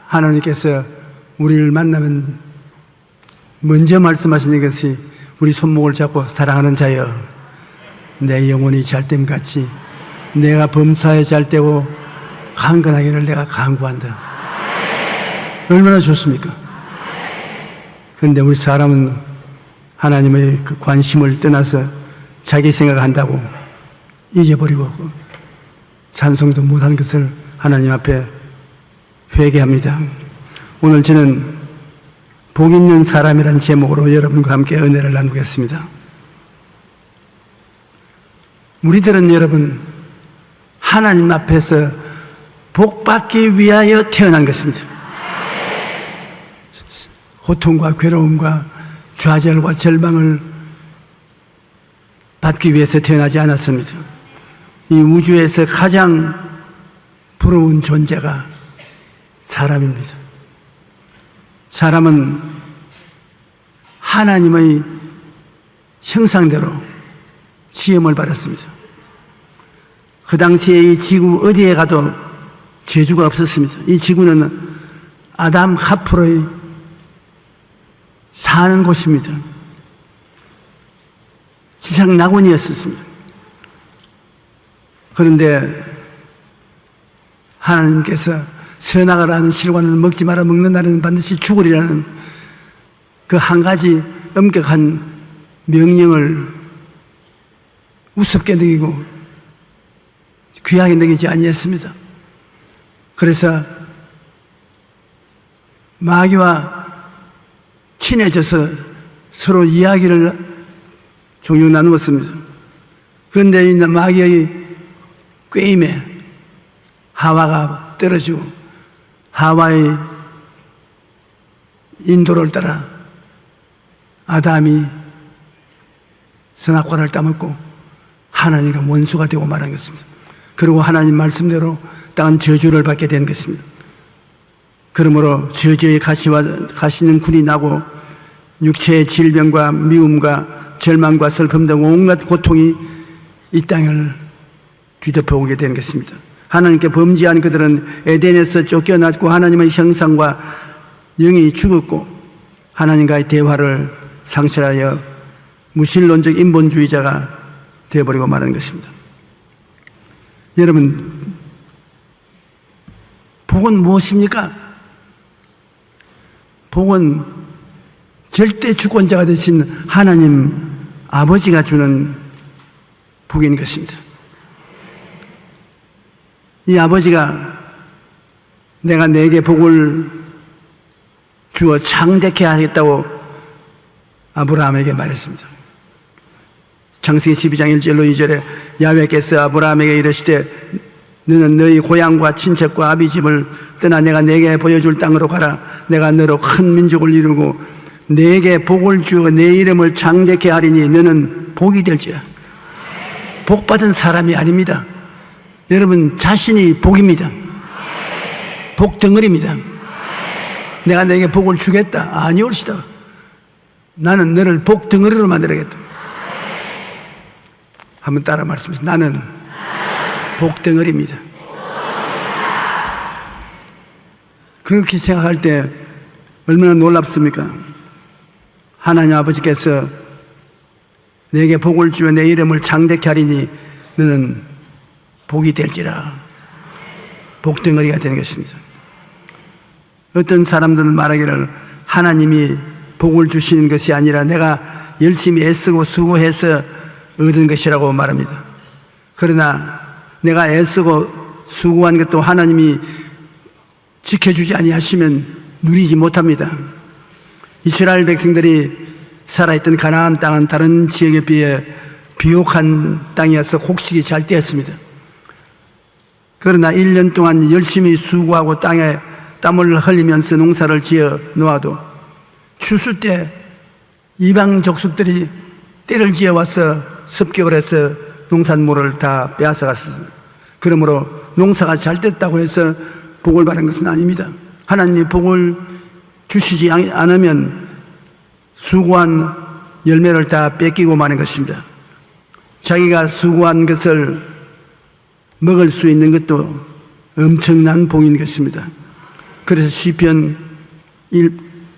하나님께서 우리를 만나면 먼저 말씀하시는 것이 우리 손목을 잡고 사랑하는 자여 내 영혼이 잘됨 같이 내가 범사에 잘되고 강건하기를 내가 간구한다. 얼마나 좋습니까? 그런데 우리 사람은 하나님의 그 관심을 떠나서 자기 생각한다고 잊어버리고 찬송도 못한 것을 하나님 앞에 회개합니다. 오늘 저는 복 있는 사람이란 제목으로 여러분과 함께 은혜를 나누겠습니다. 우리들은 여러분 하나님 앞에서 복받기 위하여 태어난 것입니다. 고통과 괴로움과 좌절과 절망을 받기 위해서 태어나지 않았습니다. 이 우주에서 가장 부러운 존재가 사람입니다. 사람은 하나님의 형상대로 지음을 받았습니다. 그 당시에 이 지구 어디에 가도 저주가 없었습니다. 이 지구는 아담 하풀의 사는 곳입니다. 지상 낙원이었습니다. 그런데 하나님께서 선악을 실과는 먹지 마라, 먹는 날에는 반드시 죽으리라는 그 한 가지 엄격한 명령을 우습게 여기고 귀하게 여기지 아니했습니다. 그래서 마귀와 친해져서 서로 이야기를 종종 나누었습니다. 그런데 이 마귀의 꾀임에 하와가 떨어지고 하와의 인도를 따라 아담이 선악과를 따먹고 하나님과 원수가 되고 말한 것입니다. 그리고 하나님 말씀대로 땅은 저주를 받게 된 것입니다. 그러므로 저주의 가시는 굴이 나고 육체의 질병과 미움과 절망과 슬픔 등 온갖 고통이 이 땅을 뒤덮어오게 된 것입니다. 하나님께 범죄한 그들은 에덴에서 쫓겨났고 하나님의 형상과 영이 죽었고 하나님과의 대화를 상실하여 무신론적 인본주의자가 되어버리고 마는 것입니다. 여러분, 복은 무엇입니까? 복은 절대 주권자가 되신 하나님 아버지가 주는 복인 것입니다. 이 아버지가 내가 네게 복을 주어 창대케 하겠다고 아브라함에게 말했습니다. 창세기 12장 1절로 2절에 야훼께서 아브라함에게 이르시되 너는 너희 고향과 친척과 아비 집을 떠나 내가 네게 보여줄 땅으로 가라. 내가 너로 큰 민족을 이루고 네게 복을 주어 내 이름을 창대케 하리니 너는 복이 될지라. 복받은 사람이 아닙니다. 여러분 자신이 복입니다. 복덩어리입니다. 내가 너에게 복을 주겠다. 아니올시다. 나는 너를 복덩어리로 만들어야겠다. 한번 따라 말씀하세요. 나는 복덩어리입니다. 그렇게 생각할 때 얼마나 놀랍습니까? 하나님 아버지께서 내게 복을 주어 내 이름을 창대케 하리니 너는 복이 될지라. 복덩어리가 되는 것입니다. 어떤 사람들은 말하기를 하나님이 복을 주시는 것이 아니라 내가 열심히 애쓰고 수고해서 얻은 것이라고 말합니다. 그러나 내가 애쓰고 수고한 것도 하나님이 지켜주지 아니하시면 누리지 못합니다. 이스라엘 백성들이 살아있던 가나안 땅은 다른 지역에 비해 비옥한 땅이어서 곡식이 잘 떼었습니다. 그러나 1년 동안 열심히 수고하고 땅에 땀을 흘리면서 농사를 지어 놓아도 추수 때 이방 족속들이 때를 지어 와서 습격을 해서 농산물을 다 빼앗아갔습니다. 그러므로 농사가 잘 됐다고 해서 복을 받은 것은 아닙니다. 하나님이 복을 주시지 않으면 수고한 열매를 다 뺏기고 마는 것입니다. 자기가 수고한 것을 먹을 수 있는 것도 엄청난 복인 것입니다. 그래서 시편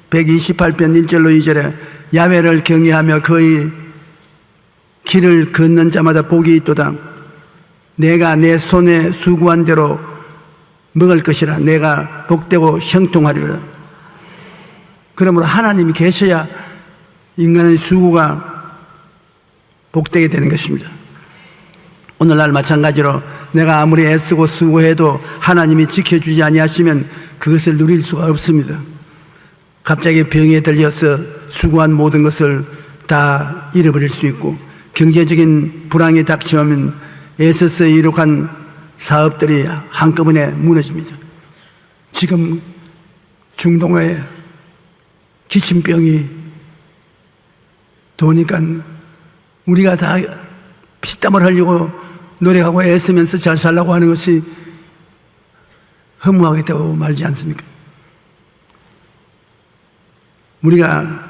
128편 1절로 2절에 야훼를 경외하며 그의 길을 걷는 자마다 복이 있도다. 내가 내 손에 수고한 대로 먹을 것이라. 내가 복되고 형통하리라. 그러므로 하나님이 계셔야 인간의 수고가 복되게 되는 것입니다. 오늘날 마찬가지로 내가 아무리 애쓰고 수고해도 하나님이 지켜주지 아니하시면 그것을 누릴 수가 없습니다. 갑자기 병에 들려서 수고한 모든 것을 다 잃어버릴 수 있고, 경제적인 불황이 닥치면 애써서 이룩한 사업들이 한꺼번에 무너집니다. 지금 중동에 기침병이 도니까 우리가 다 피땀을 흘리고 노력하고 애쓰면서 잘 살라고 하는 것이 허무하겠다고 말지 않습니까? 우리가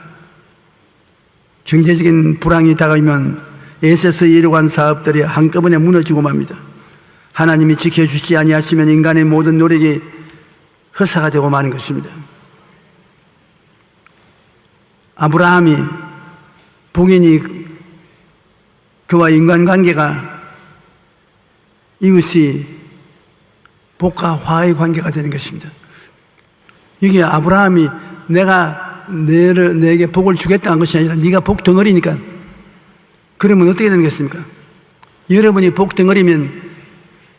경제적인 불황이 다가오면 애써서 이루어간 사업들이 한꺼번에 무너지고 맙니다. 하나님이 지켜주시지 아니하시면 인간의 모든 노력이 허사가 되고 마는 것입니다. 아브라함이 복인이 그와 인간관계가 이웃이 복과 화의 관계가 되는 것입니다. 이게 아브라함이 내가 내게 복을 주겠다는 것이 아니라 네가 복 덩어리니까. 그러면 어떻게 되는 것입니까? 여러분이 복 덩어리면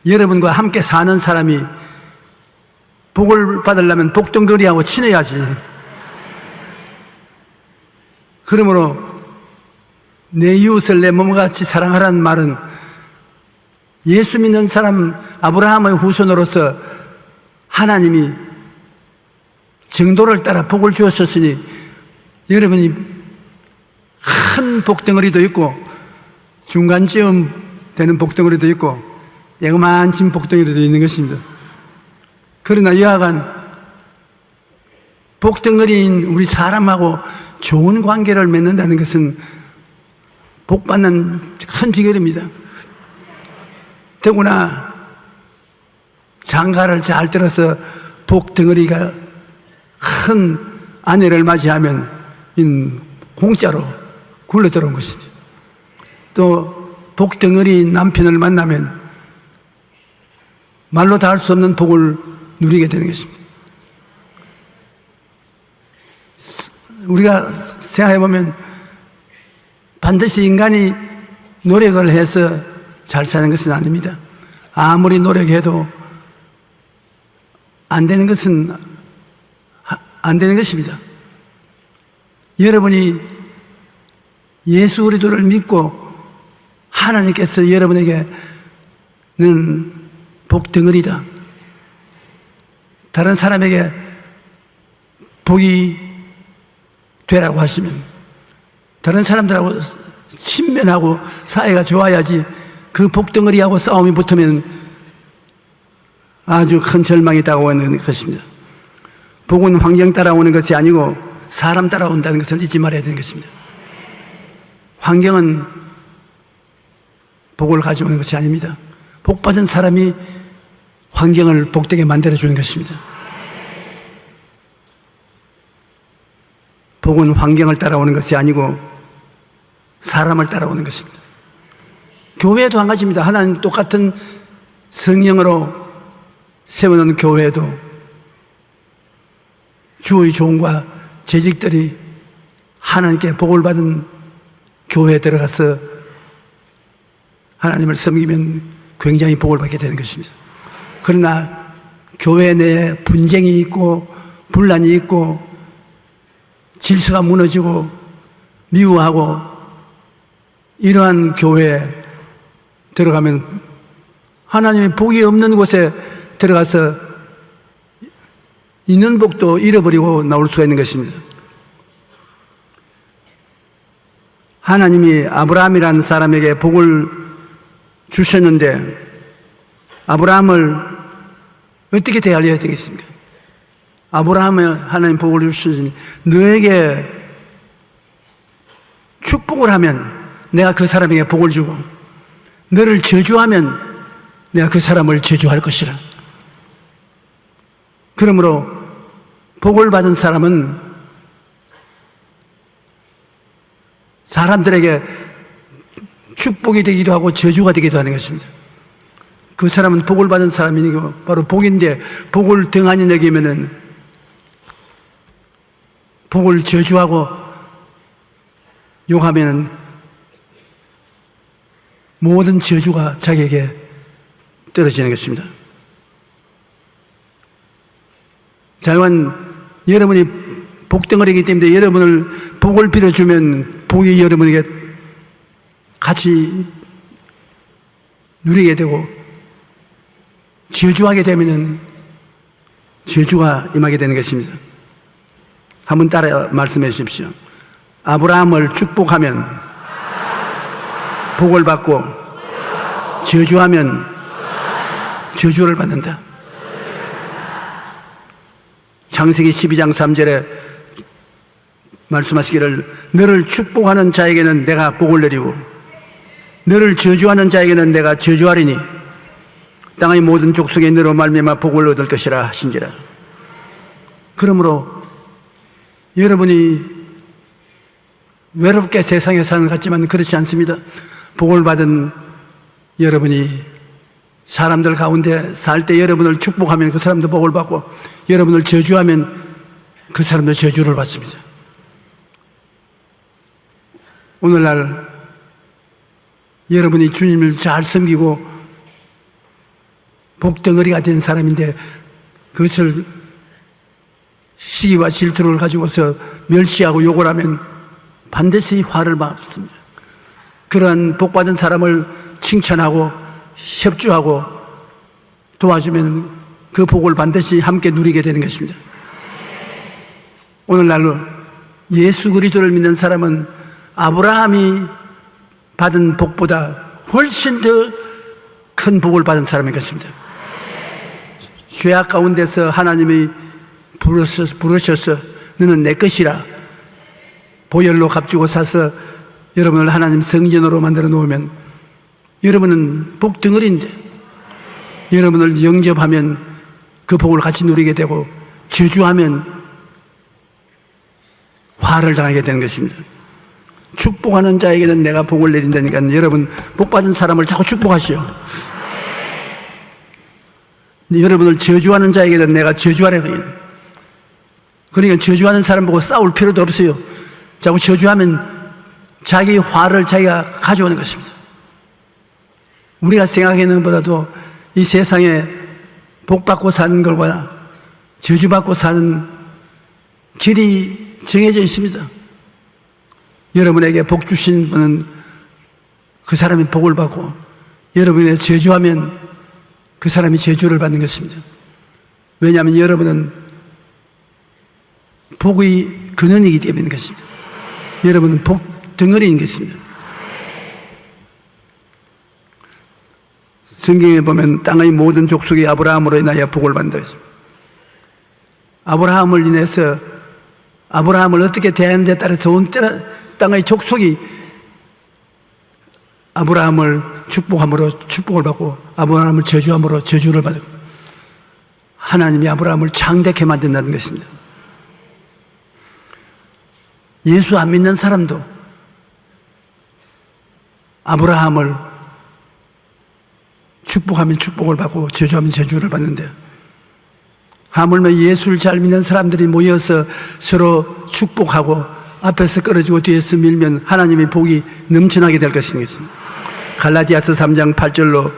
여러분과 함께 사는 사람이 복을 받으려면 복 덩어리하고 친해야지. 그러므로 내 이웃을 내 몸같이 사랑하라는 말은 예수 믿는 사람 아브라함의 후손으로서 하나님이 정도를 따라 복을 주었으니 여러분이 큰 복덩어리도 있고 중간쯤 되는 복덩어리도 있고 야그만친 복덩어리도 있는 것입니다. 그러나 여하간 복덩어리인 우리 사람하고 좋은 관계를 맺는다는 것은 복받는 큰 비결입니다. 더구나 장가를 잘 들어서 복덩어리가 큰 아내를 맞이하면 공짜로 굴러 들어온 것이죠. 또 복덩어리인 남편을 만나면 말로 다 할 수 없는 복을 누리게 되는 것입니다. 우리가 생각해보면 반드시 인간이 노력을 해서 잘 사는 것은 아닙니다. 아무리 노력해도 안 되는 것은 안 되는 것입니다. 여러분이 예수 그리스도를 믿고 하나님께서 여러분에게는 복덩어리다. 다른 사람에게 복이 되라고 하시면 다른 사람들하고 친면하고 사이가 좋아야지 그 복덩어리하고 싸움이 붙으면 아주 큰 절망이 다가오는 것입니다. 복은 환경 따라오는 것이 아니고 사람 따라온다는 것을 잊지 말아야 되는 것입니다. 환경은 복을 가져오는 것이 아닙니다. 복받은 사람이 환경을 복되게 만들어주는 것입니다. 복은 환경을 따라오는 것이 아니고 사람을 따라오는 것입니다. 교회도 한 가지입니다. 하나님 똑같은 성령으로 세워놓은 교회도 주의 종과 재직들이 하나님께 복을 받은 교회에 들어가서 하나님을 섬기면 굉장히 복을 받게 되는 것입니다. 그러나 교회 내에 분쟁이 있고 분란이 있고 질서가 무너지고 미워하고 이러한 교회에 들어가면 하나님의 복이 없는 곳에 들어가서 있는 복도 잃어버리고 나올 수가 있는 것입니다. 하나님이 아브라함이라는 사람에게 복을 주셨는데 아브라함을 어떻게 대하려야 되겠습니까? 아브라함에 하나님 복을 주셨으니 너에게 축복을 하면 내가 그 사람에게 복을 주고 너를 저주하면 내가 그 사람을 저주할 것이라. 그러므로 복을 받은 사람은 사람들에게 축복이 되기도 하고 저주가 되기도 하는 것입니다. 그 사람은 복을 받은 사람이고 바로 복인데, 복을 등한히 여기면은 복을 저주하고 욕하면은 모든 저주가 자기에게 떨어지는 것입니다. 자유한 여러분이 복덩어리이기 때문에 여러분을 복을 빌어주면 복이 여러분에게 같이 누리게 되고, 저주하게 되면 저주가 임하게 되는 것입니다. 한번 따라 말씀해 주십시오. 아브라함을 축복하면 복을 받고, 저주하면 저주를 받는다. 창세기 12장 3절에 말씀하시기를 너를 축복하는 자에게는 내가 복을 내리고 너를 저주하는 자에게는 내가 저주하리니 땅의 모든 족속에 너로 말미암아 복을 얻을 것이라 하신지라. 그러므로 여러분이 외롭게 세상에 사는 것 같지만 그렇지 않습니다. 복을 받은 여러분이 사람들 가운데 살 때 여러분을 축복하면 그 사람도 복을 받고, 여러분을 저주하면 그 사람도 저주를 받습니다. 오늘날 여러분이 주님을 잘 섬기고 복덩어리가 된 사람인데 그것을 시기와 질투를 가지고서 멸시하고 욕을 하면 반드시 화를 받습니다. 그러한 복받은 사람을 칭찬하고 협조하고 도와주면 그 복을 반드시 함께 누리게 되는 것입니다. 오늘날로 예수 그리스도를 믿는 사람은 아브라함이 받은 복보다 훨씬 더 큰 복을 받은 사람인 것입니다. 죄악 가운데서 하나님이 부르셔서 너는 내 것이라 보혈로 값주고 사서 여러분을 하나님 성전으로 만들어 놓으면 여러분은 복덩어리인데, 여러분을 영접하면 그 복을 같이 누리게 되고, 저주하면 화를 당하게 되는 것입니다. 축복하는 자에게는 내가 복을 내린다니까 여러분 복받은 사람을 자꾸 축복하시오. 여러분을 저주하는 자에게는 내가 저주하라. 그러니까 저주하는 사람 보고 싸울 필요도 없어요. 자꾸 저주하면 자기 화를 자기가 가져오는 것입니다. 우리가 생각하는 것보다도 이 세상에 복받고 사는 것과 저주받고 사는 길이 정해져 있습니다. 여러분에게 복 주신 분은 그 사람이 복을 받고, 여러분이 저주하면 그 사람이 저주를 받는 것입니다. 왜냐하면 여러분은 복의 근원이기 때문인 것입니다. 여러분은 복 덩어리인 것입니다. 성경에 보면 땅의 모든 족속이 아브라함으로 인하여 복을 받는다 했습니다. 아브라함을 인해서 아브라함을 어떻게 대하는지에 따라서 온 땅의 족속이 아브라함을 축복함으로 축복을 받고, 아브라함을 저주함으로 저주를 받고, 하나님이 아브라함을 창대케 만든다는 것입니다. 예수 안 믿는 사람도 아브라함을 축복하면 축복을 받고 저주하면 저주를 받는데, 하물며 예수를 잘 믿는 사람들이 모여서 서로 축복하고 앞에서 끌어주고 뒤에서 밀면 하나님의 복이 넘쳐나게 될 것입니다. 갈라디아서 3장 8절로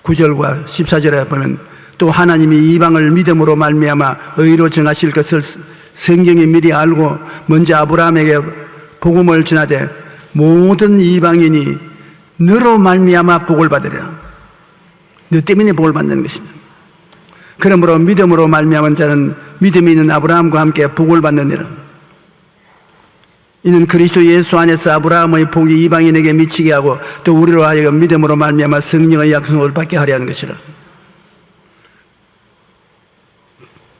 9절과 14절에 보면 또 하나님이 이방을 믿음으로 말미암아 의로 정하실 것을 성경이 미리 알고 먼저 아브라함에게 복음을 전하되 모든 이방인이 너로 말미암아 복을 받으리라. 너 때문에 복을 받는 것입니다. 그러므로 믿음으로 말미암은 자는 믿음이 있는 아브라함과 함께 복을 받느니라. 이는 그리스도 예수 안에서 아브라함의 복이 이방인에게 미치게 하고 또 우리로 하여금 믿음으로 말미암아 성령의 약속을 받게 하려 하는 것이라.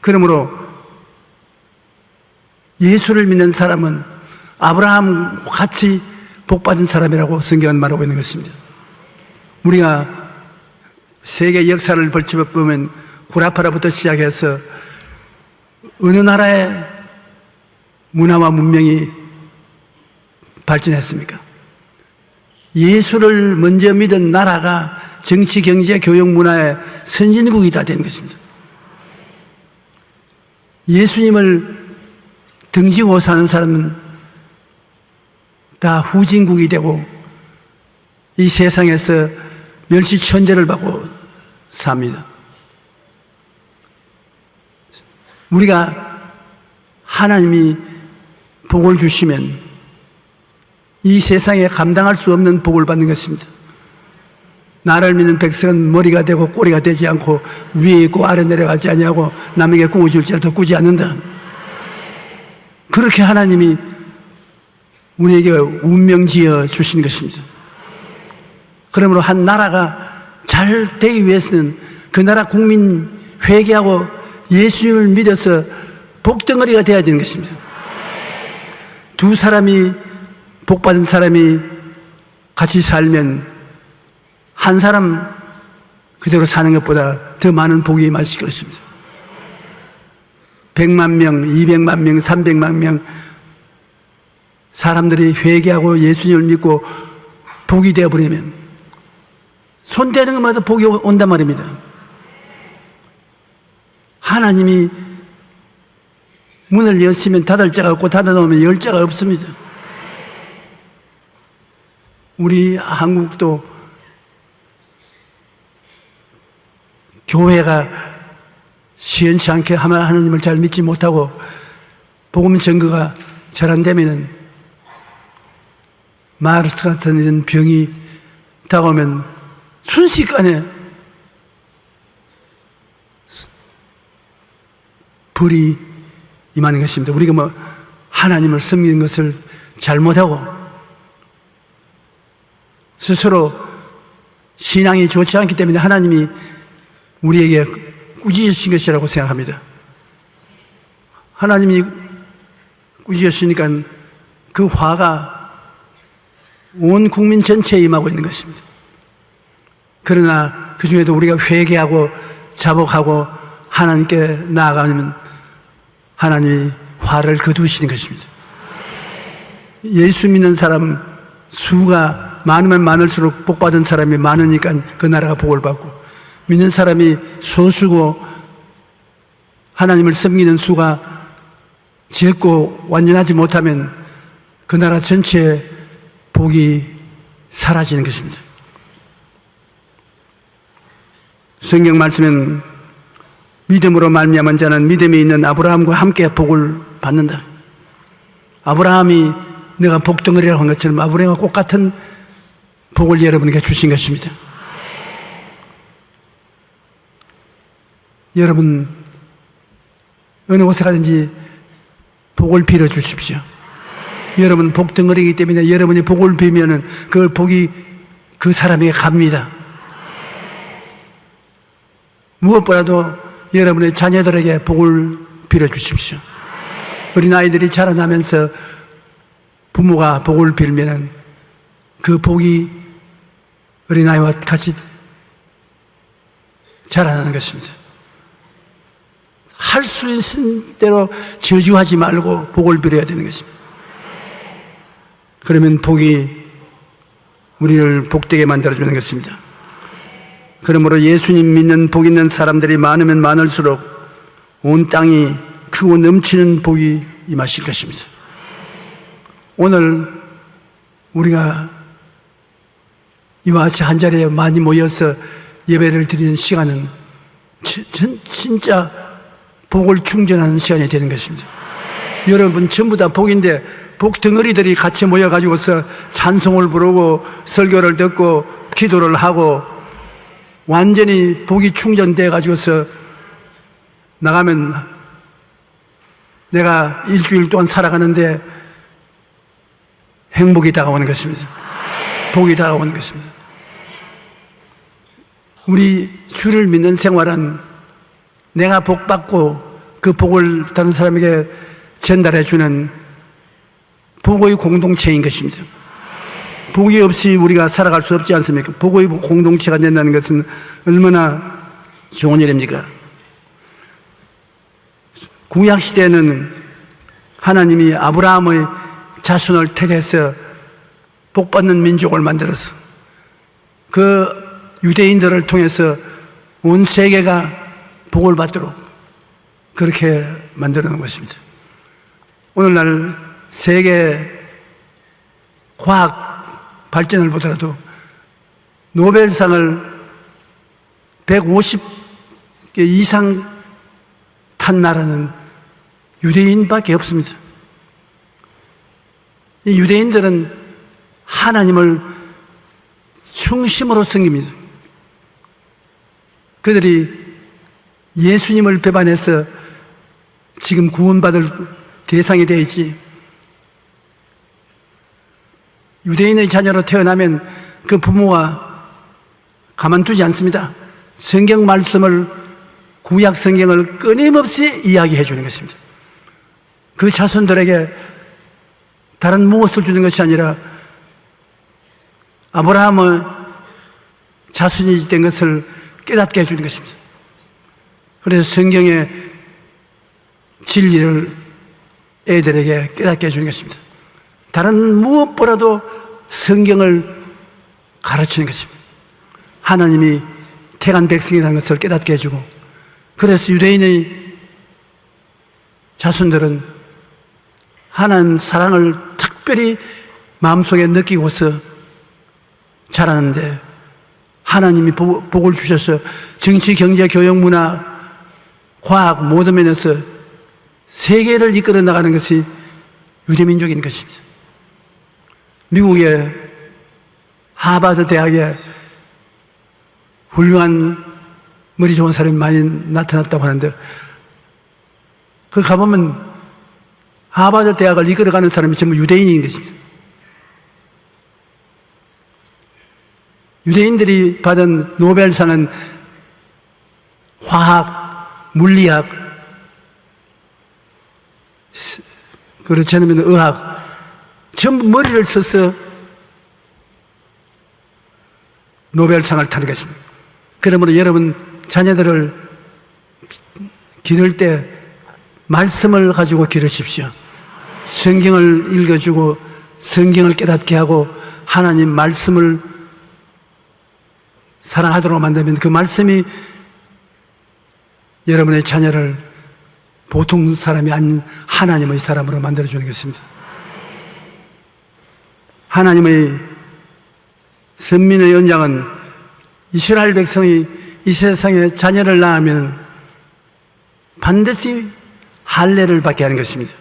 그러므로 예수를 믿는 사람은 아브라함 같이 복받은 사람이라고 성경은 말하고 있는 것입니다. 우리가 세계 역사를 벌쳐보면 구라파라부터 시작해서 어느 나라의 문화와 문명이 발전했습니까? 예수를 먼저 믿은 나라가 정치, 경제, 교육, 문화의 선진국이 다 된 것입니다. 예수님을 등지고 사는 사람은 다 후진국이 되고 이 세상에서 멸시천대를 받고 삽니다. 우리가 하나님이 복을 주시면 이 세상에 감당할 수 없는 복을 받는 것입니다. 나를 믿는 백성은 머리가 되고 꼬리가 되지 않고 위에 있고 아래 내려가지 아니하고 남에게 꾸어줄지라도 꾸지 않는다. 그렇게 하나님이 우리에게 운명지어 주신 것입니다. 그러므로 한 나라가 잘 되기 위해서는 그 나라 국민 회개하고 예수님을 믿어서 복덩어리가 되어야 되는 것입니다. 두 사람이 복받은 사람이 같이 살면 한 사람 그대로 사는 것보다 더 많은 복이 임하실 것입니다. 100만 명, 200만 명, 300만 명 사람들이 회개하고 예수님을 믿고 복이 되어버리면 손대는 것마다 복이 온단 말입니다. 하나님이 문을 여시면 닫을 자가 없고 닫아놓으면 열 자가 없습니다. 우리 한국도 교회가 시원치 않게 하나님을 잘 믿지 못하고 복음 전거가 잘 안 되면은 마르스 같은 이런 병이 다가오면 순식간에 불이 임하는 것입니다. 우리가 뭐 하나님을 섬기는 것을 잘못하고 스스로 신앙이 좋지 않기 때문에 하나님이 우리에게 꾸짖으신 것이라고 생각합니다. 하나님이 꾸짖으시니까 그 화가 온 국민 전체에 임하고 있는 것입니다. 그러나 그 중에도 우리가 회개하고 자복하고 하나님께 나아가면 하나님이 화를 거두시는 것입니다. 예수 믿는 사람 수가 많으면 많을수록 복받은 사람이 많으니까 그 나라가 복을 받고, 믿는 사람이 소수고 하나님을 섬기는 수가 적고 완전하지 못하면 그 나라 전체의 복이 사라지는 것입니다. 성경 말씀은 믿음으로 말미암은 자는 믿음이 있는 아브라함과 함께 복을 받는다. 아브라함이 내가 복덩어리라고 한 것처럼 아브라함과 똑같은 복을 여러분에게 주신 것입니다. 여러분 어느 곳에 가든지 복을 빌어 주십시오. 여러분 복덩어리이기 때문에 여러분이 복을 빌면은 그 복이 그 사람에게 갑니다. 무엇보다도 여러분의 자녀들에게 복을 빌어 주십시오. 어린아이들이 자라나면서 부모가 복을 빌면은 그 복이 어린아이와 같이 자라나는 것입니다. 할 수 있는 대로 저주하지 말고 복을 빌어야 되는 것입니다. 그러면 복이 우리를 복되게 만들어주는 것입니다. 그러므로 예수님 믿는 복 있는 사람들이 많으면 많을수록 온 땅이 크고 넘치는 복이 임하실 것입니다. 오늘 우리가 이와 같이 한자리에 많이 모여서 예배를 드리는 시간은 진짜 복을 충전하는 시간이 되는 것입니다. 여러분 전부 다 복인데 복 덩어리들이 같이 모여가지고서 찬송을 부르고 설교를 듣고 기도를 하고 완전히 복이 충전돼 가지고서 나가면 내가 일주일 동안 살아가는데 행복이 다가오는 것입니다. 복이 다가오는 것입니다. 우리 주를 믿는 생활은 내가 복 받고 그 복을 다른 사람에게 전달해 주는 복의 공동체인 것입니다. 복이 없이 우리가 살아갈 수 없지 않습니까? 복의 공동체가 된다는 것은 얼마나 좋은 일입니까? 구약 시대에는 하나님이 아브라함의 자손을 택해서 복받는 민족을 만들어서 그 유대인들을 통해서 온 세계가 복을 받도록 그렇게 만들어 놓은 것입니다. 오늘날 세계 과학 발전을 보더라도 노벨상을 150개 이상 탄 나라는 유대인밖에 없습니다. 이 유대인들은 하나님을 충심으로 섬깁니다. 그들이 예수님을 배반해서 지금 구원받을 대상이 되어 있지, 유대인의 자녀로 태어나면 그 부모가 가만두지 않습니다. 성경 말씀을, 구약 성경을 끊임없이 이야기해 주는 것입니다. 그 자손들에게 다른 무엇을 주는 것이 아니라 아브라함의 자손이 된 것을 깨닫게 해주는 것입니다. 그래서 성경의 진리를 애들에게 깨닫게 해주는 것입니다. 다른 무엇보다도 성경을 가르치는 것입니다. 하나님이 택한 백성이라는 것을 깨닫게 해주고, 그래서 유대인의 자손들은 하나님 사랑을 특별히 마음속에 느끼고서 자라는데, 하나님이 복을 주셔서 정치, 경제, 교육, 문화, 과학 모든 면에서 세계를 이끌어 나가는 것이 유대민족인 것입니다. 미국의 하버드 대학에 훌륭한 머리 좋은 사람이 많이 나타났다고 하는데, 그 가보면 하버드 대학을 이끌어가는 사람이 전부 유대인인 것입니다. 유대인들이 받은 노벨상은 화학, 물리학, 그렇지 않으면 의학, 전부 머리를 써서 노벨상을 타는 것입니다. 그러므로 여러분 자녀들을 기를 때 말씀을 가지고 기르십시오. 성경을 읽어주고 성경을 깨닫게 하고 하나님 말씀을 사랑하도록 만들면 그 말씀이 여러분의 자녀를 보통 사람이 아닌 하나님의 사람으로 만들어주는 것입니다. 하나님의 선민의 언약은 이스라엘 백성이 이 세상에 자녀를 낳으면 반드시 할례를 받게 하는 것입니다.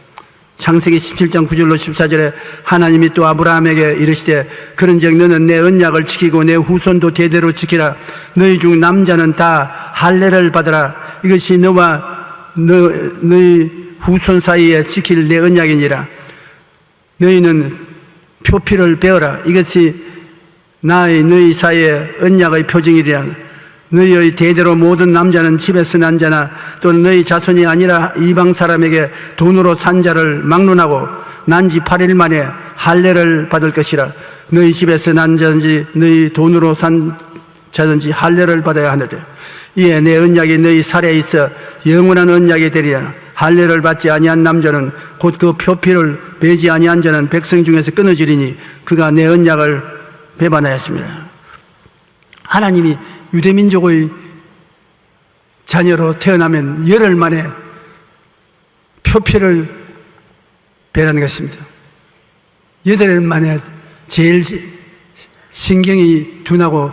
창세기 17장 9절로 14절에 하나님이 또 아브라함에게 이르시되 그런즉 너는 내 언약을 지키고 내 후손도 대대로 지키라. 너희 중 남자는 다 할례를 받으라. 이것이 너와 너희 후손 사이에 지킬 내 언약이니라. 너희는 표피를 베어라. 이것이 나의 너희 사이에 언약의 표징이리라. 너희의 대대로 모든 남자는 집에서 난 자나 또는 너희 자손이 아니라 이방 사람에게 돈으로 산 자를 막론하고 난 지 8일 만에 할례를 받을 것이라. 너희 집에서 난 자든지 너희 돈으로 산 자든지 할례를 받아야 하느니라. 이에 내 언약이 너희 살에 있어 영원한 언약이 되리라. 할례를 받지 아니한 남자는 곧 그 표피를 베지 아니한 자는 백성 중에서 끊어지리니 그가 내 언약을 배반하였습니다. 하나님이 유대민족의 자녀로 태어나면 열흘 만에 표피를 베라는 것입니다. 열흘 만에 제일 신경이 둔하고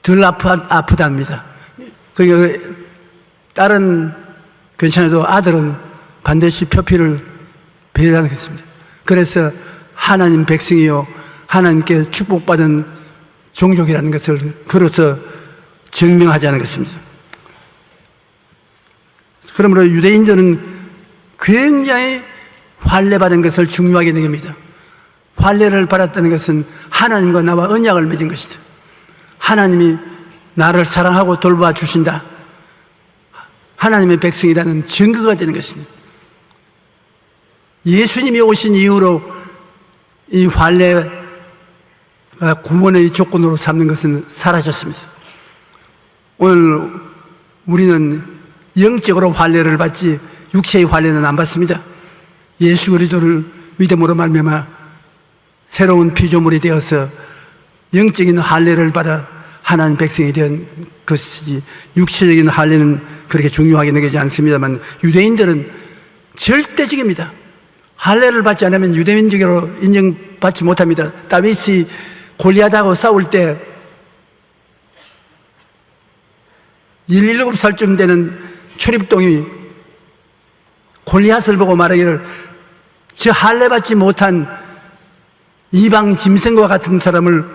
덜 아프답니다. 그게 딸은 괜찮아도 아들은 반드시 표피를 베라는 것입니다. 그래서 하나님 백성이요 하나님께 축복받은 종족이라는 것을 걸어서 증명하자는 것입니다. 그러므로 유대인들은 굉장히 할례받은 것을 중요하게 여깁니다. 할례를 받았다는 것은 하나님과 나와 언약을 맺은 것이다. 하나님이 나를 사랑하고 돌봐 주신다. 하나님의 백성이라는 증거가 되는 것입니다. 예수님이 오신 이후로 이 할례 구원의 조건으로 삼는 것은 사라졌습니다. 오늘 우리는 영적으로 환례를 받지 육체의 환례는 안 받습니다. 예수 그리스도를 믿음으로 말미암아 새로운 피조물이 되어서 영적인 할례를 받아 하나님 백성이 된 것이지 육체적인 할례는 그렇게 중요하게 느끼지 않습니다만 유대인들은 절대적입니다. 할례를 받지 않으면 유대인적으로 인정받지 못합니다. 다윗이 골리앗하고 싸울 때 17살쯤 되는 출입동이 골리앗을 보고 말하기를 저 할례 받지 못한 이방 짐승과 같은 사람을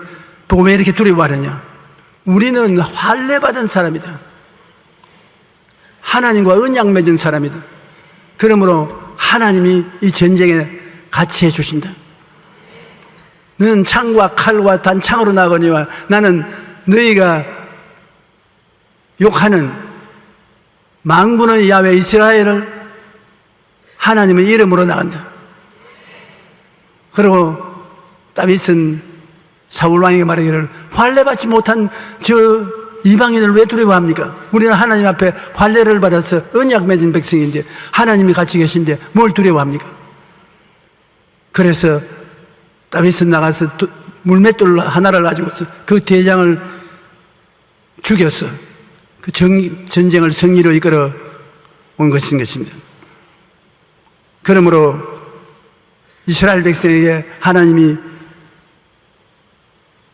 보고 왜 이렇게 두려워하느냐. 우리는 할례 받은 사람이다. 하나님과 언약 맺은 사람이다. 그러므로 하나님이 이 전쟁에 같이 해주신다. 너는 창과 칼과 단창으로 나거니와 나는 너희가 욕하는 만군의 야훼 이스라엘을 하나님의 이름으로 나간다. 그리고 다윗은 사울왕에게 말하기를 환례 받지 못한 저 이방인을 왜 두려워합니까? 우리는 하나님 앞에 환례를 받아서 언약 맺은 백성인데 하나님이 같이 계신데 뭘 두려워합니까? 그래서 다윗은 나가서 물맷돌 하나를 가지고서 그 대장을 죽였어. 그 전쟁을 승리로 이끌어 온 것입니다. 그러므로 이스라엘 백성에게 하나님이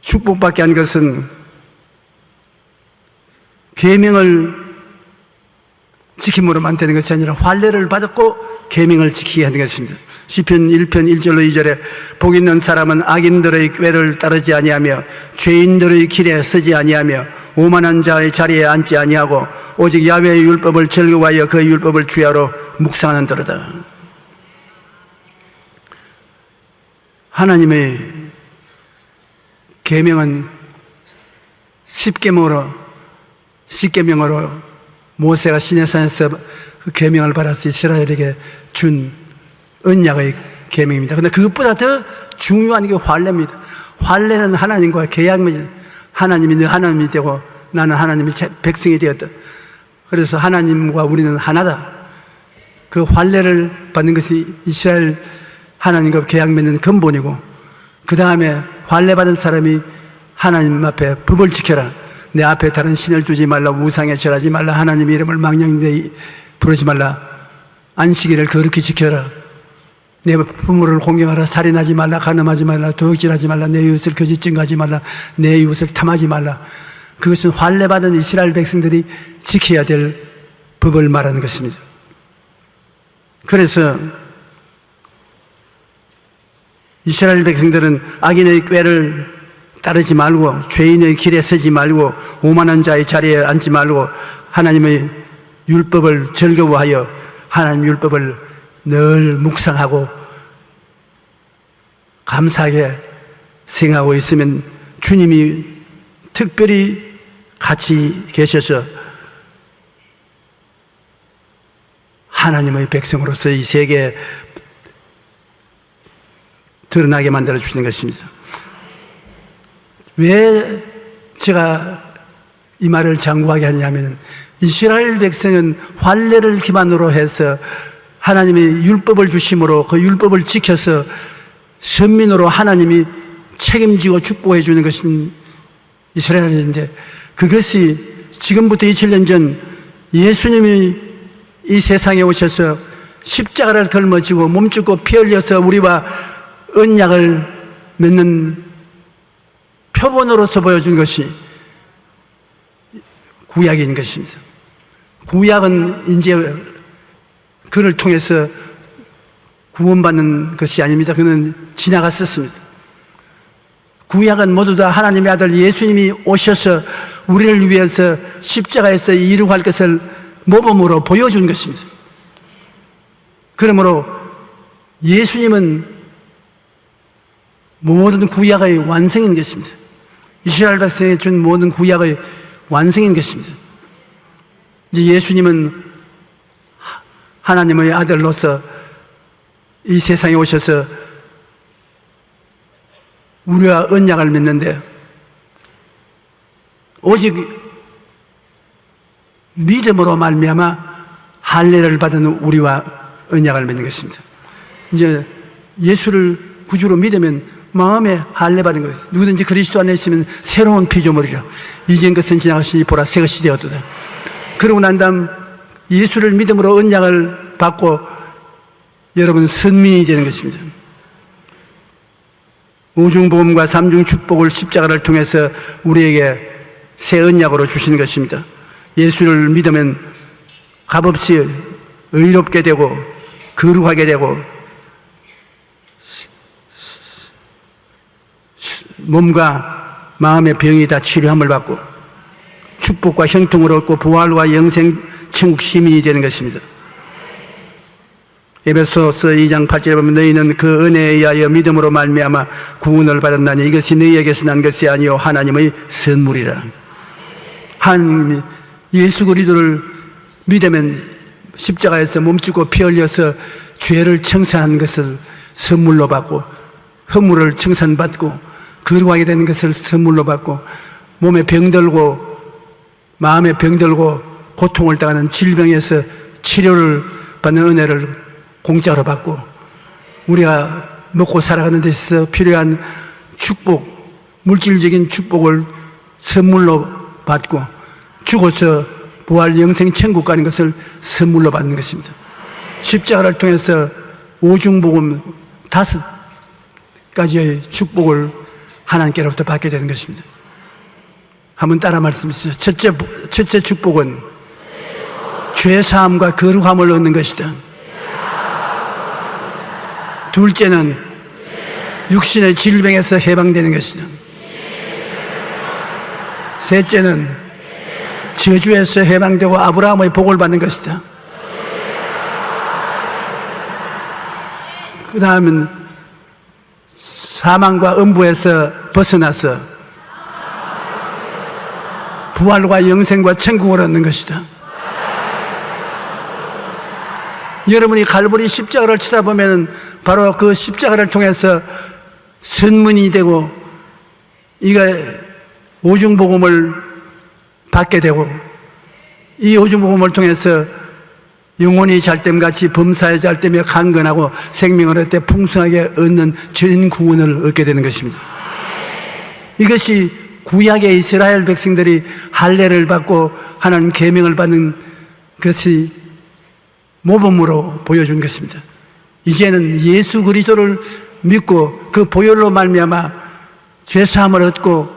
축복받게 한 것은 계명을 지킴으로만 되는 것이 아니라 환례를 받았고 계명을 지키게 하는 것입니다. 시편 1편 1절로 2절에 복 있는 사람은 악인들의 꾀를 따르지 아니하며 죄인들의 길에 서지 아니하며 오만한 자의 자리에 앉지 아니하고 오직 야훼의 율법을 즐거워하여 그 율법을 주야로 묵상하는 도로다. 하나님의 계명은 십계명으로 모세가 시내산에서 그 계명을 받아서 이스라엘에게 준 언약의 계명입니다. 그런데 그것보다 더 중요한 게 환례입니다. 환례는 하나님과 계약 맺은, 하나님이 너 하나님이 되고 나는 하나님의 백성이 되었다. 그래서 하나님과 우리는 하나다. 그 환례를 받는 것이 이스라엘 하나님과 계약 맺는 근본이고, 그 다음에 환례 받은 사람이 하나님 앞에 법을 지켜라. 내 앞에 다른 신을 두지 말라. 우상에 절하지 말라. 하나님 이름을 망령되이 부르지 말라. 안식일을 거룩히 지켜라. 내 부모를 공경하라. 살인하지 말라. 간음하지 말라. 도둑질하지 말라. 내 이웃을 거짓 증거하지 말라. 내 이웃을 탐하지 말라. 그것은 환례 받은 이스라엘 백성들이 지켜야 될 법을 말하는 것입니다. 그래서 이스라엘 백성들은 악인의 꾀를 따르지 말고 죄인의 길에 서지 말고 오만한 자의 자리에 앉지 말고 하나님의 율법을 즐거워하여 하나님 율법을 늘 묵상하고 감사하게 생각하고 있으면 주님이 특별히 같이 계셔서 하나님의 백성으로서 이 세계에 드러나게 만들어 주시는 것입니다. 왜 제가 이 말을 장구하게 하냐면 이스라엘 백성은 환례를 기반으로 해서 하나님의 율법을 주심으로 그 율법을 지켜서 선민으로 하나님이 책임지고 축복해 주는 것은 이스라엘인데, 그것이 지금부터 2000년 전 예수님이 이 세상에 오셔서 십자가를 걸머지고 몸죽고 피 흘려서 우리와 언약을 맺는 표본으로서 보여준 것이 구약인 것입니다. 구약은 이제 그를 통해서 구원받는 것이 아닙니다. 그는 지나갔었습니다. 구약은 모두 다 하나님의 아들 예수님이 오셔서 우리를 위해서 십자가에서 이루고 할 것을 모범으로 보여준 것입니다. 그러므로 예수님은 모든 구약의 완성인 것입니다. 이스라엘 백성에 준 모든 구약의 완성인 것입니다. 이제 예수님은 하나님의 아들로서 이 세상에 오셔서 우리와 언약을 맺는데, 오직 믿음으로 말미암아 할례를 받은 우리와 언약을 맺는 것입니다. 이제 예수를 구주로 믿으면 마음에 할례 받은 것입니다. 누구든지 그리스도 안에 있으면 새로운 피조물이라. 이전 것은 지나갔으니 보라 새 것이 되었도다. 그러고 난 다음 예수를 믿음으로 언약을 받고 여러분 선민이 되는 것입니다. 오중복음과 삼중 축복을 십자가를 통해서 우리에게 새 언약으로 주신 것입니다. 예수를 믿으면 값없이 의롭게 되고 거룩하게 되고 몸과 마음의 병이 다 치료함을 받고 축복과 형통을 얻고 부활과 영생 천국 시민이 되는 것입니다. 에베소서 2장 8절에 보면 너희는 그 은혜에 의하여 믿음으로 말미암아 구원을 받았나니 이것이 너희에게서 난 것이 아니요 하나님의 선물이라. 하나님이 예수 그리스도를 믿으면 십자가에서 몸짓고 피 흘려서 죄를 청산한 것을 선물로 받고 허물을 청산받고 거룩하게 되는 것을 선물로 받고 몸에 병들고 마음에 병들고 고통을 당하는 질병에서 치료를 받는 은혜를 공짜로 받고 우리가 먹고 살아가는 데 있어서 필요한 축복, 물질적인 축복을 선물로 받고 죽어서 부활 영생 천국 가는 것을 선물로 받는 것입니다. 십자가를 통해서 오중복음 5가지의 축복을 하나님께로부터 받게 되는 것입니다. 한번 따라 말씀하시죠. 첫째 축복은 죄사함과 거룩함을 얻는 것이다. 둘째는 육신의 질병에서 해방되는 것이다. 셋째는 저주에서 해방되고 아브라함의 복을 받는 것이다. 그 다음은 사망과 음부에서 벗어나서 부활과 영생과 천국을 얻는 것이다. 여러분이 갈보리 십자가를 쳐다보면 바로 그 십자가를 통해서 선문이 되고 이가 오중복음을 받게 되고 이 오중복음을 통해서 영혼이 잘됨같이 범사에 잘되며 강건하고 생명을 얻되 풍성하게 얻는 전 구원을 얻게 되는 것입니다. 이것이 구약의 이스라엘 백성들이 할례를 받고 하나님 계명을 받는 것이 모범으로 보여준 것입니다. 이제는 예수 그리스도를 믿고 그 보혈로 말미암아 죄사함을 얻고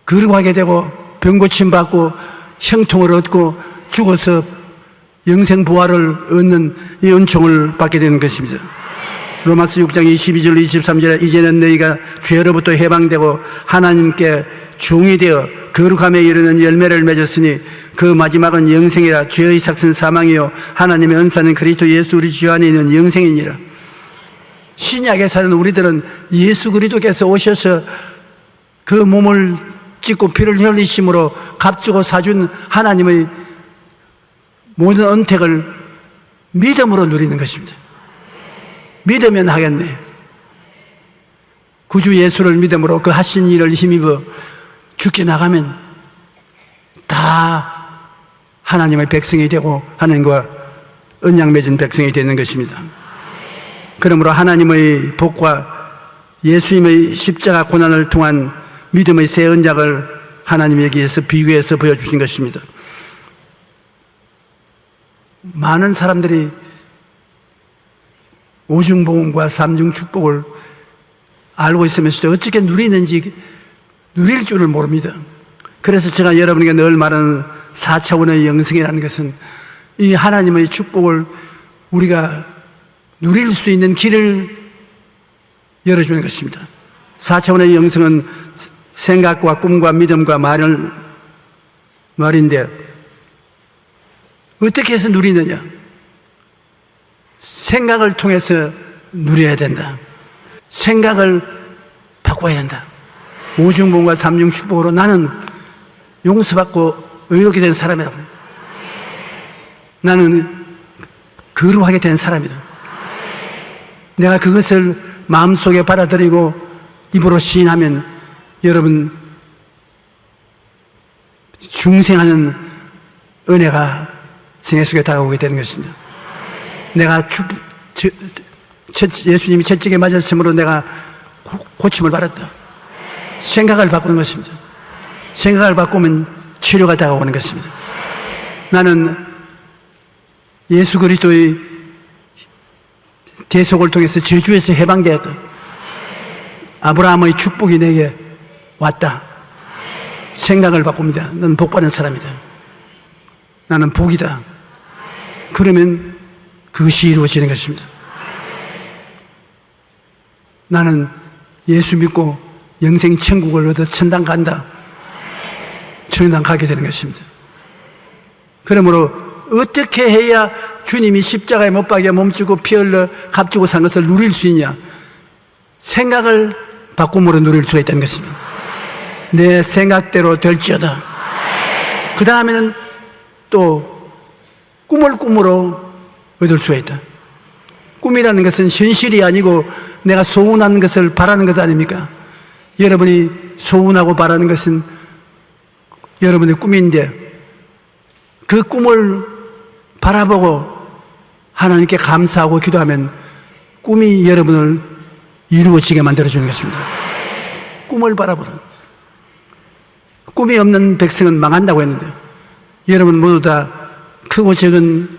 거룩하게 되고 병고침 받고 형통을 얻고 죽어서 영생 부활을 얻는 이 은총을 받게 되는 것입니다. 로마서 6장 22절 23절에 이제는 너희가 죄로부터 해방되고 하나님께 종이 되어 거룩함에 이르는 열매를 맺었으니 그 마지막은 영생이라. 죄의 삭은 사망이요 하나님의 은사는 그리스도 예수 우리 주 안에 있는 영생이니라. 신약에 사는 우리들은 예수 그리스도께서 오셔서 그 몸을 찢고 피를 흘리심으로 값주고 사준 하나님의 모든 은택을 믿음으로 누리는 것입니다. 믿으면 하겠네. 구주 예수를 믿음으로 그 하신 일을 힘입어 죽게 나가면 다 하나님의 백성이 되고 하나님과 언약 맺은 백성이 되는 것입니다. 그러므로 하나님의 복과 예수님의 십자가 고난을 통한 믿음의 새 언약을 하나님이 여기에서 비교해서 보여주신 것입니다. 많은 사람들이 오중복음과 삼중축복을 알고 있으면서도 어떻게 누리는지 누릴 줄을 모릅니다. 그래서 제가 여러분에게 늘 말하는 4차원의 영성이라는 것은 이 하나님의 축복을 우리가 누릴 수 있는 길을 열어주는 것입니다. 4차원의 영성은 생각과 꿈과 믿음과 말인데 어떻게 해서 누리느냐? 생각을 통해서 누려야 된다. 생각을 바꿔야 한다. 오중복음과 삼중축복으로 나는 용서받고 의롭게 된 사람이다. 나는 거룩하게 된 사람이다. 내가 그것을 마음속에 받아들이고 입으로 시인하면 여러분 중생하는 은혜가 생애 속에 다가오게 되는 것입니다. 내가 예수님이 채찍에 맞았으므로 내가 고침을 받았다. 생각을 바꾸는 것입니다. 생각을 바꾸면 치료가 다가오는 것입니다. 나는 예수 그리스도의 대속을 통해서 저주에서 해방되었다. 아브라함의 축복이 내게 왔다. 생각을 바꿉니다. 나는 복받은 사람이다. 나는 복이다. 그러면 그것이 이루어지는 것입니다. 나는 예수 믿고 영생 천국을 얻어 천당 간다. 천당 가게 되는 것입니다. 그러므로 어떻게 해야 주님이 십자가에 못 박여 몸주고 피 흘려 값주고 산 것을 누릴 수 있냐? 생각을 바꿈으로 누릴 수가 있다는 것입니다. 내 생각대로 될지어다. 그 다음에는 또 꿈을 꿈으로 얻을 수가 있다. 꿈이라는 것은 현실이 아니고 내가 소원하는 것을 바라는 것 아닙니까? 여러분이 소원하고 바라는 것은 여러분의 꿈인데 그 꿈을 바라보고 하나님께 감사하고 기도하면 꿈이 여러분을 이루어지게 만들어주는 것입니다. 꿈을 바라보라. 꿈이 없는 백성은 망한다고 했는데 여러분 모두 다 크고 작은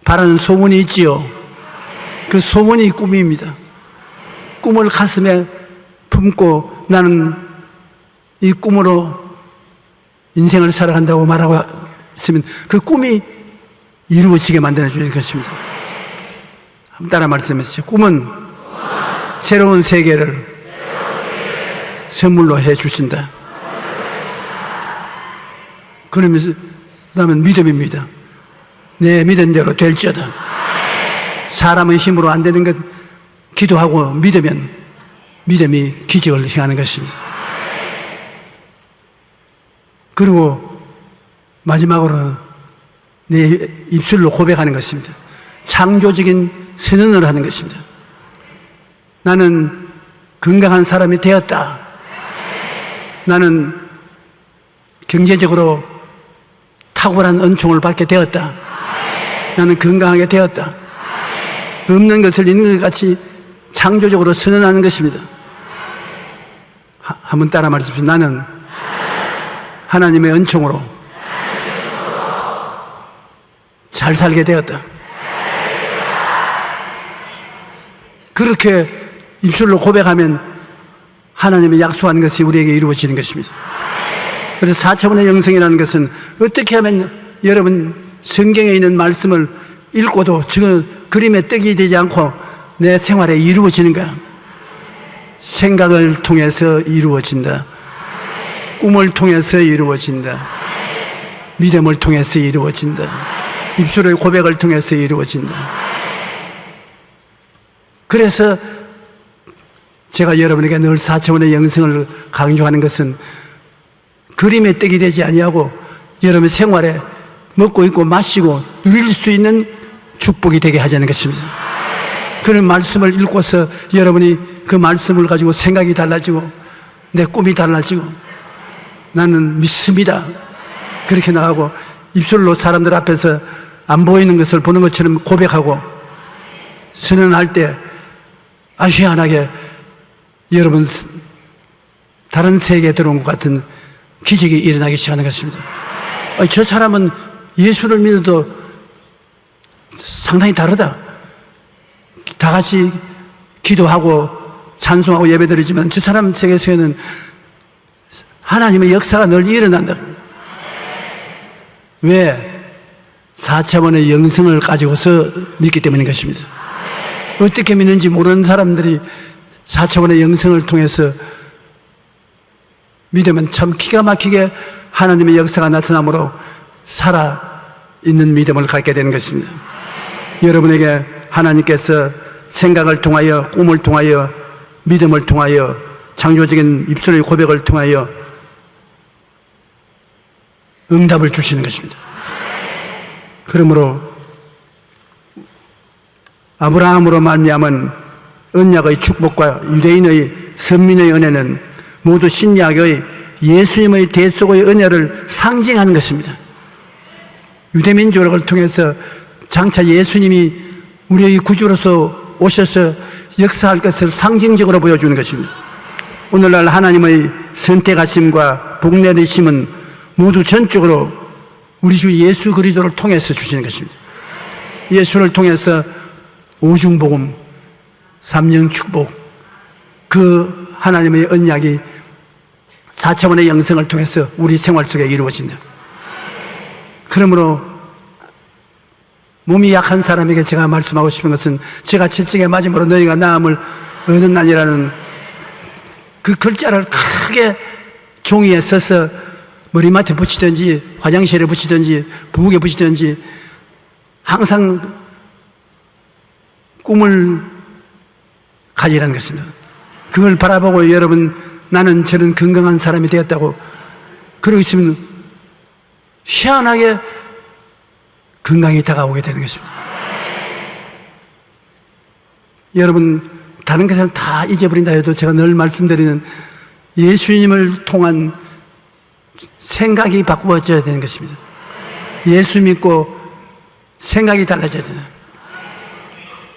바라는 소원이 있지요. 그 소원이 꿈입니다. 꿈을 가슴에 품고 나는 이 꿈으로 인생을 살아간다고 말하고 있으면 그 꿈이 이루어지게 만들어주는 것입니다. 한번 따라 말씀해주세요. 꿈은 새로운 세계를 선물로 해주신다. 그러면서 그다음은 믿음입니다. 내 믿음대로 될지어다. 사람의 힘으로 안 되는 것 기도하고 믿으면 믿음이 기적을 행하는 것입니다. 그리고 마지막으로는 내 입술로 고백하는 것입니다. 창조적인 선언을 하는 것입니다. 나는 건강한 사람이 되었다. 나는 경제적으로 탁월한 은총을 받게 되었다. 나는 건강하게 되었다. 없는 것을 있는 것 같이 창조적으로 선언하는 것입니다. 한번 따라 말씀하십시오. 나는 하나님의 은총으로 잘 살게 되었다. 그렇게 입술로 고백하면 하나님이 약속하는 것이 우리에게 이루어지는 것입니다. 그래서 4차원의 영성이라는 것은 어떻게 하면 여러분 성경에 있는 말씀을 읽고도 지금 그림에 떡이 되지 않고 내 생활에 이루어지는가? 생각을 통해서 이루어진다. 꿈을 통해서 이루어진다. 믿음을 통해서 이루어진다. 입술의 고백을 통해서 이루어진다. 그래서 제가 여러분에게 늘 4차원의 영성을 강조하는 것은 그림의 떡이 되지 아니하고 여러분 생활에 먹고 입고 마시고 누릴 수 있는 축복이 되게 하자는 것입니다. 그런 말씀을 읽고서 여러분이 그 말씀을 가지고 생각이 달라지고 내 꿈이 달라지고 나는 믿습니다. 그렇게 나가고 입술로 사람들 앞에서 안 보이는 것을 보는 것처럼 고백하고 선언할 때 희한하게 여러분 다른 세계에 들어온 것 같은 기적이 일어나기 시작하는 것입니다. 저 사람은 예수를 믿어도 상당히 다르다. 다 같이 기도하고 찬송하고 예배드리지만 저 사람 세계에서는 하나님의 역사가 늘 일어난다. 왜? 4차원의 영성을 가지고서 믿기 때문인 것입니다. 어떻게 믿는지 모르는 사람들이 4차원의 영성을 통해서 믿으면 참 기가 막히게 하나님의 역사가 나타나므로 살아있는 믿음을 갖게 되는 것입니다. 여러분에게 하나님께서 생각을 통하여 꿈을 통하여 믿음을 통하여 창조적인 입술의 고백을 통하여 응답을 주시는 것입니다. 그러므로 아브라함으로 말미암은 언약의 축복과 유대인의 선민의 은혜는 모두 신약의 예수님의 대속의 은혜를 상징하는 것입니다. 유대민족을 통해서 장차 예수님이 우리의 구주로서 오셔서 역사할 것을 상징적으로 보여주는 것입니다. 오늘날 하나님의 선택하심과 복내리심은 모두 전적으로 우리 주 예수 그리스도를 통해서 주시는 것입니다. 예수를 통해서 오중복음, 삼령축복, 그 하나님의 언약이 4차원의 영성을 통해서 우리 생활 속에 이루어진다. 그러므로 몸이 약한 사람에게 제가 말씀하고 싶은 것은 제가 채찍에 맞음으로 너희가 나음을 얻었나니라는 그 글자를 크게 종이에 써서 머리맡에 붙이든지 화장실에 붙이든지 부엌에 붙이든지 항상 꿈을 가지라는 것입니다. 그걸 바라보고 여러분 나는 저런 건강한 사람이 되었다고 그러고 있으면 희한하게 건강이 다가오게 되는 것입니다. 여러분 다른 것을 다 잊어버린다 해도 제가 늘 말씀드리는 예수님을 통한 생각이 바꾸어져야 되는 것입니다. 예수 믿고 생각이 달라져야 된다.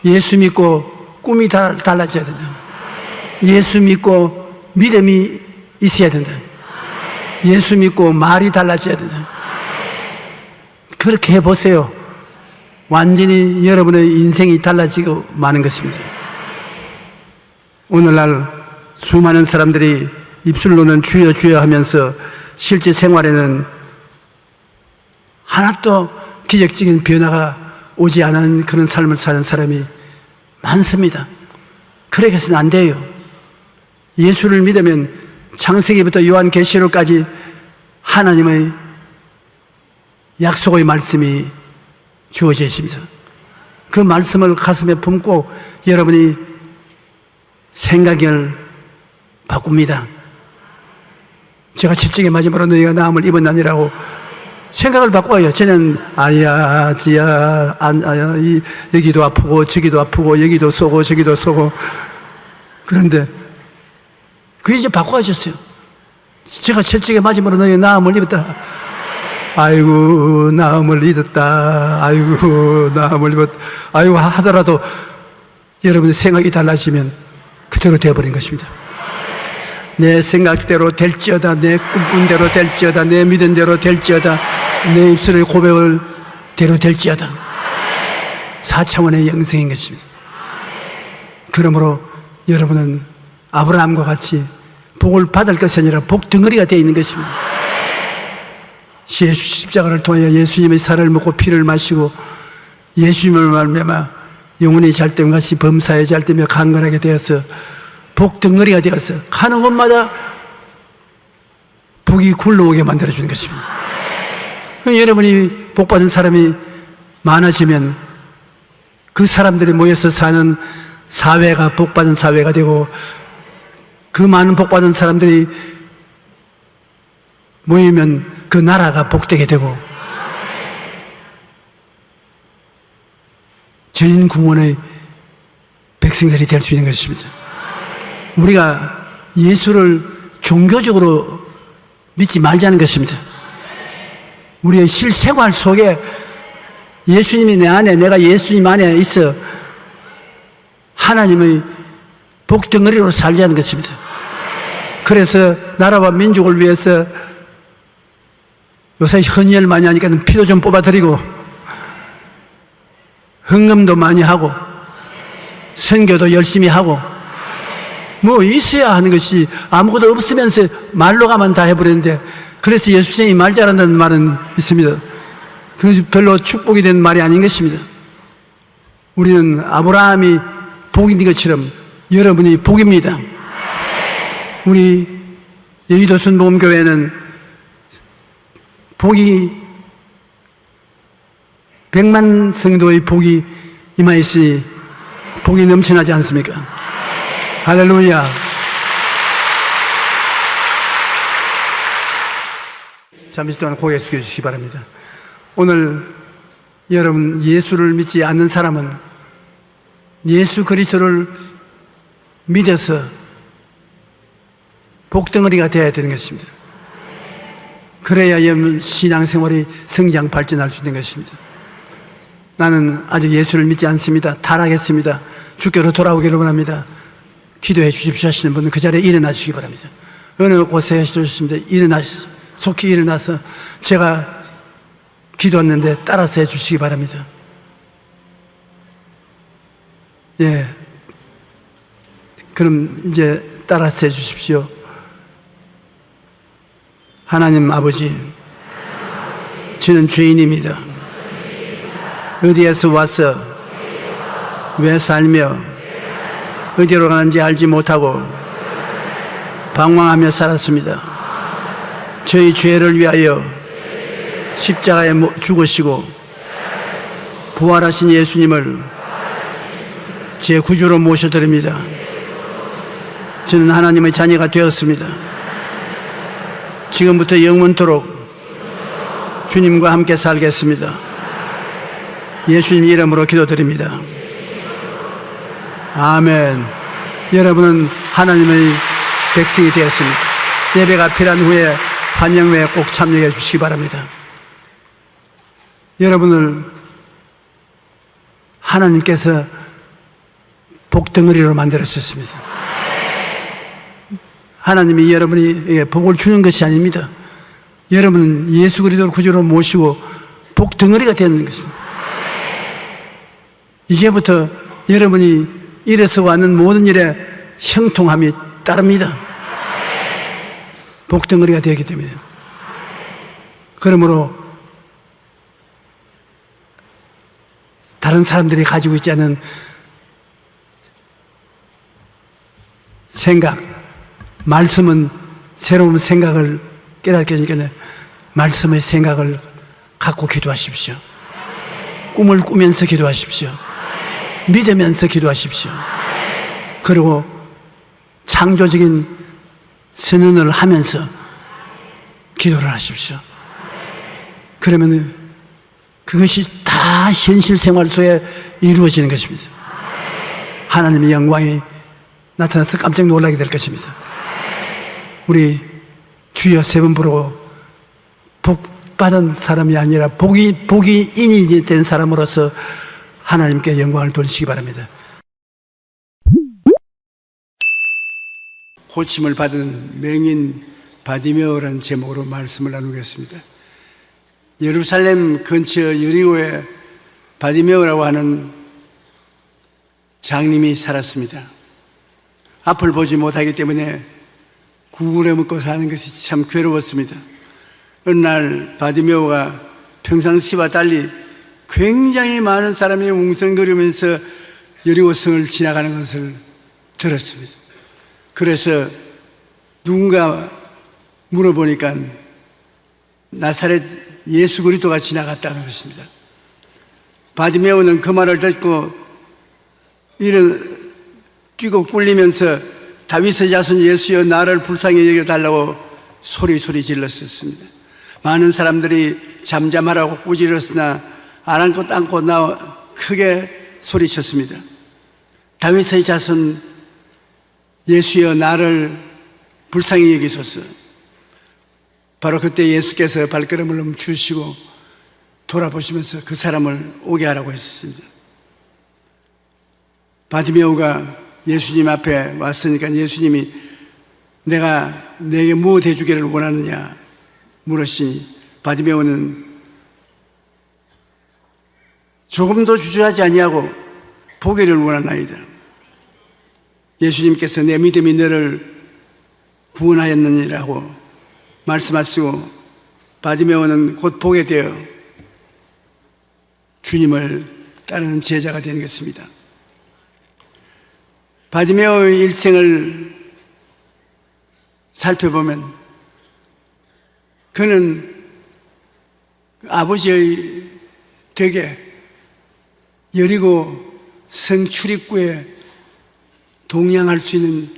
예수 믿고 꿈이 달라져야 된다. 예수 믿고 믿음이 있어야 된다. 예수 믿고 말이 달라져야 된다. 그렇게 해보세요. 완전히 여러분의 인생이 달라지고 마는 것입니다. 오늘날 수많은 사람들이 입술로는 주여 주여 하면서 실제 생활에는 하나도 기적적인 변화가 오지 않은 그런 삶을 사는 사람이 많습니다. 그렇게 해서는 안 돼요. 예수를 믿으면 창세기부터 요한계시록까지 하나님의 약속의 말씀이 주어져 있습니다. 그 말씀을 가슴에 품고 여러분이 생각을 바꿉니다. 제가 채찍에 맞음으로 너희가 나음을 입었나니라고 생각을 바꿔요. 저는 아야 지야 아야 여기도 아프고 저기도 아프고 여기도 쏘고 저기도 쏘고 그런데 그 이제 바꿔하셨어요. 제가 채찍에 맞음으로 너희 나음을 입었다. 아이고 나음을 입었다. 아이고 나음을 입었다. 아이고 하더라도 여러분의 생각이 달라지면 그대로 되어버린 것입니다. 내 생각대로 될지어다, 내 꿈꾼대로 될지어다, 내 믿은 대로 될지어다, 내 입술의 고백을 대로 될지어다. 4차원의 영성인 것입니다. 그러므로 여러분은 아브라함과 같이 복을 받을 것이 아니라 복 덩어리가 되어 있는 것입니다. 예수 십자가를 통하여 예수님의 살을 먹고 피를 마시고 예수님을 말미암아 영혼이 잘됨 같이 범사에 잘되며 강건하게 되어서 복 덩어리가 되어서 가는 곳마다 복이 굴러오게 만들어주는 것입니다. 여러분이 복받은 사람이 많아지면 그 사람들이 모여서 사는 사회가 복받은 사회가 되고 그 많은 복받은 사람들이 모이면 그 나라가 복되게 되고 전인궁원의 백성들이 될 수 있는 것입니다. 우리가 예수를 종교적으로 믿지 말자는 것입니다. 우리의 실생활 속에 예수님이 내 안에, 내가 예수님 안에 있어 하나님의 복덩어리로 살자는 것입니다. 그래서 나라와 민족을 위해서 요새 헌혈 많이 하니까 피도 좀 뽑아드리고 헌금도 많이 하고 선교도 열심히 하고 뭐 있어야 하는 것이 아무것도 없으면서 말로 가면 다 해버리는데 그래서 예수님이 말 잘한다는 말은 있습니다. 그것이 별로 축복이 된 말이 아닌 것입니다. 우리는 아브라함이 복인 것처럼 여러분이 복입니다. 우리 여의도 순복음교회는 복이 100만 성도의 복이 임하였으니 복이 넘쳐나지 않습니까? 할렐루야. 잠시 동안 고개 숙여주시기 바랍니다. 오늘 여러분 예수를 믿지 않는 사람은 예수 그리스도를 믿어서 복덩어리가 되어야 되는 것입니다. 그래야 여러분 신앙생활이 성장 발전할 수 있는 것입니다. 나는 아직 예수를 믿지 않습니다. 타락했습니다. 주께로 돌아오기를 원합니다. 기도해 주십시오 하시는 분은 그 자리에 일어나 주시기 바랍니다. 어느 곳에 하셨습니다. 속히 일어나서 제가 기도했는데 따라서 해 주시기 바랍니다. 예. 그럼 이제 따라서 해 주십시오. 하나님 아버지, 저는 죄인입니다. 어디에서 와서 왜 살며 어디로 가는지 알지 못하고 방황하며 살았습니다. 저희 죄를 위하여 십자가에 죽으시고 부활하신 예수님을 제 구주로 모셔드립니다. 저는 하나님의 자녀가 되었습니다. 지금부터 영원토록 주님과 함께 살겠습니다. 예수님 이름으로 기도드립니다. 아멘. 여러분은 하나님의 백성이 되었습니다. 예배가 필요한 후에 환영회에 꼭 참여해 주시기 바랍니다. 여러분을 하나님께서 복덩어리로 만들었습니다. 하나님이 여러분이 복을 주는 것이 아닙니다. 여러분은 예수 그리스도를 구주로 모시고 복덩어리가 되는 것입니다. 이제부터 여러분이 일에서 왔는 모든 일에 형통함이 따릅니다. 복덩어리가 되기 때문에. 그러므로 다른 사람들이 가지고 있지 않은 생각, 말씀은 새로운 생각을 깨닫게 하니까 말씀의 생각을 갖고 기도하십시오. 꿈을 꾸면서 기도하십시오. 믿으면서 기도하십시오. 그리고 창조적인 선언을 하면서 기도를 하십시오. 그러면 그것이 다 현실 생활 속에 이루어지는 것입니다. 하나님의 영광이 나타나서 깜짝 놀라게 될 것입니다. 우리 주여 세 번 부르고 복 받은 사람이 아니라 복이인이 된 사람으로서 하나님께 영광을 돌리시기 바랍니다. 고침을 받은 맹인 바디메오라는 제목으로 말씀을 나누겠습니다. 예루살렘 근처 여리고에 바디메오라고 하는 장님이 살았습니다. 앞을 보지 못하기 때문에 구글에 먹고 사는 것이 참 괴로웠습니다. 어느 날 바디메오가 평상시와 달리 굉장히 많은 사람이 웅성거리면서 여리고성을 지나가는 것을 들었습니다. 그래서 누군가 물어보니까 나사렛 예수 그리스도가 지나갔다는 것입니다. 바디메오는 그 말을 듣고 뛰고 꿀리면서 다윗의 자손 예수여 나를 불쌍히 여겨달라고 소리 질렀었습니다. 많은 사람들이 잠잠하라고 꾸짖었으나 아랑곳 땅곳 나와 크게 소리쳤습니다. 다윗의 자손 예수여 나를 불쌍히 여기소서. 바로 그때 예수께서 발걸음을 멈추시고 돌아보시면서 그 사람을 오게 하라고 했습니다. 바디메오가 예수님 앞에 왔으니까 예수님이 내가 내게 무엇 해주기를 원하느냐 물으시니 바디메오는 조금도 주저하지 아니하고 보기를 원하나이다. 예수님께서 내 믿음이 너를 구원하였느니라고 말씀하시고 바디메오는 곧 보게 되어 주님을 따르는 제자가 되는 것입니다. 바디메오의 일생을 살펴보면 그는 아버지의 덕에 여리고 성 출입구에 동양할 수 있는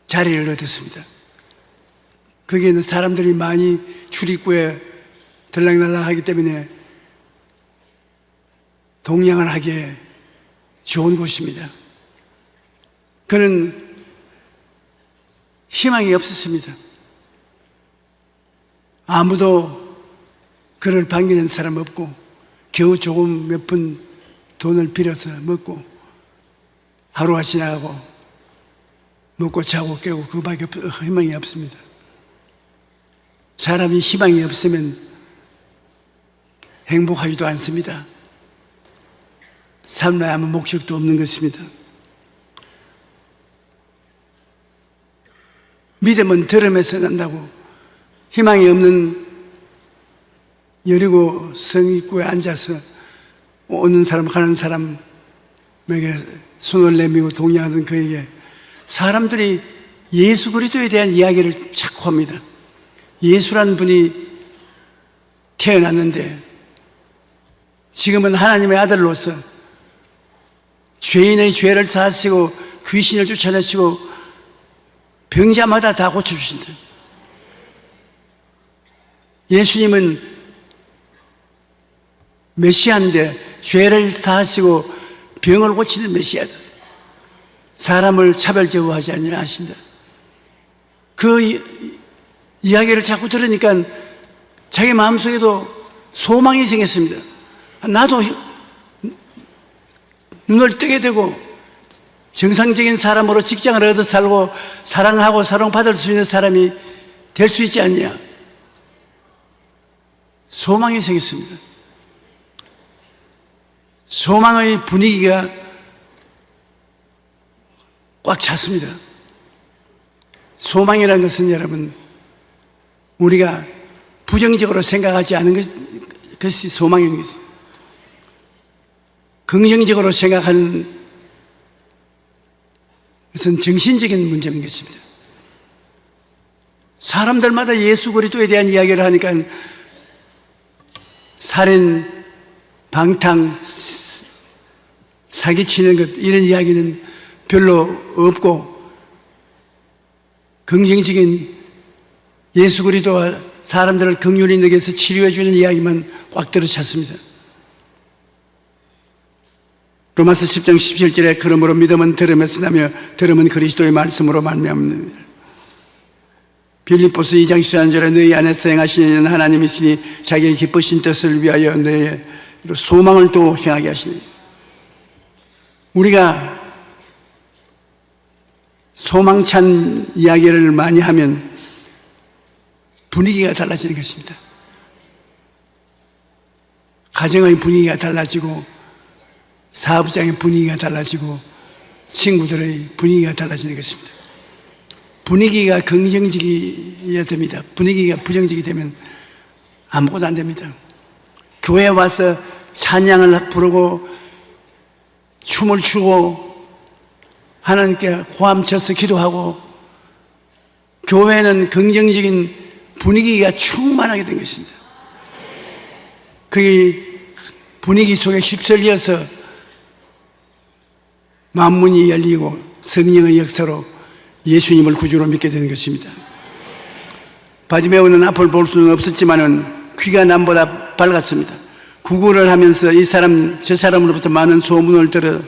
자리를 얻었습니다. 거기에는 사람들이 많이 출입구에 들락날락 하기 때문에 동양을 하기에 좋은 곳입니다. 그는 희망이 없었습니다. 아무도 그를 반기는 사람 없고 겨우 조금 몇 푼 돈을 빌어서 먹고 하루가 지나가고 먹고 자고 깨고 그밖에 희망이 없습니다. 사람이 희망이 없으면 행복하지도 않습니다. 삶에 아무 목적도 없는 것입니다. 믿음은 들음에서 난다고. 희망이 없는 여리고 성 입구에 앉아서 오는 사람 가는 사람에게 손을 내밀고 동의하던 그에게 사람들이 예수 그리스도에 대한 이야기를 자꾸 합니다. 예수란 분이 태어났는데 지금은 하나님의 아들로서 죄인의 죄를 사하시고 귀신을 쫓아내시고 병자마다 다 고쳐주신다. 예수님은 메시아인데 죄를 사하시고 병을 고치는 메시아다. 사람을 차별제우하지 아니하신다. 그 이야기를 자꾸 들으니까 자기 마음속에도 소망이 생겼습니다. 나도 눈을 뜨게 되고 정상적인 사람으로 직장을 얻어 살고 사랑하고 사랑받을 수 있는 사람이 될 수 있지 않냐. 소망이 생겼습니다. 소망의 분위기가 꽉 찼습니다. 소망이라는 것은 여러분, 우리가 부정적으로 생각하지 않은 것이 소망인 것입니다. 긍정적으로 생각하는 것은 정신적인 문제인 것입니다. 사람들마다 예수 그리스도에 대한 이야기를 하니까 살인, 방탕, 사기치는 것, 이런 이야기는 별로 없고 긍정적인 예수 그리스도와 사람들을 긍휼히 여겨서 치료해 주는 이야기만 꽉 들어찼습니다. 로마서 10장 17절에 그러므로 믿음은 들음에서 나며 들음은 그리스도의 말씀으로 말미암느니라. 빌립보서 2장 13절에 너희 안에서 행하시는 하나님이시니 자기의 기쁘신 뜻을 위하여 너희의 소망을 또 행하게 하시니. 우리가 소망찬 이야기를 많이 하면 분위기가 달라지는 것입니다. 가정의 분위기가 달라지고 사업장의 분위기가 달라지고 친구들의 분위기가 달라지는 것입니다. 분위기가 긍정적이어야 됩니다. 분위기가 부정적이 되면 아무것도 안 됩니다. 교회에 와서 찬양을 부르고 춤을 추고 하나님께 호함쳐서 기도하고 교회는 긍정적인 분위기가 충만하게 된 것입니다. 그 분위기 속에 휩쓸려서 만문이 열리고 성령의 역사로 예수님을 구주로 믿게 되는 것입니다. 바디메오는 앞을 볼 수는 없었지만은 귀가 남보다 밝았습니다. 구걸을 하면서 이 사람 저 사람으로부터 많은 소문을 들어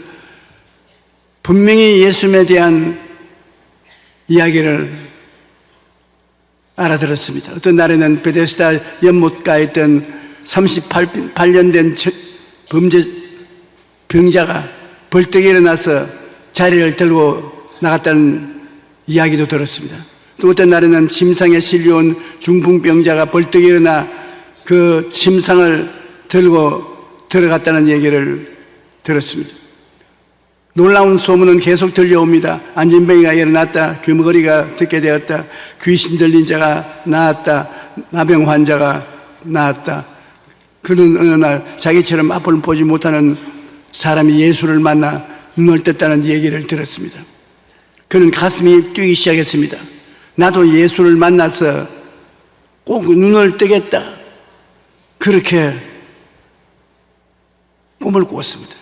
분명히 예수님에 대한 이야기를 알아들었습니다. 어떤 날에는 베데스다 연못가에 있던 38년 된 범죄 병자가 벌떡 일어나서 자리를 들고 나갔다는 이야기도 들었습니다. 또 어떤 날에는 침상에 실려온 중풍병자가 벌떡 일어나 그 침상을 들고 들어갔다는 얘기를 들었습니다. 놀라운 소문은 계속 들려옵니다. 안진뱅이가 일어났다. 귀머거리가 듣게 되었다. 귀신 들린 자가 나았다. 나병 환자가 나았다. 그는 어느 날 자기처럼 앞을 보지 못하는 사람이 예수를 만나 눈을 떴다는 얘기를 들었습니다. 그는 가슴이 뛰기 시작했습니다. 나도 예수를 만나서 꼭 눈을 뜨겠다. 그렇게 꿈을 꾸었습니다.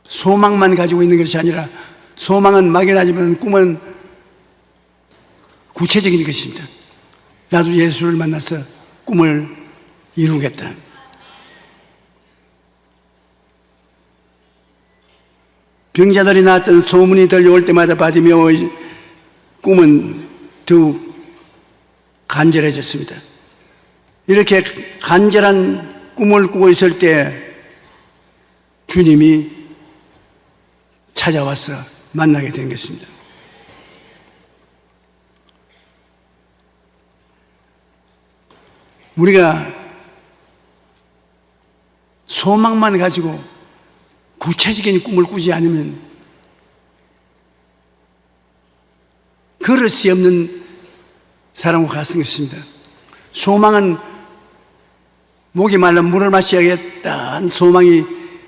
소망만 가지고 있는 것이 아니라 소망은 막연하지만 꿈은 구체적인 것입니다. 나도 예수를 만나서 꿈을 이루겠다. 병자들이 나왔던 소문이 들려올 때마다 바디메오의 꿈은 더욱 간절해졌습니다. 이렇게 간절한 꿈을 꾸고 있을 때 주님이 찾아와서 만나게 된 것입니다. 우리가 소망만 가지고 구체적인 꿈을 꾸지 않으면 그릇이 없는 사람과 같은 것입니다. 소망은 목이 말라 물을 마셔야겠다는 소망이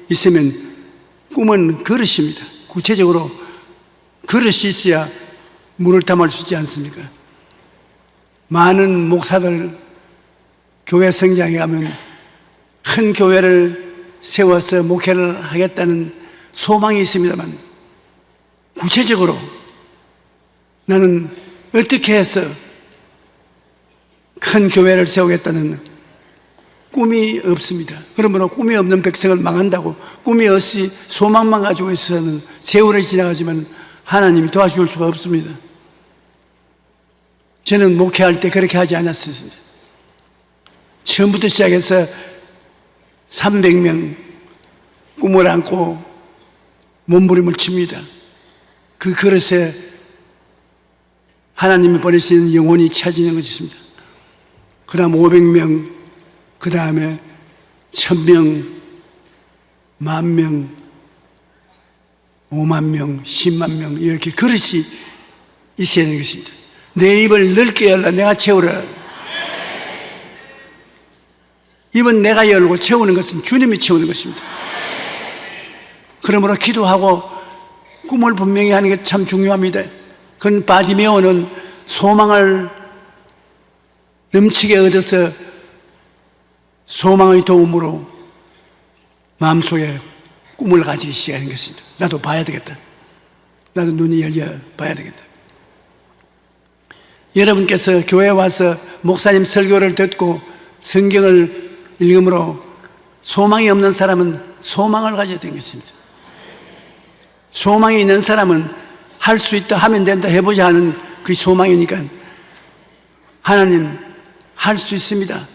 있으면 꿈은 그릇입니다. 구체적으로 그릇이 있어야 물을 담을 수 있지 않습니까? 많은 목사들 교회 성장에 가면 큰 교회를 세워서 목회를 하겠다는 소망이 있습니다만 구체적으로 나는 어떻게 해서 큰 교회를 세우겠다는 꿈이 없습니다. 그러므로 꿈이 없는 백성을 망한다고, 꿈이 없이 소망만 가지고 있어서는 세월이 지나가지만 하나님이 도와줄 수가 없습니다. 저는 목회할 때 그렇게 하지 않았습니다. 처음부터 시작해서 300명 꿈을 안고 몸부림을 칩니다. 그 그릇에 하나님이 보내시는 영혼이 차지는 것입니다. 그 다음 500명, 그 다음에 1000명, 10,000명, 50,000명, 100,000명, 이렇게 그릇이 있어야 하는 것입니다. 내 입을 넓게 열라 내가 채우라. 입은 내가 열고 채우는 것은 주님이 채우는 것입니다. 그러므로 기도하고 꿈을 분명히 하는 게 참 중요합니다. 그건 바디메오는 소망을 넘치게 얻어서 소망의 도움으로 마음속에 꿈을 가지기 시작하는 것입니다. 나도 봐야 되겠다. 나도 눈이 열려 봐야 되겠다. 여러분께서 교회에 와서 목사님 설교를 듣고 성경을 읽음으로 소망이 없는 사람은 소망을 가져야 되는 것입니다. 소망이 있는 사람은 할 수 있다, 하면 된다, 해보자 하는 그 소망이니까 하나님 할 수 있습니다.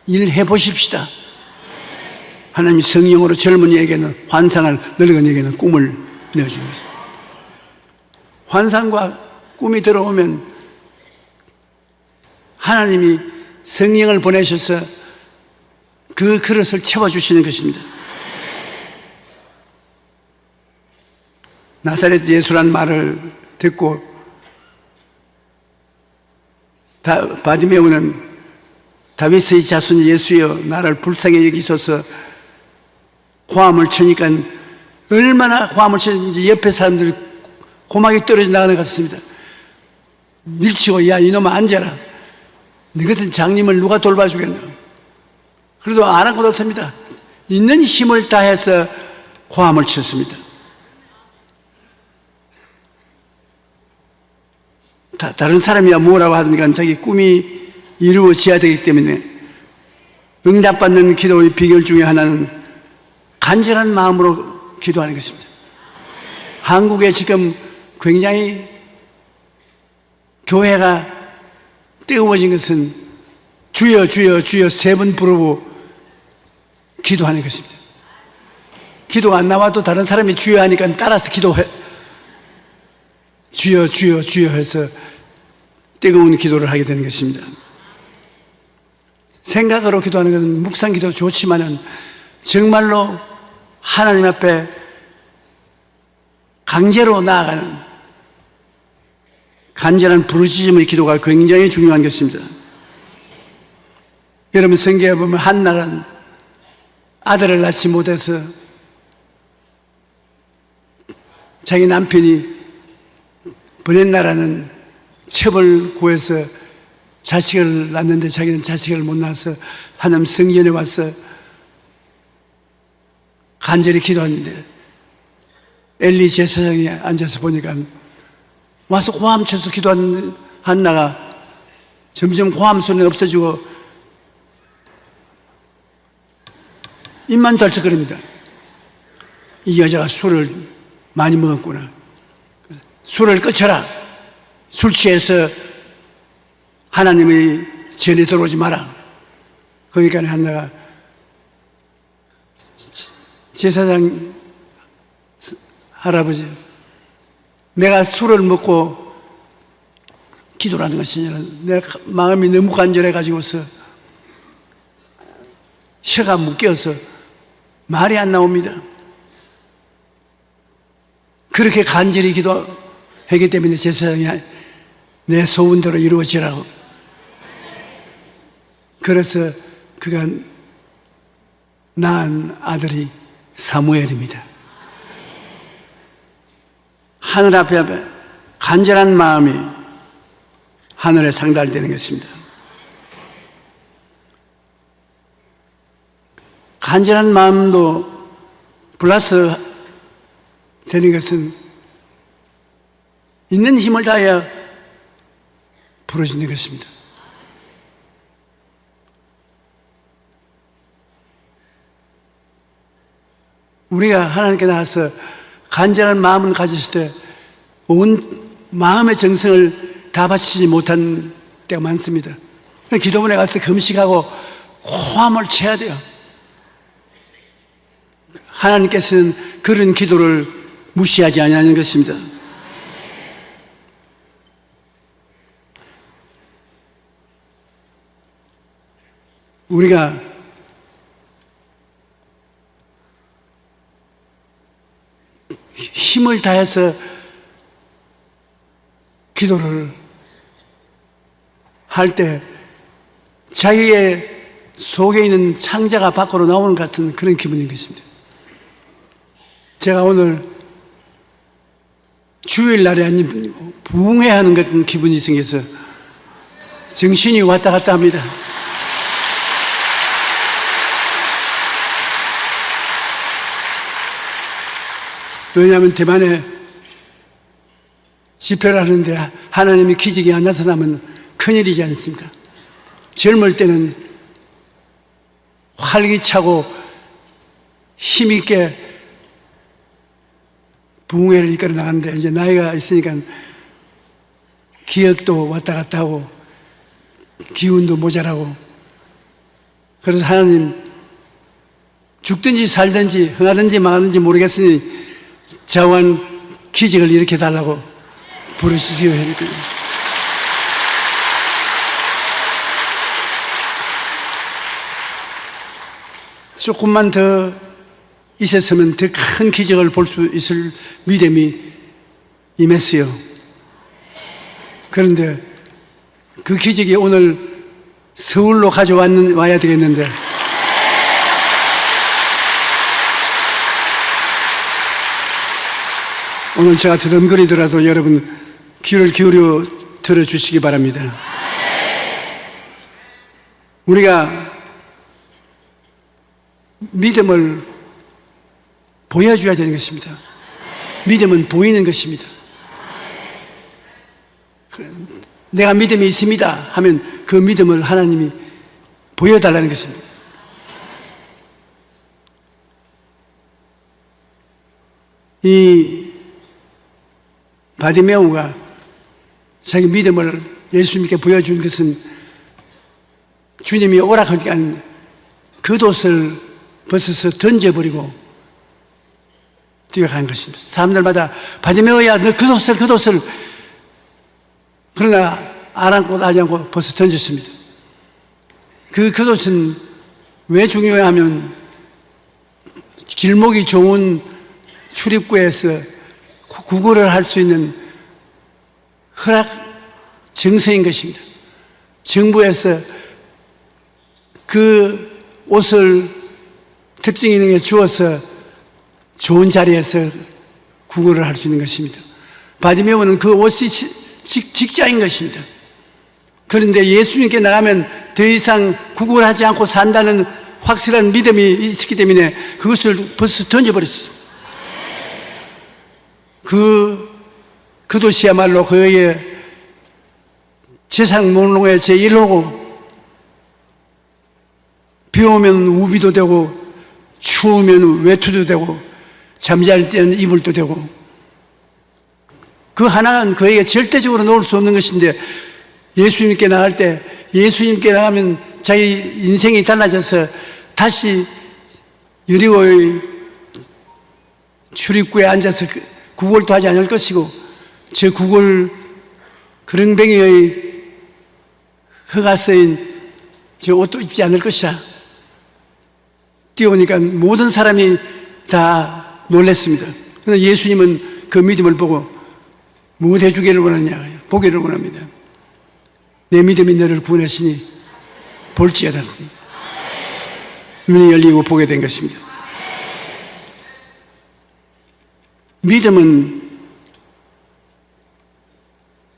일해보십시다. 하나님이 성령으로 젊은이에게는 환상을, 늙은이에게는 꿈을 내어주는 것입니다. 환상과 꿈이 들어오면 하나님이 성령을 보내셔서 그 그릇을 채워주시는 것입니다. 나사렛 예수란 말을 듣고 바디메오는 다윗의 자손 예수여 나를 불쌍히 여기소서 고함을 치니까 얼마나 고함을 치는지 옆에 사람들이 고막이 떨어져 나가는 것 같습니다. 밀치고 야 이놈아 앉아라. 너 같은 장님을 누가 돌봐주겠나. 그래도 안 한 것도 없습니다. 있는 힘을 다해서 고함을 쳤습니다. 다른 사람이야 뭐라고 하든가 자기 꿈이 이루어져야 되기 때문에 응답받는 기도의 비결 중에 하나는 간절한 마음으로 기도하는 것입니다. 한국에 지금 굉장히 교회가 뜨거워진 것은 주여 주여 주여 세 번 부르고 기도하는 것입니다. 기도가 안 나와도 다른 사람이 주여 하니까 따라서 기도해. 주여 주여 주여 해서 뜨거운 기도를 하게 되는 것입니다. 생각으로 기도하는 것은 묵상 기도 좋지만은 정말로 하나님 앞에 강제로 나아가는 간절한 부르짖음의 기도가 굉장히 중요한 것입니다. 여러분 성경에 보면 한나는 아들을 낳지 못해서 자기 남편이 보냈나라는 첩을 구해서 자식을 낳는데 자기는 자식을 못 낳아서 하나님 성전에 와서 간절히 기도하는데 엘리 제사장이 앉아서 보니까 와서 고함 쳐서 기도하는 한나가 점점 고함 소리는 없어지고 입만 덜썩거립니다. 이 여자가 술을 많이 먹었구나. 술을 끊쳐라. 술 취해서 하나님의 전에 들어오지 마라. 그러니까 내가 제사장 할아버지, 내가 술을 먹고 기도를 하는 것이 아니라 내 마음이 너무 간절해가지고서 혀가 묶여서 말이 안 나옵니다. 그렇게 간절히 기도하기 때문에 제사장이 내 소원대로 이루어지라고. 그래서 그가 낳은 아들이 사무엘입니다. 하늘 앞에 간절한 마음이 하늘에 상달되는 것입니다. 간절한 마음도 플러스 되는 것은 있는 힘을 다해야 부러지는 것입니다. 우리가 하나님께 나와서 간절한 마음을 가졌을 때 온 마음의 정성을 다 바치지 못한 때가 많습니다. 기도문에 가서 금식하고 호함을 쳐야 돼요. 하나님께서는 그런 기도를 무시하지 아니하는 것입니다. 우리가 힘을 다해서 기도를 할 때 자기의 속에 있는 창자가 밖으로 나오는 것 같은 그런 기분인 것입니다. 제가 오늘 주일날에 아닌 부흥회하는 같은 기분이 생겨서 정신이 왔다 갔다 합니다. 왜냐하면 대만에 집회를 하는데 하나님의 기적이 안 나타나면 큰일이지 않습니까? 젊을 때는 활기차고 힘있게 부흥회를 이끌어 나가는데 이제 나이가 있으니까 기억도 왔다 갔다 하고 기운도 모자라고, 그래서 하나님 죽든지 살든지 흥하든지 망하든지 모르겠으니 자원 기적을 일으켜달라고 부르시기로 했거든요. 조금만 더 있었으면 더 큰 기적을 볼 수 있을 믿음이 임했어요. 그런데 그 기적이 오늘 서울로 가져와야 되겠는데 오늘 제가 드럼거리더라도 여러분 귀를 기울여 들어주시기 바랍니다. 우리가 믿음을 보여줘야 되는 것입니다. 믿음은 보이는 것입니다. 내가 믿음이 있습니다 하면 그 믿음을 하나님이 보여달라는 것입니다. 이 바디메오가 자기 믿음을 예수님께 보여준 것은 주님이 오락하니까 겉옷을 벗어서 던져버리고 뛰어가는 것입니다. 사람들마다 바디메오야 너 겉옷을 그러나 아랑곳 하지 않고 벗어 던졌습니다. 그 겉옷은 왜 중요하면 길목이 좋은 출입구에서 구걸을 할 수 있는 허락 증서인 것입니다. 정부에서 그 옷을 특징 있는 게 주어서 좋은 자리에서 구걸을 할 수 있는 것입니다. 바디메오는 그 옷이 직자인 것입니다. 그런데 예수님께 나가면 더 이상 구걸하지 않고 산다는 확실한 믿음이 있기 때문에 그것을 벌써 던져버렸습니다. 그 도시야말로 그에게 재상 목록의 제1호고, 비 오면 우비도 되고 추우면 외투도 되고 잠잘 때는 이불도 되고, 그 하나는 그에게 절대적으로 놓을 수 없는 것인데 예수님께 나갈 때 예수님께 나가면 자기 인생이 달라져서 다시 여리고의 출입구에 앉아서 구걸도 하지 않을 것이고 저 구걸 그릉뱅이의 허가 쓰인 저 옷도 입지 않을 것이라. 뛰어오니까 모든 사람이 다 놀랐습니다. 그런데 예수님은 그 믿음을 보고 무엇 해주기를 원하냐? 보기를 원합니다. 내 믿음이 너를 구원하시니 볼지어다. 눈이 열리고 보게 된 것입니다. 믿음은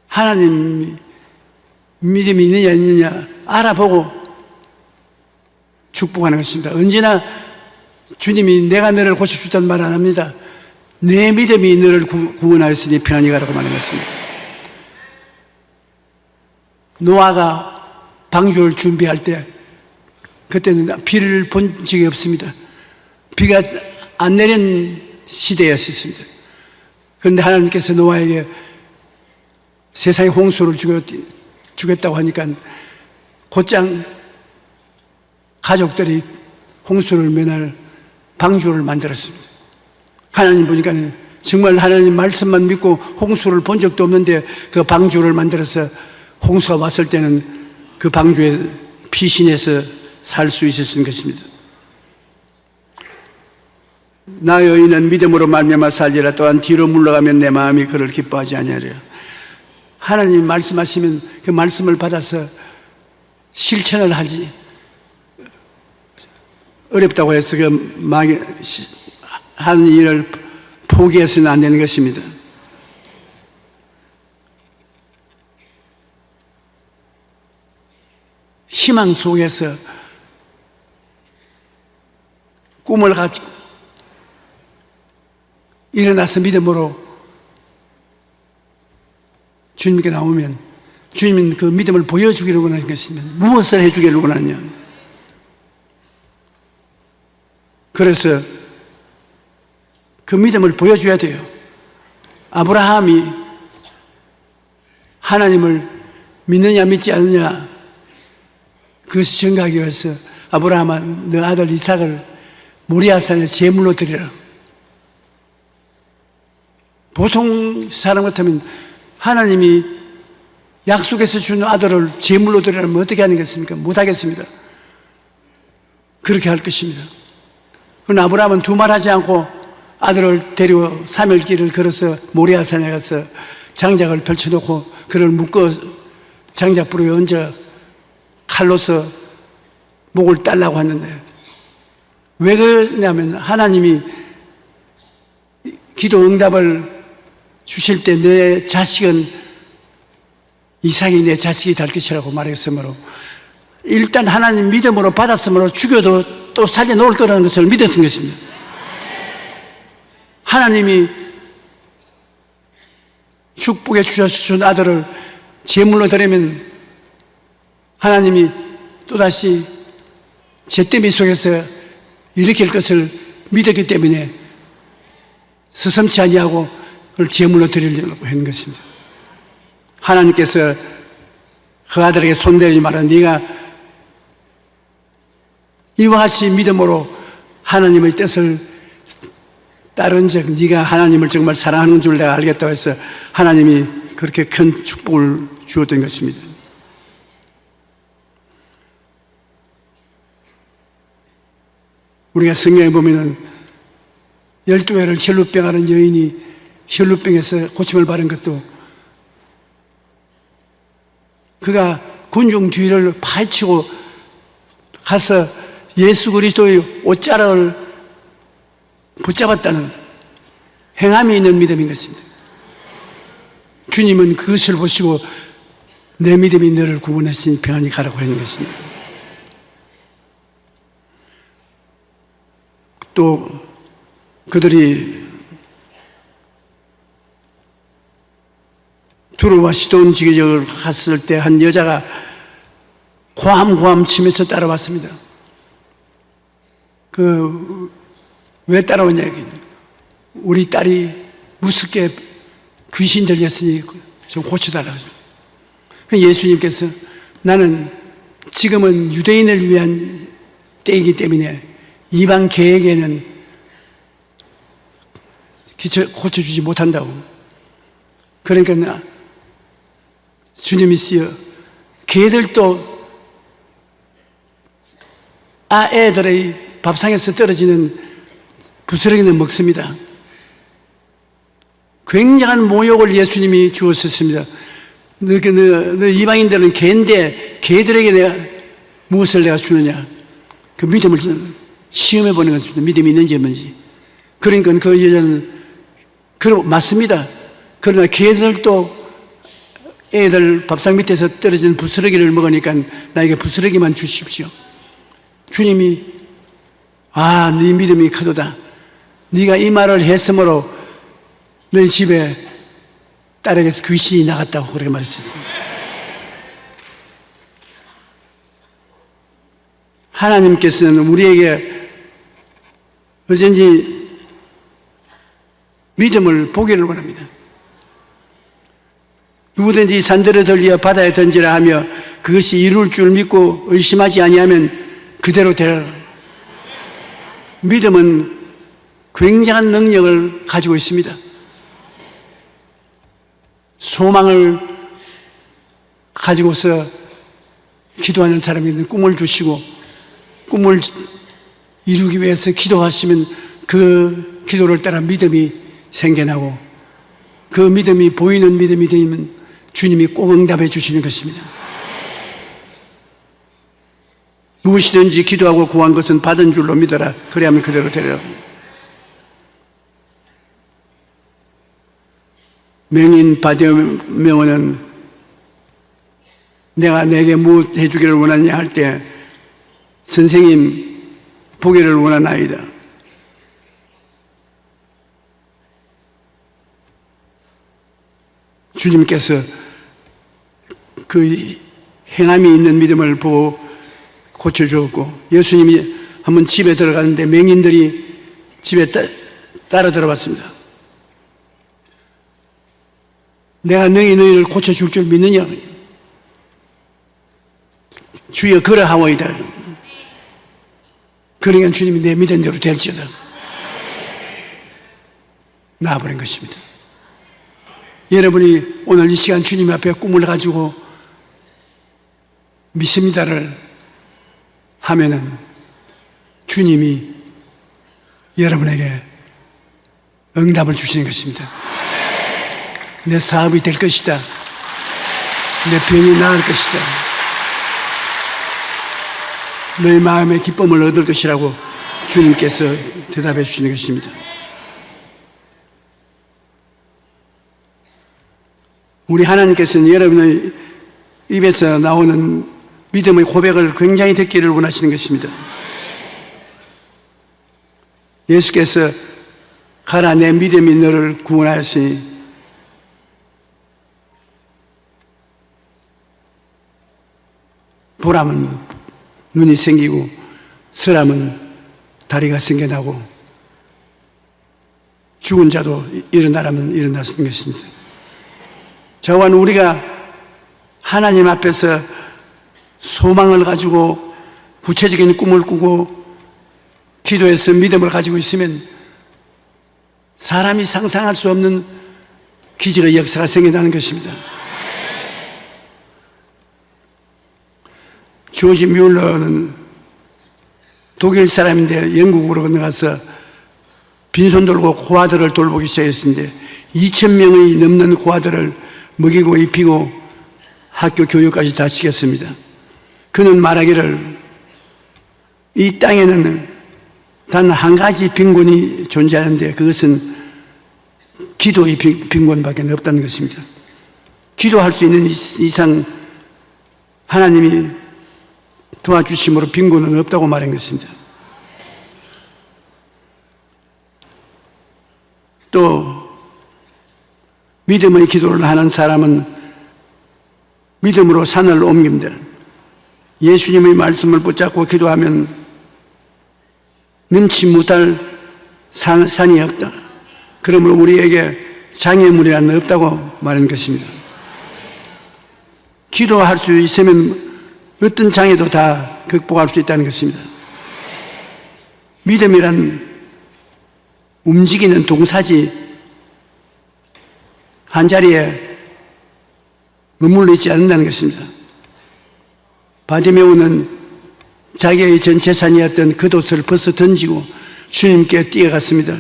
하나님 믿음이 있느냐 있느냐 알아보고 축복하는 것입니다. 언제나 주님이 내가 너를 고쳐주다는 말 안 합니다. 내 믿음이 너를 구원하였으니 편안히 가라고 말하는 것입니다. 노아가 방주를 준비할 때 그때는 비를 본 적이 없습니다. 비가 안 내린 시대였습니다. 그런데 하나님께서 노아에게 세상에 홍수를 주겠다고 하니까 곧장 가족들이 홍수를 면할 방주를 만들었습니다. 하나님 보니까 정말 하나님 말씀만 믿고 홍수를 본 적도 없는데 그 방주를 만들어서 홍수가 왔을 때는 그 방주에 피신해서 살 수 있었던 것입니다. 나의 의인은 믿음으로 말미암아 살리라. 또한 뒤로 물러가면 내 마음이 그를 기뻐하지 아니하리라. 하나님이 말씀하시면 그 말씀을 받아서 실천을 하지. 어렵다고 해서 하는 일을 포기해서는 안 되는 것입니다. 희망 속에서 꿈을 가지고 일어나서 믿음으로 주님께 나오면 주님은 그 믿음을 보여주기를 원하는 것입니다. 무엇을 해주기를 원하냐? 그래서 그 믿음을 보여줘야 돼요. 아브라함이 하나님을 믿느냐 믿지 않느냐 그것이 증가하기 위해서 아브라함아 너 아들 이삭을 모리아산에 제물로 드리라. 보통 사람 같으면 하나님이 약속해서 준 아들을 제물로 드리라면 어떻게 하는 것입니까? 못하겠습니다. 그렇게 할 것입니다. 그러나 아브라함은 두말하지 않고 아들을 데리고 3일 길을 걸어서 모리아산에 가서 장작을 펼쳐놓고 그를 묶어 장작불에 얹어 칼로서 목을 따려고 하는데 왜 그러냐면 하나님이 기도 응답을 주실 때 내 자식은 이삭이 내 자식이 될 것이라고 말했으므로 일단 하나님 믿음으로 받았으므로 죽여도 또 살려놓을 거라는 것을 믿었던 것입니다. 하나님이 축복해 주신 아들을 제물로 드리면 하나님이 또다시 잿더미 속에서 일으킬 것을 믿었기 때문에 서슴지 아니하고 그걸 제물로 드리려고 한 것입니다. 하나님께서 그 아들에게 손대지 마라. 네가 이와 같이 믿음으로 하나님의 뜻을 따른 즉 네가 하나님을 정말 사랑하는 줄 내가 알겠다고 해서 하나님이 그렇게 큰 축복을 주었던 것입니다. 우리가 성경에 보면은 12회를 혈루병 앓은 여인이 혈루병에서 고침을 받은 것도 그가 군중 뒤를 파헤치고 가서 예수 그리스도의 옷자락을 붙잡았다는 행함이 있는 믿음인 것입니다. 주님은 그것을 보시고 내 믿음이 너를 구원하시니 평안히 가라고 하는 것입니다. 또 그들이 두로와 시돈 지역을 갔을 때 한 여자가 고함고함 치면서 따라왔습니다. 왜 따라오냐? 우리 딸이 무섭게 귀신 들렸으니 좀 고쳐달라고 했습니다. 예수님께서 나는 지금은 유대인을 위한 때이기 때문에 이방 계획에는 고쳐주지 못한다고. 그러니까 주님이시여, 개들도 애들의 밥상에서 떨어지는 부스러기는 먹습니다. 굉장한 모욕을 예수님이 주었었습니다. 너 이방인들은 개인데 개들에게 내가 무엇을 내가 주느냐? 그 믿음을 시험해 보는 것입니다. 믿음이 있는지 없는지. 그러니까 그 여자는 맞습니다. 그러나 개들도 애들 밥상 밑에서 떨어진 부스러기를 먹으니까 나에게 부스러기만 주십시오. 주님이 네 믿음이 크도다. 네가 이 말을 했으므로 너희 집에 딸에게서 귀신이 나갔다고 그렇게 말했습니다. 하나님께서는 우리에게 어쩐지 믿음을 보기를 원합니다. 누구든지 산들을 돌려 바다에 던지라 하며 그것이 이룰 줄 믿고 의심하지 아니하면 그대로 되라. 믿음은 굉장한 능력을 가지고 있습니다. 소망을 가지고서 기도하는 사람에게는 꿈을 주시고 꿈을 이루기 위해서 기도하시면 그 기도를 따라 믿음이 생겨나고 그 믿음이 보이는 믿음이 되면 주님이 꼭 응답해 주시는 것입니다. 무엇이든지 기도하고 구한 것은 받은 줄로 믿어라. 그래야만 그대로 되리라. 맹인 바디메오는 내가 내게 무엇 해주기를 원하냐 할 때 선생님 보기를 원하나이다. 주님께서 그 행함이 있는 믿음을 보고 고쳐주었고, 예수님이 한번 집에 들어가는데 맹인들이 집에 따라 들어왔습니다. 내가 너희를 고쳐줄 줄 믿느냐? 주여 그러하오이다. 그러니까 주님이 내 믿은 대로 될지어다 나와버린 것입니다. 여러분이 오늘 이 시간 주님 앞에 꿈을 가지고 믿습니다를 하면은 주님이 여러분에게 응답을 주시는 것입니다. 내 사업이 될 것이다. 내 병이 나을 것이다. 너의 마음의 기쁨을 얻을 것이라고 주님께서 대답해 주시는 것입니다. 우리 하나님께서는 여러분의 입에서 나오는 믿음의 고백을 굉장히 듣기를 원하시는 것입니다. 예수께서 가라 내 믿음이 너를 구원하였으니 보람은 눈이 생기고 서람은 다리가 생겨나고 죽은 자도 일어나라면 일어났는 것입니다. 저와는 우리가 하나님 앞에서 소망을 가지고 구체적인 꿈을 꾸고 기도해서 믿음을 가지고 있으면 사람이 상상할 수 없는 기적의 역사가 생겨나는 것입니다. 조지 뮬러는 독일 사람인데 영국으로 건너가서 빈손 돌고 고아들을 돌보기 시작했는데 2,000명이 넘는 고아들을 먹이고 입히고 학교 교육까지 다 시켰습니다. 그는 말하기를 이 땅에는 단 한 가지 빈곤이 존재하는데 그것은 기도의 빈곤밖에 없다는 것입니다. 기도할 수 있는 이상 하나님이 도와주심으로 빈곤은 없다고 말한 것입니다. 또 믿음의 기도를 하는 사람은 믿음으로 산을 옮깁니다. 예수님의 말씀을 붙잡고 기도하면 능치 못할 산이 없다. 그러므로 우리에게 장애물이란 없다고 말한 것입니다. 기도할 수 있으면 어떤 장애도 다 극복할 수 있다는 것입니다. 믿음이란 움직이는 동사지 한자리에 머물러 있지 않는다는 것입니다. 바디메오는 자기의 전 재산이었던 겉옷을 벗어 던지고 주님께 뛰어갔습니다.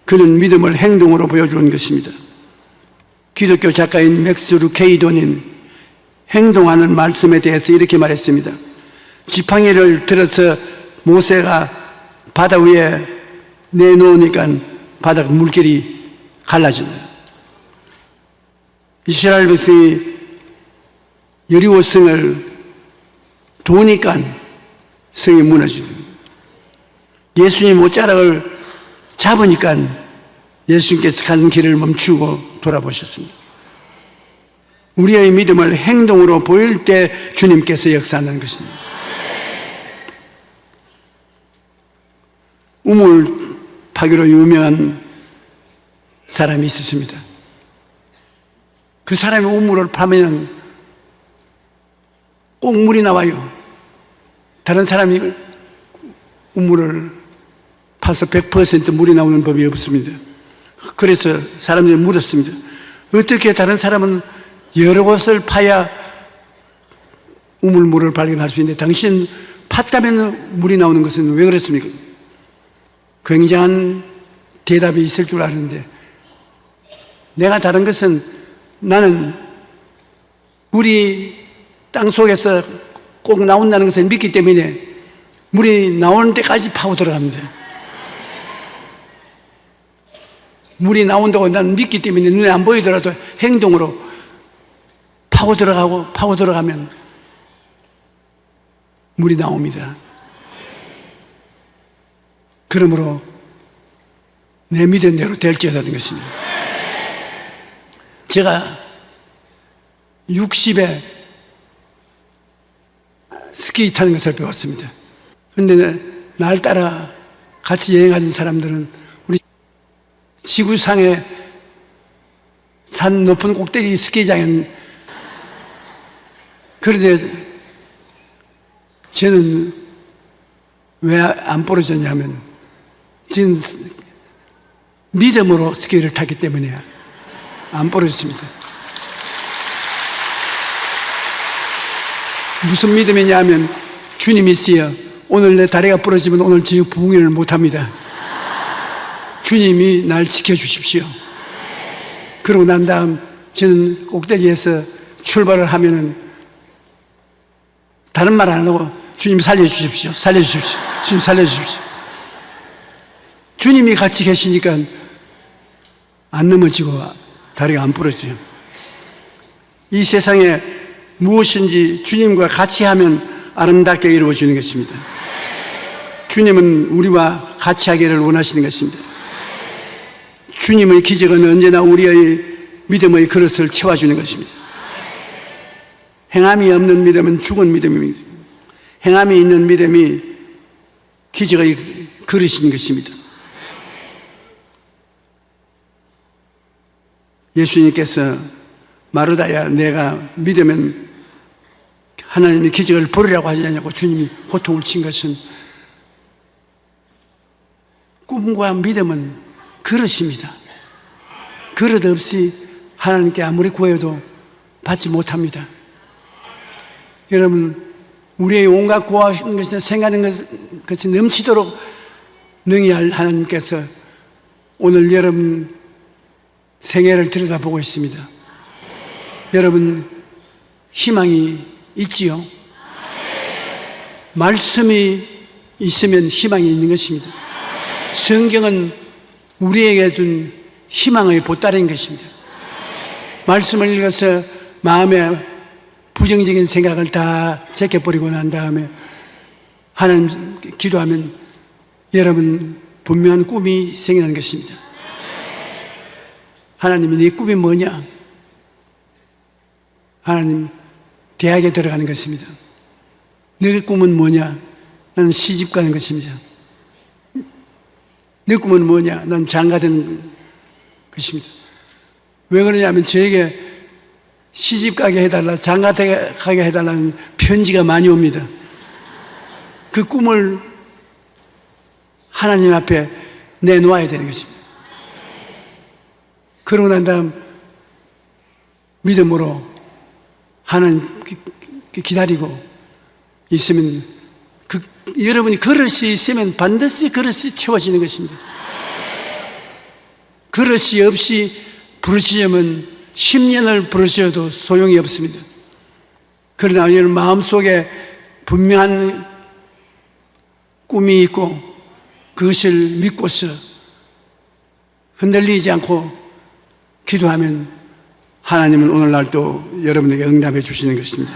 그는 믿음을 행동으로 보여주는 것입니다. 기독교 작가인 맥스 루케이도는 행동하는 말씀에 대해서 이렇게 말했습니다. 지팡이를 들어서 모세가 바다 위에 내놓으니까 바다 물길이 갈라진다. 이스라엘 백성이 여리고 성을 도니까 성이 무너집니다. 예수님 옷자락을 잡으니까 예수님께서 가는 길을 멈추고 돌아보셨습니다. 우리의 믿음을 행동으로 보일 때 주님께서 역사하는 것입니다. 우물 파기로 유명한 사람이 있었습니다. 그 사람이 우물을 파면 꼭 물이 나와요. 다른 사람이 우물을 파서 100% 물이 나오는 법이 없습니다. 그래서 사람들이 물었습니다. 어떻게 다른 사람은 여러 곳을 파야 우물물을 발견할 수 있는데 당신은 팠다면 물이 나오는 것은 왜 그렇습니까? 굉장한 대답이 있을 줄 아는데, 내가 다른 것은 나는 물이 땅 속에서 꼭 나온다는 것을 믿기 때문에 물이 나오는 데까지 파고 들어갑니다. 물이 나온다고 나는 믿기 때문에 눈에 안 보이더라도 행동으로 파고 들어가면 물이 나옵니다. 그러므로 내 믿은 대로 될지어다는 것입니다. 제가 60에 스키 타는 것을 배웠습니다. 그런데 날 따라 같이 여행하는 사람들은 우리 지구상의 산 높은 꼭대기 스키장엔, 그런데 저는 왜 안 부러졌냐면 지금 믿음으로 스키를 타기 때문에 안 부러졌습니다. 무슨 믿음이냐면 주님이 있어요. 오늘 내 다리가 부러지면 오늘 지금 부흥회를 못합니다. 주님이 날 지켜주십시오. 그러고 난 다음 저는 꼭대기에서 출발을 하면은 다른 말 안 하고 주님 살려주십시오. 살려주십시오. 주님 살려주십시오. 주님이 같이 계시니까 안 넘어지고 다리가 안 부러져요. 이 세상에 무엇인지 주님과 같이 하면 아름답게 이루어지는 것입니다. 주님은 우리와 같이 하기를 원하시는 것입니다. 주님의 기적은 언제나 우리의 믿음의 그릇을 채워주는 것입니다. 행함이 없는 믿음은 죽은 믿음입니다. 행함이 있는 믿음이 기적의 그릇인 것입니다. 예수님께서 마르다야, 내가 믿으면 하나님의 기적을 보리라고 하지 않냐고 주님이 호통을 친 것은, 꿈과 믿음은 그릇입니다. 그릇 없이 하나님께 아무리 구해도 받지 못합니다. 여러분, 우리의 온갖 구하는 것이나 생각하는 것이 넘치도록 능히 할 하나님께서 오늘 여러분 생애를 들여다보고 있습니다. 여러분 희망이 있지요? 말씀이 있으면 희망이 있는 것입니다. 성경은 우리에게 준 희망의 보따리인 것입니다. 말씀을 읽어서 마음에 부정적인 생각을 다 제껴버리고 난 다음에 하나님 기도하면 여러분 분명한 꿈이 생기는 것입니다. 하나님이 네 꿈이 뭐냐? 하나님, 대학에 들어가는 것입니다. 네 꿈은 뭐냐? 나는 시집 가는 것입니다. 네 꿈은 뭐냐? 난 장가 되는 것입니다. 왜 그러냐면 저에게 시집 가게 해달라, 장가 가게 해달라는 편지가 많이 옵니다. 그 꿈을 하나님 앞에 내놓아야 되는 것입니다. 그러고 난 다음 믿음으로 하나님 기다리고 있으면 여러분이 그릇이 있으면 반드시 그릇이 채워지는 것입니다. 그릇이 없이 부르시려면 10년을 부르셔도 소용이 없습니다. 그러나 여러분 마음속에 분명한 꿈이 있고 그것을 믿고서 흔들리지 않고 기도하면 하나님은 오늘날도 여러분에게 응답해 주시는 것입니다.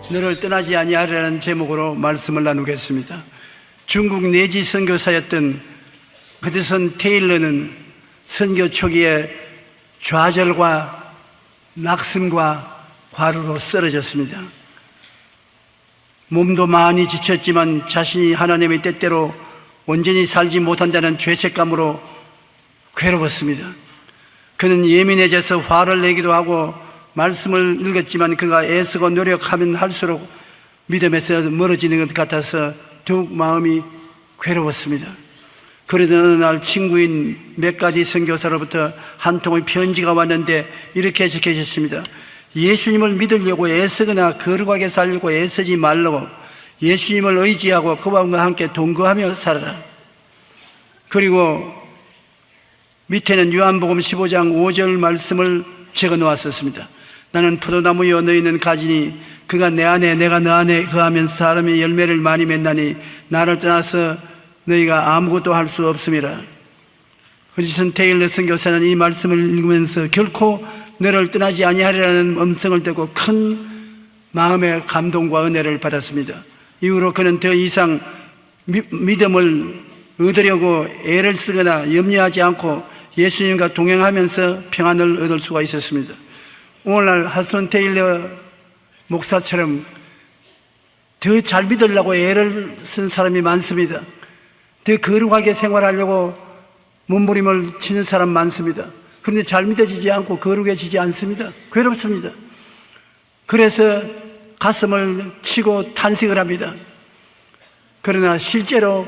너를 떠나지 아니하리라는 제목으로 말씀을 나누겠습니다. 중국 내지 선교사였던 허드슨 테일러는 선교 초기에 좌절과 낙심과 과로로 쓰러졌습니다. 몸도 많이 지쳤지만 자신이 하나님의 뜻대로 온전히 살지 못한다는 죄책감으로 괴로웠습니다. 그는 예민해져서 화를 내기도 하고 말씀을 읽었지만 그가 애쓰고 노력하면 할수록 믿음에서 멀어지는 것 같아서 더욱 마음이 괴로웠습니다. 그러던 어느 날 친구인 맥가디 선교사로부터 한 통의 편지가 왔는데 이렇게 적혀졌습니다. 예수님을 믿으려고 애쓰거나 거룩하게 살려고 애쓰지 말라고, 예수님을 의지하고 그와 함께 동거하며 살아라. 그리고 밑에는 요한복음 15장 5절 말씀을 적어 놓았었습니다. 나는 포도나무여 너희는 가지니 그가 내 안에 내가 너 안에 거하면 사람의 열매를 많이 맺나니 나를 떠나서 너희가 아무것도 할 수 없음이라. 허드슨 테일러 선교사는 이 말씀을 읽으면서 결코 너를 떠나지 아니하리라는 음성을 듣고 큰 마음의 감동과 은혜를 받았습니다. 이후로 그는 더 이상 믿음을 얻으려고 애를 쓰거나 염려하지 않고 예수님과 동행하면서 평안을 얻을 수가 있었습니다. 오늘날 허드슨 테일러 목사처럼 더 잘 믿으려고 애를 쓴 사람이 많습니다. 더 거룩하게 생활하려고 몸부림을 치는 사람 많습니다. 그런데 잘 믿어지지 않고 거룩해지지 않습니다. 괴롭습니다. 그래서 가슴을 치고 탄식을 합니다. 그러나 실제로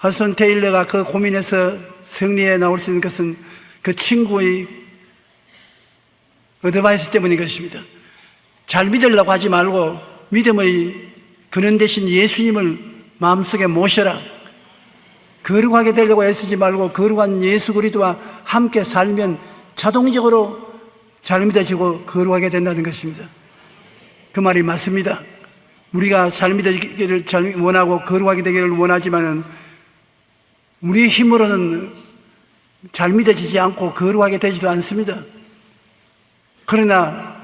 허드슨 테일러가 그 고민에서 승리해 나올 수 있는 것은 그 친구의 어드바이스 때문인 것입니다. 잘 믿으려고 하지 말고 믿음의 근원 대신 예수님을 마음속에 모셔라. 거룩하게 되려고 애쓰지 말고 거룩한 예수 그리스도와 함께 살면 자동적으로 잘 믿어지고 거룩하게 된다는 것입니다. 그 말이 맞습니다. 우리가 잘 믿어지기를 원하고 거룩하게 되기를 원하지만은 우리의 힘으로는 잘 믿어지지 않고 거룩하게 되지도 않습니다. 그러나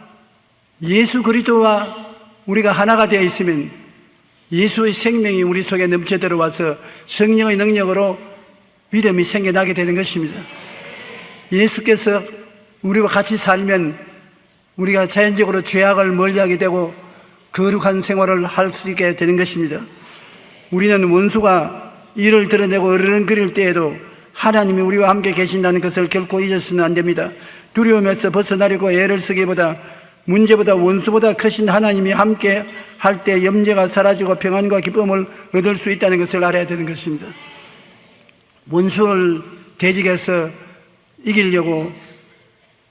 예수 그리스도와 우리가 하나가 되어 있으면 예수의 생명이 우리 속에 넘쳐 들어와서 성령의 능력으로 믿음이 생겨나게 되는 것입니다. 예수께서 우리와 같이 살면 우리가 자연적으로 죄악을 멀리하게 되고 거룩한 생활을 할 수 있게 되는 것입니다. 우리는 원수가 이를 드러내고 어른거릴 때에도 하나님이 우리와 함께 계신다는 것을 결코 잊어서는 안 됩니다. 두려움에서 벗어나려고 애를 쓰기보다 문제보다 원수보다 크신 하나님이 함께 할 때 염려가 사라지고 평안과 기쁨을 얻을 수 있다는 것을 알아야 되는 것입니다. 원수를 대적해서 이기려고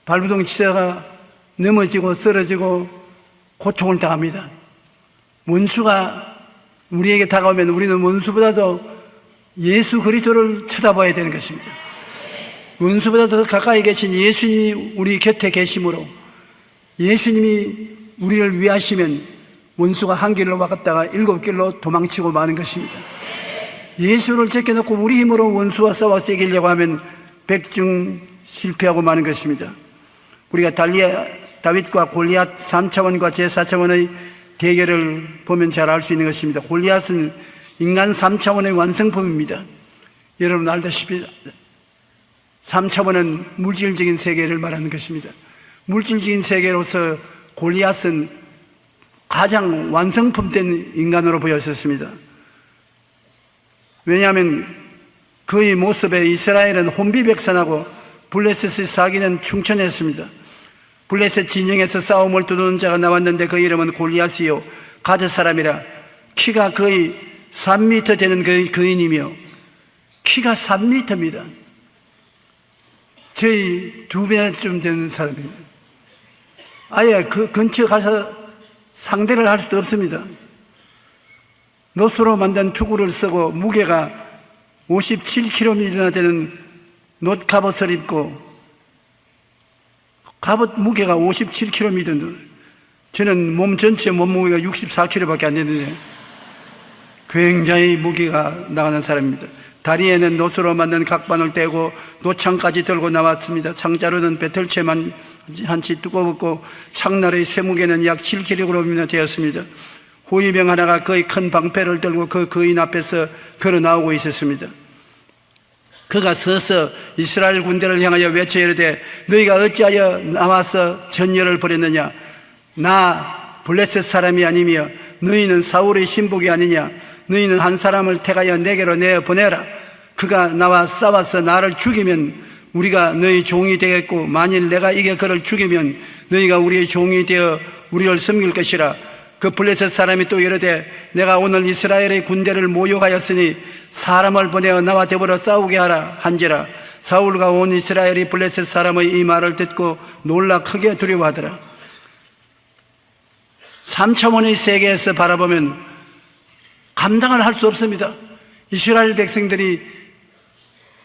발부동 치다가 넘어지고 쓰러지고 고통을 당합니다. 원수가 우리에게 다가오면 우리는 원수보다도 예수 그리스도를 쳐다봐야 되는 것입니다. 원수보다 더 가까이 계신 예수님이 우리 곁에 계심으로 예수님이 우리를 위하시면 원수가 한 길로 와갔다가 7길로 도망치고 마는 것입니다. 예수를 제껴놓고 우리 힘으로 원수와 싸워서 이기려고 하면 백중 실패하고 마는 것입니다. 우리가 다윗과 골리앗 3차원과 제4차원의 대결을 보면 잘 알 수 있는 것입니다. 골리앗은 인간 3차원의 완성품입니다. 여러분 알다시피 3차원은 물질적인 세계를 말하는 것입니다. 물질적인 세계로서 골리앗은 가장 완성품된 인간으로 보였었습니다. 왜냐하면 그의 모습에 이스라엘은 혼비백산하고 블레셋의 사기는 충천했습니다. 블레셋 진영에서 싸움을 두는 자가 나왔는데 그 이름은 골리앗이요 가드 사람이라. 키가 거의 3m 되는 거인이며, 키가 3m입니다. 저희 2배쯤 되는 사람입니다. 아예 그 근처 가서 상대를 할 수도 없습니다. 노수로 만든 투구를 쓰고 무게가 57kg나 되는 놋 갑옷을 입고, 갑옷 무게가 57kg입니다. 저는 몸 전체 몸무게가 64kg밖에 안 되는데 굉장히 무게가 나가는 사람입니다. 다리에는 놋으로 만든 각반을 떼고 노창까지 들고 나왔습니다. 창자루는 배틀채만 한치 두꺼웠고 창날의 쇠무게는 약 7kg이나 되었습니다. 호위병 하나가 거의 큰 방패를 들고 그 거인 앞에서 걸어 나오고 있었습니다. 그가 서서 이스라엘 군대를 향하여 외쳐 이르되 너희가 어찌하여 나와서 전열을 벌였느냐? 나 블레셋 사람이 아니며 너희는 사울의 신복이 아니냐? 너희는 한 사람을 택하여 내게로 내보내라. 그가 나와 싸워서 나를 죽이면 우리가 너희 종이 되겠고, 만일 내가 이겨 그를 죽이면 너희가 우리의 종이 되어 우리를 섬길 것이라. 그 블레셋 사람이 또 이르되 내가 오늘 이스라엘의 군대를 모욕하였으니 사람을 보내어 나와 더불어 싸우게 하라 한지라. 사울과 온 이스라엘이 블레셋 사람의 이 말을 듣고 놀라 크게 두려워하더라. 3차원의 세계에서 바라보면 감당을 할 수 없습니다. 이스라엘 백성들이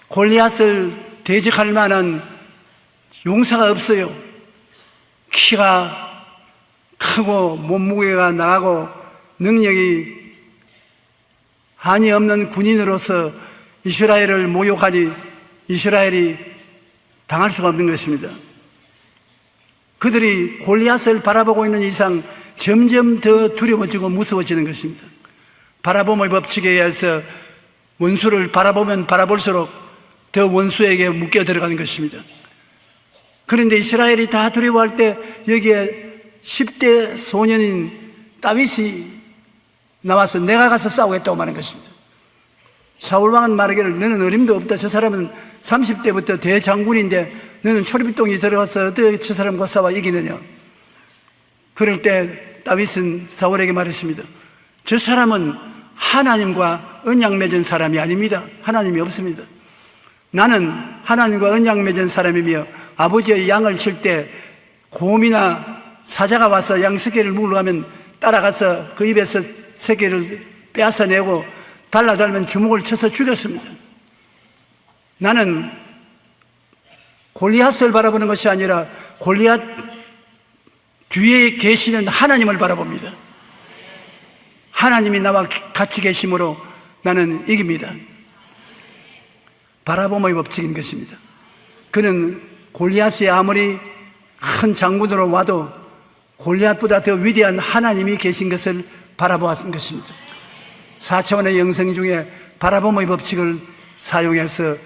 골리앗을 대적할 만한 용사가 없어요. 키가 크고 몸무게가 나가고 능력이 한이 없는 군인으로서 이스라엘을 모욕하니 이스라엘이 당할 수가 없는 것입니다. 그들이 골리앗을 바라보고 있는 이상 점점 더 두려워지고 무서워지는 것입니다. 바라봄의 법칙에 의해서 원수를 바라보면 바라볼수록 더 원수에게 묶여 들어가는 것입니다. 그런데 이스라엘이 다 두려워할 때 여기에 10대 소년인 다윗이 나와서 내가 가서 싸우겠다고 말한 것입니다. 사울왕은 말하기를 너는 어림도 없다. 저 사람은 30대부터 대장군인데 너는 초리비동이 들어가서 어떻게 저 사람과 싸워 이기느냐. 그럴 때 다윗은 사울에게 말했습니다. 저 사람은 하나님과 언약 맺은 사람이 아닙니다. 하나님이 없습니다. 나는 하나님과 언약 맺은 사람이며 아버지의 양을 칠 때 곰이나 사자가 와서 양 새끼를 물러가면 따라가서 그 입에서 새끼를 빼앗아내고 달라달면 주먹을 쳐서 죽였습니다. 나는 골리앗을 바라보는 것이 아니라 골리앗 뒤에 계시는 하나님을 바라봅니다. 하나님이 나와 같이 계심으로 나는 이깁니다. 바라봄의 법칙인 것입니다. 그는 골리앗이 아무리 큰 장군으로 와도 골리앗보다 더 위대한 하나님이 계신 것을 바라보았던 것입니다. 4차원의 영성 중에 바라봄의 법칙을 사용해서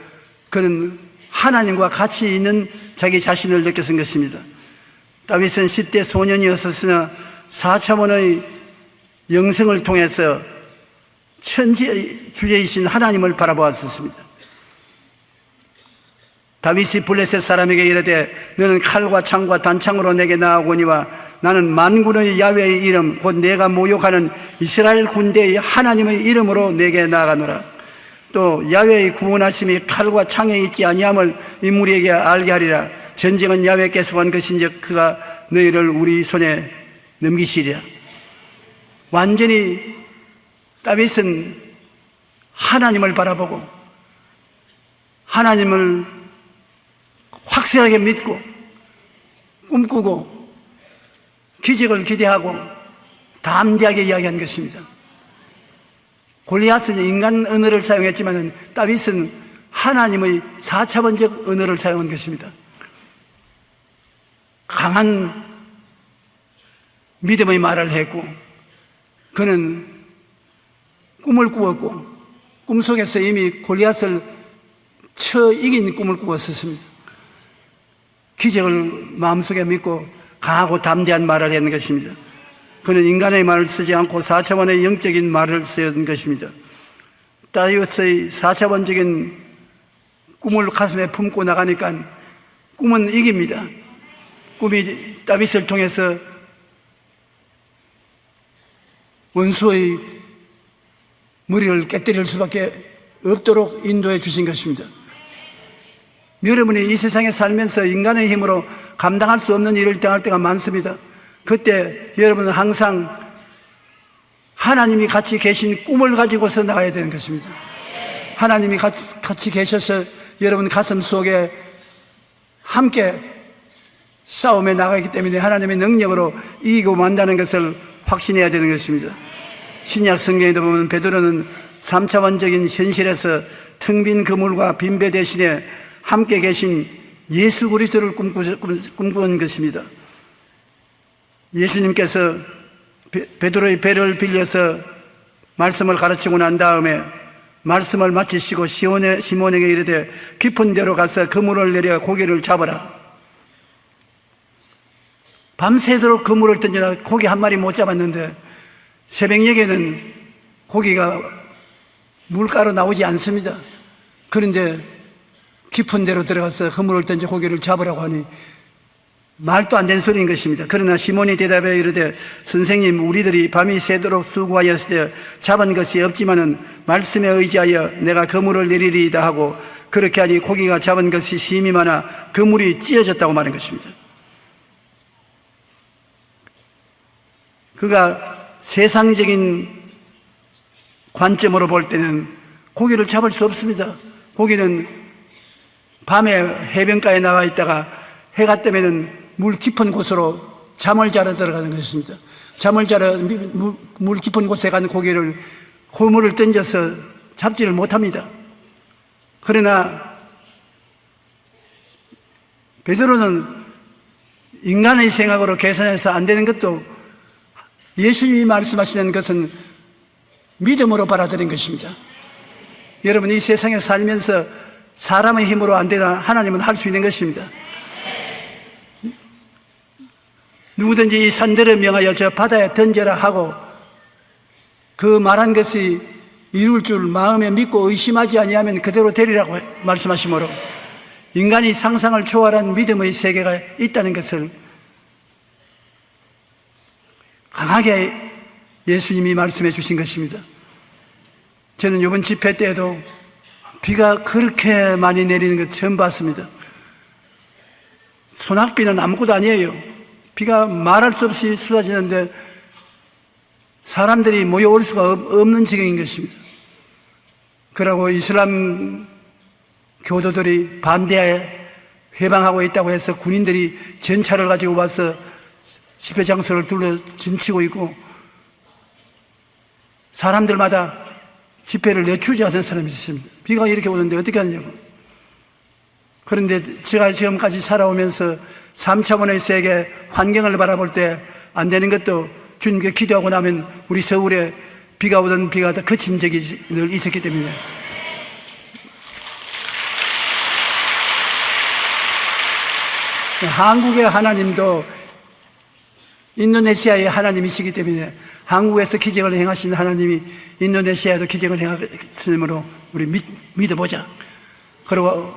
그는 하나님과 같이 있는 자기 자신을 느꼈던 것입니다. 다윗은 10대 소년이었으나 4차원의 영성을 통해서 천지 주제이신 하나님을 바라보았습니다. 다윗이 블레셋 사람에게 이르되 너는 칼과 창과 단창으로 내게 나아오거니와 나는 만군의 야훼의 이름 곧 내가 모욕하는 이스라엘 군대의 하나님의 이름으로 내게 나아가노라. 또 야훼의 구원하심이 칼과 창에 있지 아니함을 이 무리에게 알게 하리라. 전쟁은 야훼께서 한 것인즉 그가 너희를 우리 손에 넘기시리라. 완전히 다윗은 하나님을 바라보고 하나님을 확실하게 믿고 꿈꾸고 기적을 기대하고 담대하게 이야기한 것입니다. 골리앗은 인간 언어를 사용했지만 다윗은 하나님의 4차원적 언어를 사용한 것입니다. 강한 믿음의 말을 했고 그는 꿈을 꾸었고 꿈속에서 이미 골리앗을 쳐 이긴 꿈을 꾸었습니다. 기적을 마음속에 믿고 강하고 담대한 말을 했는 것입니다. 그는 인간의 말을 쓰지 않고 4차원의 영적인 말을 쓰는 것입니다. 다윗의 4차원적인 꿈을 가슴에 품고 나가니까 꿈은 이깁니다. 꿈이 다윗을 통해서 원수의 머리를 깨뜨릴 수밖에 없도록 인도해 주신 것입니다. 여러분이 이 세상에 살면서 인간의 힘으로 감당할 수 없는 일을 당할 때가 많습니다. 그때 여러분은 항상 하나님이 같이 계신 꿈을 가지고서 나가야 되는 것입니다. 하나님이 같이 계셔서 여러분 가슴 속에 함께 싸움에 나가기 때문에 하나님의 능력으로 이기고 만다는 것을 확신해야 되는 것입니다. 신약 성경에도 보면 베드로는 3차원적인 현실에서 텅 빈 그물과 빈배 대신에 함께 계신 예수 그리스도를 꿈꾼 것입니다. 예수님께서 베드로의 배를 빌려서 말씀을 가르치고 난 다음에 말씀을 마치시고 시몬에게 이르되 깊은 데로 가서 그물을 내려 고기를 잡아라. 밤새도록 그물을 던지나 고기 한 마리 못 잡았는데 새벽녘에는 고기가 물가로 나오지 않습니다. 그런데 깊은 데로 들어가서 그물을 던져 고기를 잡으라고 하니 말도 안 되는 소리인 것입니다. 그러나 시몬이 대답해 이르되 선생님, 우리들이 밤이 새도록 수고하였을 때 잡은 것이 없지만은 말씀에 의지하여 내가 그물을 내리리이다 하고 그렇게 하니 고기가 잡은 것이 심히 많아 그물이 찢어졌다고 말한 것입니다. 그가 세상적인 관점으로 볼 때는 고기를 잡을 수 없습니다. 고기는 밤에 해변가에 나가 있다가 해가 뜨면은 물 깊은 곳으로 잠을 자러 들어가는 것입니다. 잠을 자러 물 깊은 곳에 간 고기를 그물을 던져서 잡지를 못합니다. 그러나 베드로는 인간의 생각으로 계산해서 안 되는 것도 예수님이 말씀하시는 것은 믿음으로 받아들인 것입니다. 여러분, 이 세상에 살면서 사람의 힘으로 안 되나 하나님은 할 수 있는 것입니다. 누구든지 이 산들을 명하여 저 바다에 던져라 하고 그 말한 것이 이룰 줄 마음에 믿고 의심하지 아니하면 그대로 되리라고 말씀하시므로 인간이 상상을 초월한 믿음의 세계가 있다는 것을 강하게 예수님이 말씀해 주신 것입니다. 저는 이번 집회 때에도 비가 그렇게 많이 내리는 것 처음 봤습니다. 소낙비는 아무것도 아니에요. 비가 말할 수 없이 쏟아지는데 사람들이 모여올 수가 없는 지경인 것입니다. 그러고 이슬람 교도들이 반대하에 회방하고 있다고 해서 군인들이 전차를 가지고 와서 집회 장소를 둘러 진치고 있고 사람들마다 집회를 내추지 않는 사람이 있습니다. 비가 이렇게 오는데 어떻게 하느냐고. 그런데 제가 지금까지 살아오면서 3차원의 세계 환경을 바라볼 때 안 되는 것도 주님께 기도하고 나면 우리 서울에 비가 오던 비가 다 그친 적이 늘 있었기 때문에 한국의 하나님도 인도네시아의 하나님이시기 때문에 한국에서 기적을 행하신 하나님이 인도네시아에도 기적을 행하시므로 우리 믿어보자. 그리고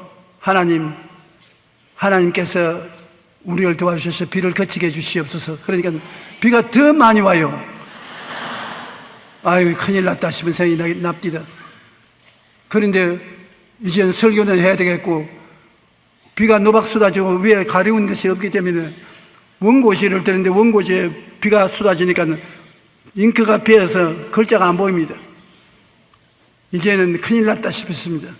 하나님께서 우리를 도와주셔서 비를 그치게 해주시옵소서. 그러니까 비가 더 많이 와요. 아유, 큰일 났다 싶은 생각이 납니다. 그런데 이제는 설교는 해야 되겠고 비가 노박 쏟아지고 위에 가려운 것이 없기 때문에 원고지를 드는데 원고지에 비가 쏟아지니까 잉크가 베어서 글자가 안 보입니다. 이제는 큰일 났다 싶었습니다.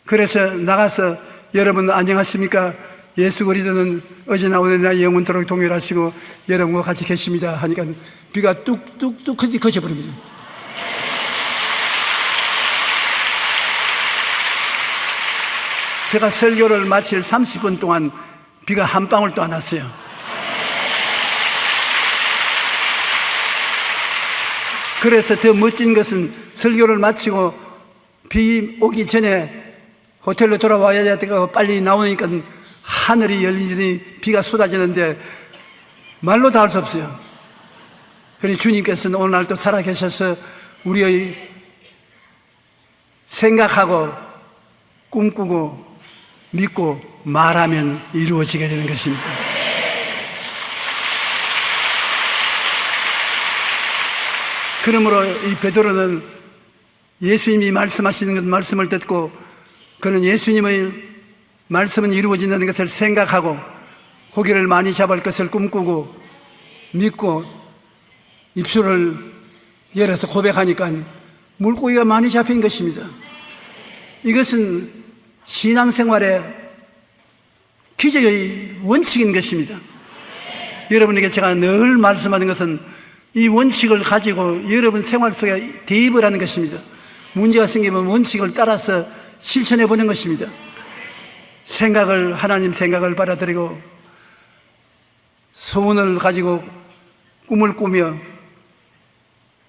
그래서 나가서 여러분 안녕하십니까? 예수 그리스도는 어제나 오늘이나 영원토록 동일하시고 여러분과 같이 계십니다 하니까 비가 뚝뚝뚝 그쳐버립니다. 제가 설교를 마칠 30분 동안 비가 한 방울도 안 왔어요. 그래서 더 멋진 것은 설교를 마치고 비 오기 전에 호텔로 돌아와야 되고 빨리 나오니까 하늘이 열리더니 비가 쏟아지는데 말로 다 할 수 없어요. 그러니 주님께서는 오늘날도 살아계셔서 우리의 생각하고 꿈꾸고 믿고 말하면 이루어지게 되는 것입니다. 그러므로 이 베드로는 예수님이 말씀하시는 말씀을 듣고 그는 예수님의 말씀은 이루어진다는 것을 생각하고 고기를 많이 잡을 것을 꿈꾸고 믿고 입술을 열어서 고백하니까 물고기가 많이 잡힌 것입니다. 이것은 신앙생활의 기적의 원칙인 것입니다. 여러분에게 제가 늘 말씀하는 것은 이 원칙을 가지고 여러분 생활 속에 대입을 하는 것입니다. 문제가 생기면 원칙을 따라서 실천해 보는 것입니다. 하나님 생각을 받아들이고 소원을 가지고 꿈을 꾸며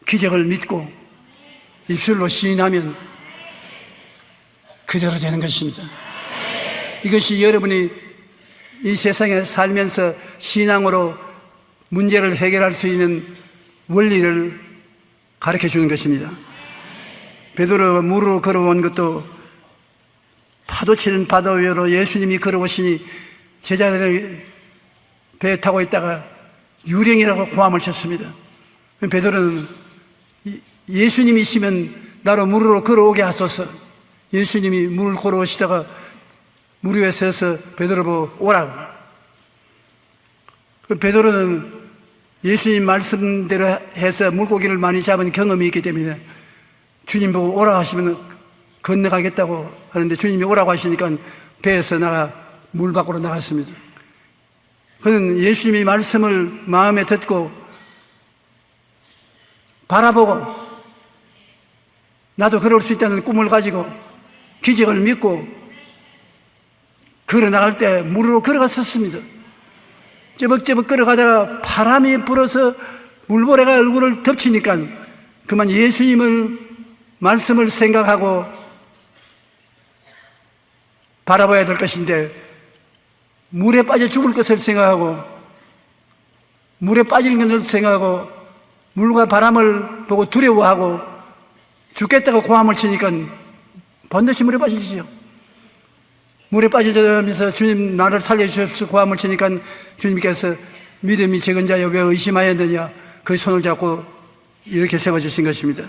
기적을 믿고 입술로 시인하면 그대로 되는 것입니다. 이것이 여러분이 이 세상에 살면서 신앙으로 문제를 해결할 수 있는 원리를 가르쳐 주는 것입니다. 베드로가 물으로 걸어온 것도 파도 치는 바다 위로 예수님이 걸어오시니 제자들이 배에 타고 있다가 유령이라고 고함을 쳤습니다. 베드로는 예수님이시면 나로 물으로 걸어오게 하소서. 예수님이 물을 걸어오시다가 물 위에 서서 베드로 보고 오라고. 베드로는 예수님 말씀대로 해서 물고기를 많이 잡은 경험이 있기 때문에 주님 보고 오라 하시면 건너가겠다고 하는데 주님이 오라고 하시니까 배에서 물 밖으로 나갔습니다. 그는 예수님의 말씀을 마음에 듣고 바라보고 나도 그럴 수 있다는 꿈을 가지고 기적을 믿고 걸어나갈 때 물으로 걸어갔었습니다. 쩌벅쩌벅 걸어가다가 바람이 불어서 물보레가 얼굴을 덮치니까 그만 예수님을 말씀을 생각하고 바라봐야 될 것인데 물에 빠져 죽을 것을 생각하고 물에 빠지는 것을 생각하고 물과 바람을 보고 두려워하고 죽겠다고 고함을 치니까 반드시 물에 빠지죠. 물에 빠지면서 주님 나를 살려주십시오 고함을 치니까 주님께서 믿음이 적은 자여 왜 의심하였느냐 그 손을 잡고 이렇게 세워주신 것입니다.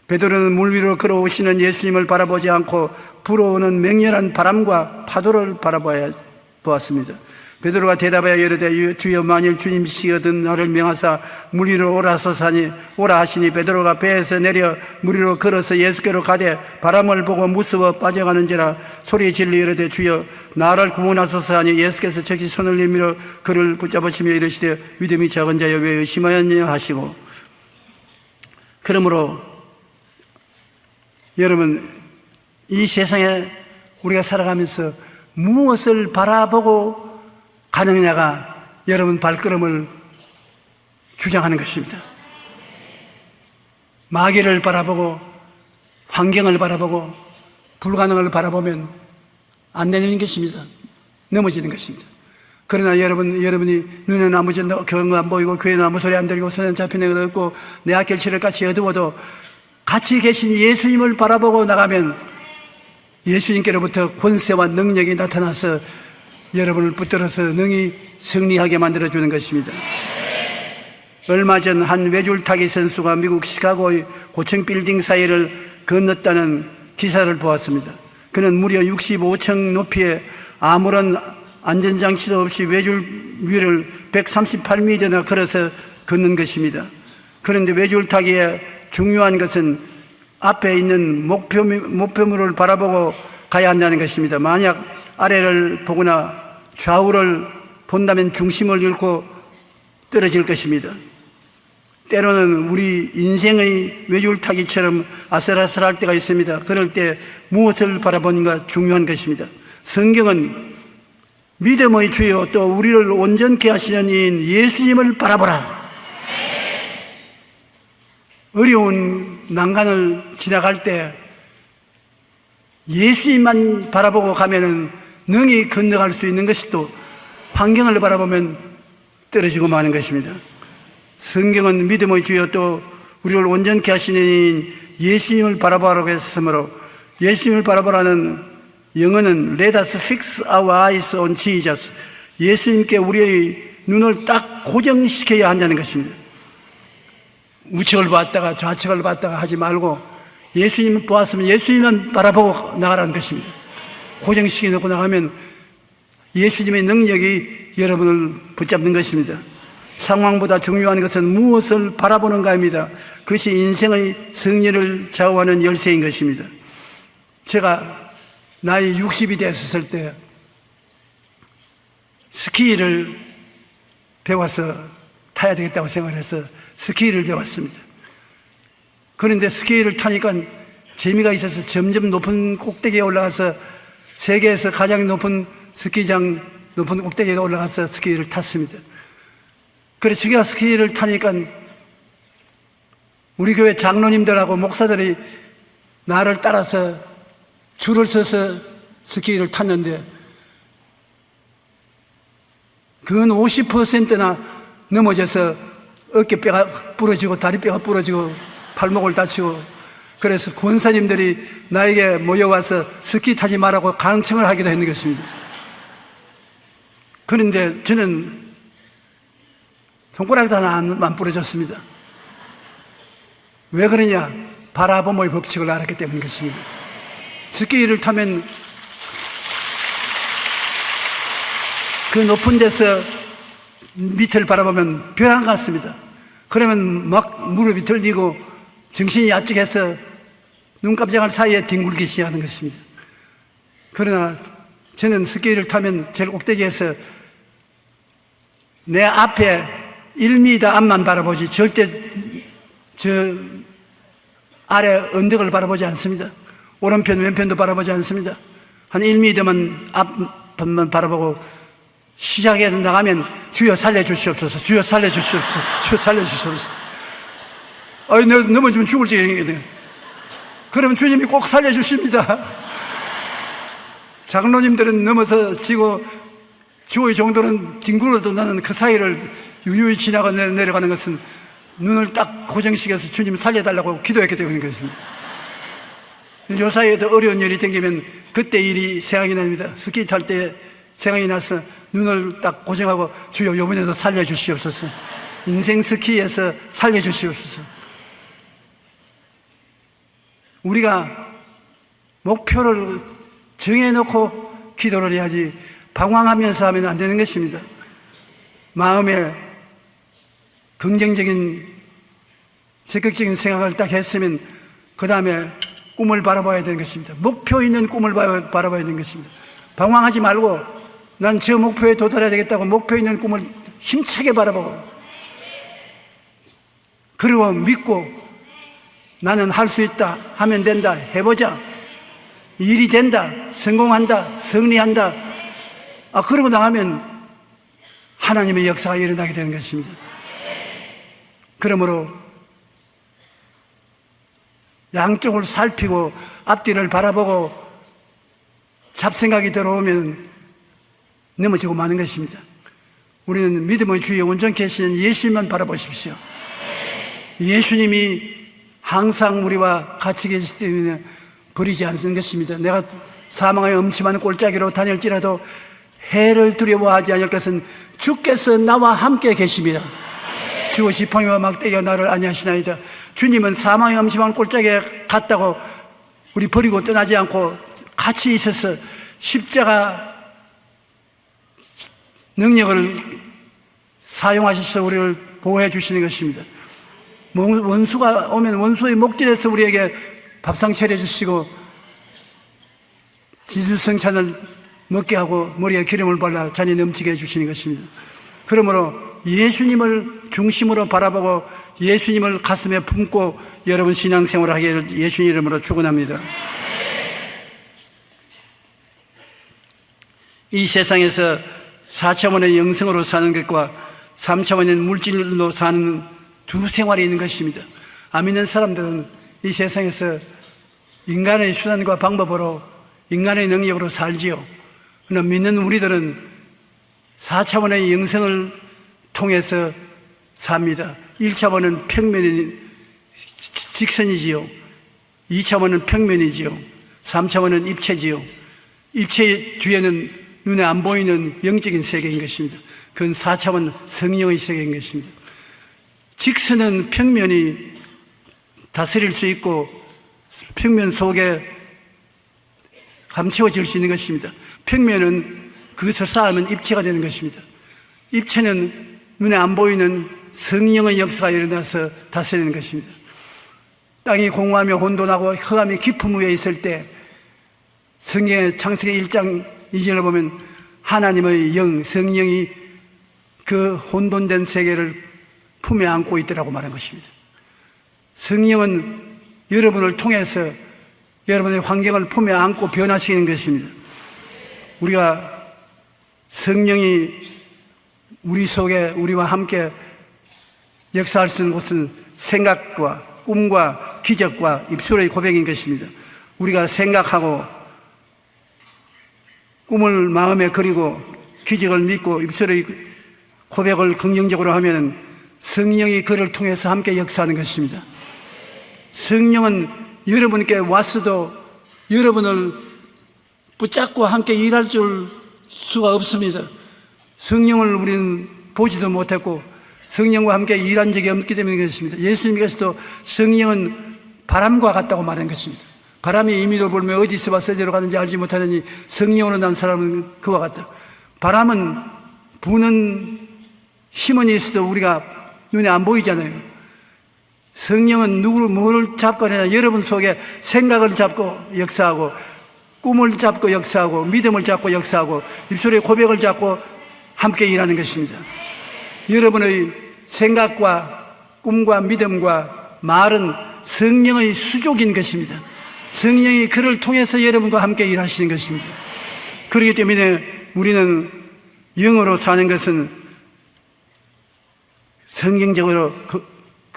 베드로는 물 위로 걸어오시는 예수님을 바라보지 않고 불어오는 맹렬한 바람과 파도를 바라보았습니다. 베드로가 대답하여 이르되 주여 만일 주님이시거든 나를 명하사 물 위로 오라 하시니 베드로가 배에서 내려 물 위로 걸어서 예수께로 가되 바람을 보고 무서워 빠져가는지라 소리 질러 이르되 주여 나를 구원하소서 하니 예수께서 즉시 손을 내밀어 그를 붙잡으시며 이르시되 믿음이 작은 자여 왜 의심하였냐 하시고. 그러므로 여러분 이 세상에 우리가 살아가면서 무엇을 바라보고 가느냐가 여러분 발걸음을 주장하는 것입니다. 마귀를 바라보고 환경을 바라보고 불가능을 바라보면 안 되는 것입니다. 넘어지는 것입니다. 그러나 여러분이 눈에는 아무 경험 안 보이고 귀에는 아무 소리 안 들리고 손에는 잡히는 것 없고 내 악결치를 같이 어두워도 같이 계신 예수님을 바라보고 나가면 예수님께로부터 권세와 능력이 나타나서 여러분을 붙들어서 능히 승리하게 만들어주는 것입니다. 얼마 전 한 외줄타기 선수가 미국 시카고의 고층 빌딩 사이를 건넜다는 기사를 보았습니다. 그는 무려 65층 높이에 아무런 안전장치도 없이 외줄 위를 138m나 걸어서 걷는 것입니다. 그런데 외줄타기의 중요한 것은 앞에 있는 목표물을 바라보고 가야 한다는 것입니다. 만약 아래를 보거나 좌우를 본다면 중심을 잃고 떨어질 것입니다. 때로는 우리 인생의 외줄타기처럼 아슬아슬할 때가 있습니다. 그럴 때 무엇을 바라보는가 중요한 것입니다. 성경은 믿음의 주여 또 우리를 온전케 하시는 이인 예수님을 바라보라. 어려운 난간을 지나갈 때 예수님만 바라보고 가면은 능히 건너갈 수 있는 것이 또 환경을 바라보면 떨어지고 마는 것입니다. 성경은 믿음의 주여 또 우리를 온전케 하시는 이인 예수님을 바라보라고 했으므로 예수님을 바라보라는 영어는 Let us fix our eyes on Jesus. 예수님께 우리의 눈을 딱 고정시켜야 한다는 것입니다. 우측을 봤다가 좌측을 봤다가 하지 말고 예수님을 보았으면 예수님만 바라보고 나가라는 것입니다. 고정시켜 놓고 나가면 예수님의 능력이 여러분을 붙잡는 것입니다. 상황보다 중요한 것은 무엇을 바라보는가입니다. 그것이 인생의 승리를 좌우하는 열쇠인 것입니다. 제가 나이 60이 됐을 때 스키를 배워서 타야 되겠다고 생각해서 스키를 배웠습니다. 그런데 스키를 타니까 재미가 있어서 점점 높은 꼭대기에 올라가서 세계에서 가장 높은 스키장 높은 꼭대기에 올라가서 스키를 탔습니다. 그래서 제가 스키를 타니까 우리 교회 장로님들하고 목사들이 나를 따라서 줄을 서서 스키를 탔는데 근 50%나 넘어져서 어깨뼈가 부러지고 다리뼈가 부러지고 팔목을 다치고, 그래서 권사님들이 나에게 모여와서 스키 타지 말라고 강청을 하기도 했는 것입니다. 그런데 저는 손가락도 하나 안 부러졌습니다. 왜 그러냐? 바라봄의 법칙을 알았기 때문인 것입니다. 스키를 타면 그 높은 데서 밑을 바라보면 벼랑 같습니다. 그러면 막 무릎이 들리고 정신이 야측해서 눈 깜짝할 사이에 뒹굴기 시작하는 것입니다. 그러나 저는 스키를 타면 제일 꼭대기에서 내 앞에 1m 앞만 바라보지 절대 저 아래 언덕을 바라보지 않습니다. 오른편 왼편도 바라보지 않습니다. 한 1m만 앞만 바라보고 시작해서 나가면 주여 살려주시옵소서, 주여 살려주시옵소서, 주여 살려주시옵소서. 아이, 내가 넘어지면 죽을 지경이거든요. 그러면 주님이 꼭 살려주십니다. 장로님들은 넘어지고 주의 정도는 뒹굴어도 나는 그 사이를 유유히 지나가 내려가는 것은 눈을 딱 고정시켜서 주님 살려달라고 기도했기 때문인 것입니다. 요 사이에도 어려운 일이 생기면 그때 일이 생각이 납니다. 스키 탈 때 생각이 나서 눈을 딱 고정하고 주여 이번에도 살려주시옵소서, 인생 스키에서 살려주시옵소서. 우리가 목표를 정해놓고 기도를 해야지 방황하면서 하면 안 되는 것입니다. 마음에 긍정적인 적극적인 생각을 딱 했으면 그 다음에 꿈을 바라봐야 되는 것입니다. 목표 있는 꿈을 바라봐야 되는 것입니다. 방황하지 말고 난 저 목표에 도달해야 되겠다고 목표 있는 꿈을 힘차게 바라보고, 그리고 믿고 나는 할 수 있다, 하면 된다, 해보자, 일이 된다, 성공한다, 승리한다. 그러고 나가면 하나님의 역사가 일어나게 되는 것입니다. 그러므로 양쪽을 살피고 앞뒤를 바라보고 잡생각이 들어오면 넘어지고 마는 것입니다. 우리는 믿음의 주에 온전케 하시는 예수님만 바라보십시오. 예수님이 항상 우리와 같이 계시기 때문에 버리지 않는 것입니다. 내가 사망의 엄침한 골짜기로 다닐지라도 해를 두려워하지 않을 것은 주께서 나와 함께 계십니다. 주의 지팡이와 막대기가 나를 안위하시나이다. 주님은 사망의 엄침한 골짜기에 갔다고 우리 버리고 떠나지 않고 같이 있어서 십자가 능력을 사용하셔서 우리를 보호해 주시는 것입니다. 원수가 오면 원수의 목전에서 우리에게 밥상 차려주시고 지주성찬을 먹게 하고 머리에 기름을 발라 잔이 넘치게 해주시는 것입니다. 그러므로 예수님을 중심으로 바라보고 예수님을 가슴에 품고 여러분 신앙생활을 하기를 예수님 이름으로 축원합니다. 이 세상에서 4차원의 영성으로 사는 것과 3차원의 물질로 사는 두 생활이 있는 것입니다. 안 믿는 사람들은 이 세상에서 인간의 수단과 방법으로 인간의 능력으로 살지요. 그러나 믿는 우리들은 4차원의 영성을 통해서 삽니다. 1차원은 평면이 직선이지요, 2차원은 평면이지요, 3차원은 입체지요. 입체 뒤에는 눈에 안 보이는 영적인 세계인 것입니다. 그건 4차원 성령의 세계인 것입니다. 직선은 평면이 다스릴 수 있고 평면 속에 감추어질 수 있는 것입니다. 평면은 그것을 쌓으면 입체가 되는 것입니다. 입체는 눈에 안 보이는 성령의 역사가 일어나서 다스리는 것입니다. 땅이 공허하며 혼돈하고 흑암이 깊음 위에 있을 때 성경의 창세기 1장 2절을 보면 하나님의 영, 성령이 그 혼돈된 세계를 품에 안고 있더라고 말한 것입니다. 성령은 여러분을 통해서 여러분의 환경을 품에 안고 변화시키는 것입니다. 우리가 성령이 우리 속에 우리와 함께 역사할 수 있는 곳은 생각과 꿈과 기적과 입술의 고백인 것입니다. 우리가 생각하고 꿈을 마음에 그리고 기적을 믿고 입술의 고백을 긍정적으로 하면 성령이 그를 통해서 함께 역사하는 것입니다. 성령은 여러분께 왔어도 여러분을 붙잡고 함께 일할 수가 없습니다. 성령을 우리는 보지도 못했고 성령과 함께 일한 적이 없기 때문에 그렇습니다. 예수님께서도 성령은 바람과 같다고 말한 것입니다. 바람이 임의로 불며 어디서 와서 어디로 가는지 알지 못하느니 성령으로 난 사람은 그와 같다. 바람은 부는 힘은 있어도 우리가 눈에 안 보이잖아요. 성령은 누구를 뭘 잡거나 여러분 속에 생각을 잡고 역사하고 꿈을 잡고 역사하고 믿음을 잡고 역사하고 입술의 고백을 잡고 함께 일하는 것입니다. 여러분의 생각과 꿈과 믿음과 말은 성령의 수족인 것입니다. 성령이 그를 통해서 여러분과 함께 일하시는 것입니다. 그렇기 때문에 우리는 영으로 사는 것은 성경적으로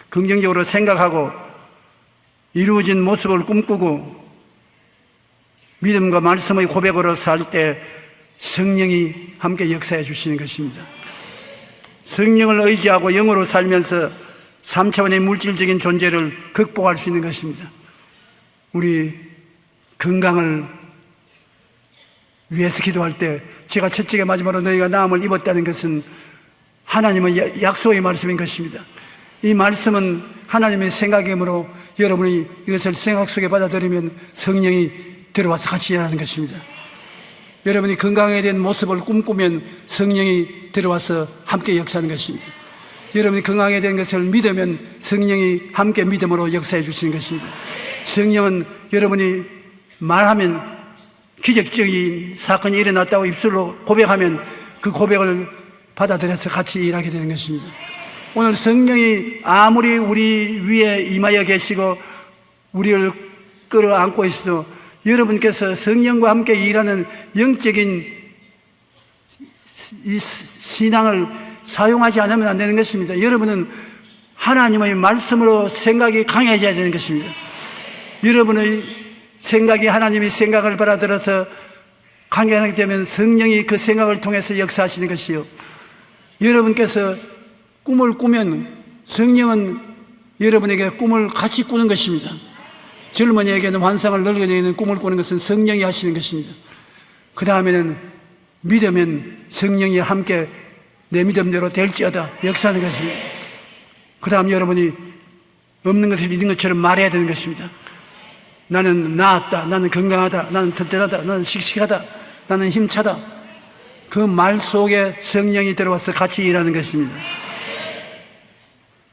긍정적으로 생각하고 이루어진 모습을 꿈꾸고 믿음과 말씀의 고백으로 살 때 성령이 함께 역사해 주시는 것입니다. 성령을 의지하고 영으로 살면서 3차원의 물질적인 존재를 극복할 수 있는 것입니다. 우리 건강을 위해서 기도할 때 제가 첫째가 마지막으로 너희가 나음을 입었다는 것은 하나님의 약속의 말씀인 것입니다. 이 말씀은 하나님의 생각이므로 여러분이 이것을 생각 속에 받아들이면 성령이 들어와서 같이 일하는 것입니다. 여러분이 건강에 대한 모습을 꿈꾸면 성령이 들어와서 함께 역사하는 것입니다. 여러분이 건강에 대한 것을 믿으면 성령이 함께 믿음으로 역사해 주시는 것입니다. 성령은 여러분이 말하면 기적적인 사건이 일어났다고 입술로 고백하면 그 고백을 받아들여서 같이 일하게 되는 것입니다. 오늘 성령이 아무리 우리 위에 임하여 계시고 우리를 끌어안고 있어도 여러분께서 성령과 함께 일하는 영적인 이 신앙을 사용하지 않으면 안 되는 것입니다. 여러분은 하나님의 말씀으로 생각이 강해져야 되는 것입니다. 여러분의 생각이 하나님의 생각을 받아들여서 강해하게 되면 성령이 그 생각을 통해서 역사하시는 것이요. 여러분께서 꿈을 꾸면 성령은 여러분에게 꿈을 같이 꾸는 것입니다. 젊은이에게는 환상을, 늙은이에게는 꿈을 꾸는 것은 성령이 하시는 것입니다. 그 다음에는 믿으면 성령이 함께 내 믿음대로 될지어다 역사하는 것입니다. 그 다음 여러분이 없는 것을 믿는 것처럼 말해야 되는 것입니다. 나는 나았다, 나는 건강하다, 나는 튼튼하다, 나는 씩씩하다, 나는 힘차다. 그 말 속에 성령이 들어와서 같이 일하는 것입니다.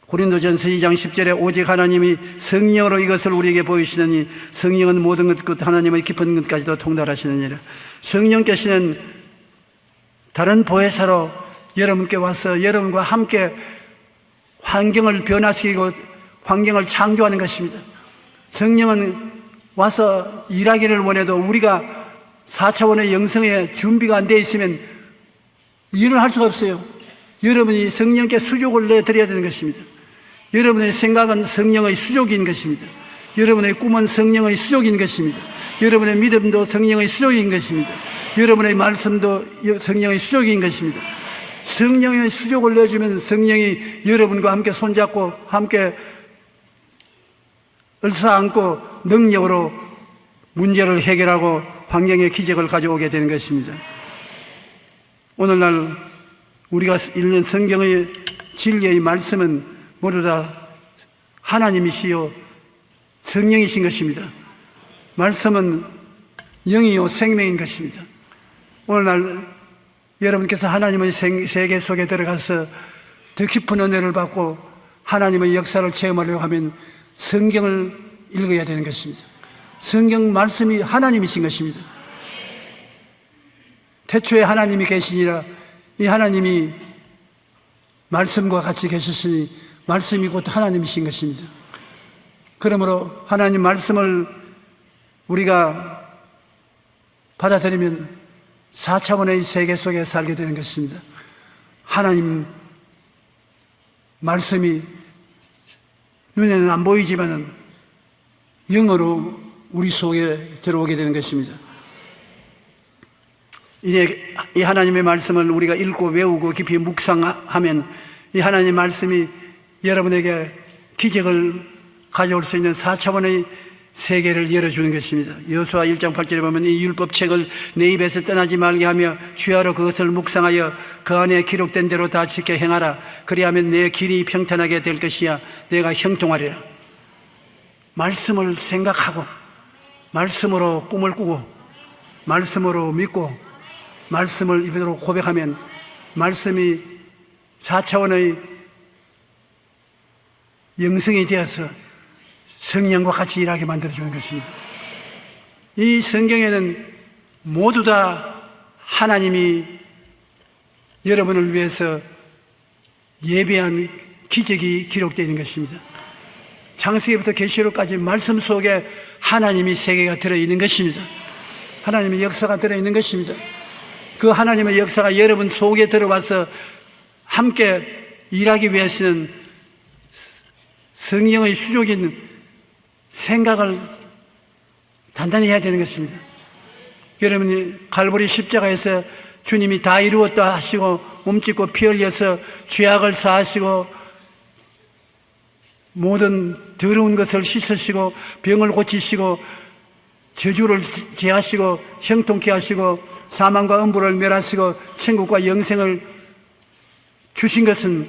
고린도전서 2장 10절에 오직 하나님이 성령으로 이것을 우리에게 보이시느니 성령은 모든 것 곧 하나님의 깊은 것까지도 통달하시느니라. 성령께서는 다른 보혜사로 여러분께 와서 여러분과 함께 환경을 변화시키고 환경을 창조하는 것입니다. 성령은 와서 일하기를 원해도 우리가 4차원의 영성에 준비가 안 되어 있으면 일을 할 수가 없어요. 여러분이 성령께 수족을 내드려야 되는 것입니다. 여러분의 생각은 성령의 수족인 것입니다. 여러분의 꿈은 성령의 수족인 것입니다. 여러분의 믿음도 성령의 수족인 것입니다. 여러분의 말씀도 성령의 수족인 것입니다. 성령의 수족을 내주면 성령이 여러분과 함께 손잡고 함께 을사안고 능력으로 문제를 해결하고 환경의 기적을 가져오게 되는 것입니다. 오늘날 우리가 읽는 성경의 진리의 말씀은 모두 다 하나님이시요 성령이신 것입니다. 말씀은 영이요 생명인 것입니다. 오늘날 여러분께서 하나님의 세계 속에 들어가서 더 깊은 은혜를 받고 하나님의 역사를 체험하려고 하면 성경을 읽어야 되는 것입니다. 성경 말씀이 하나님이신 것입니다. 태초에 하나님이 계시니라. 이 하나님이 말씀과 같이 계셨으니 말씀이 곧 하나님이신 것입니다. 그러므로 하나님 말씀을 우리가 받아들이면 4차원의 세계 속에 살게 되는 것입니다. 하나님 말씀이 눈에는 안 보이지만은 영어로 우리 속에 들어오게 되는 것입니다. 이제 이 하나님의 말씀을 우리가 읽고 외우고 깊이 묵상하면 이 하나님의 말씀이 여러분에게 기적을 가져올 수 있는 4차원의 세계를 열어주는 것입니다. 여호수아 1장 8절에 보면 이 율법책을 내 입에서 떠나지 말게 하며 주야로 그것을 묵상하여 그 안에 기록된 대로 다 지켜 행하라. 그리하면 내 길이 평탄하게 될 것이야. 내가 형통하리라. 말씀을 생각하고 말씀으로 꿈을 꾸고 말씀으로 믿고 말씀을 입으로 고백하면 말씀이 4차원의 영성이 되어서 성령과 같이 일하게 만들어주는 것입니다. 이 성경에는 모두 다 하나님이 여러분을 위해서 예배한 기적이 기록되어 있는 것입니다. 창세기부터 계시록까지 말씀 속에 하나님이 세계가 들어있는 것입니다. 하나님의 역사가 들어있는 것입니다. 그 하나님의 역사가 여러분 속에 들어와서 함께 일하기 위해서는 성령의 수족인 생각을 단단히 해야 되는 것입니다. 여러분이 갈보리 십자가에서 주님이 다 이루었다 하시고 몸짓고 피 흘려서 죄악을 사하시고 모든 더러운 것을 씻으시고 병을 고치시고 저주를 제하시고 형통케 하시고 사망과 음부를 멸하시고 천국과 영생을 주신 것은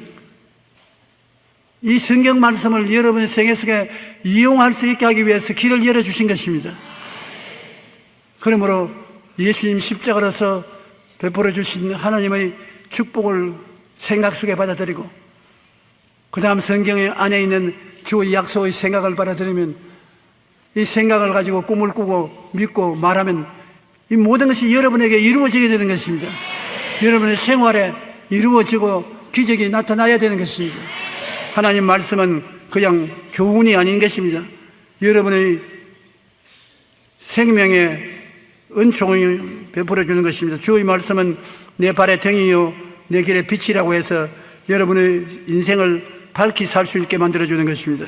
이 성경 말씀을 여러분의 생애 속에 이용할 수 있게 하기 위해서 길을 열어주신 것입니다. 그러므로 예수님 십자가로서 베풀어 주신 하나님의 축복을 생각 속에 받아들이고 그 다음 성경 안에 있는 주의 약속의 생각을 받아들이면 이 생각을 가지고 꿈을 꾸고 믿고 말하면 이 모든 것이 여러분에게 이루어지게 되는 것입니다. 여러분의 생활에 이루어지고 기적이 나타나야 되는 것입니다. 하나님 말씀은 그냥 교훈이 아닌 것입니다. 여러분의 생명의 은총을 베풀어 주는 것입니다. 주의 말씀은 내 발의 등이요 내 길의 빛이라고 해서 여러분의 인생을 밝히 살 수 있게 만들어 주는 것입니다.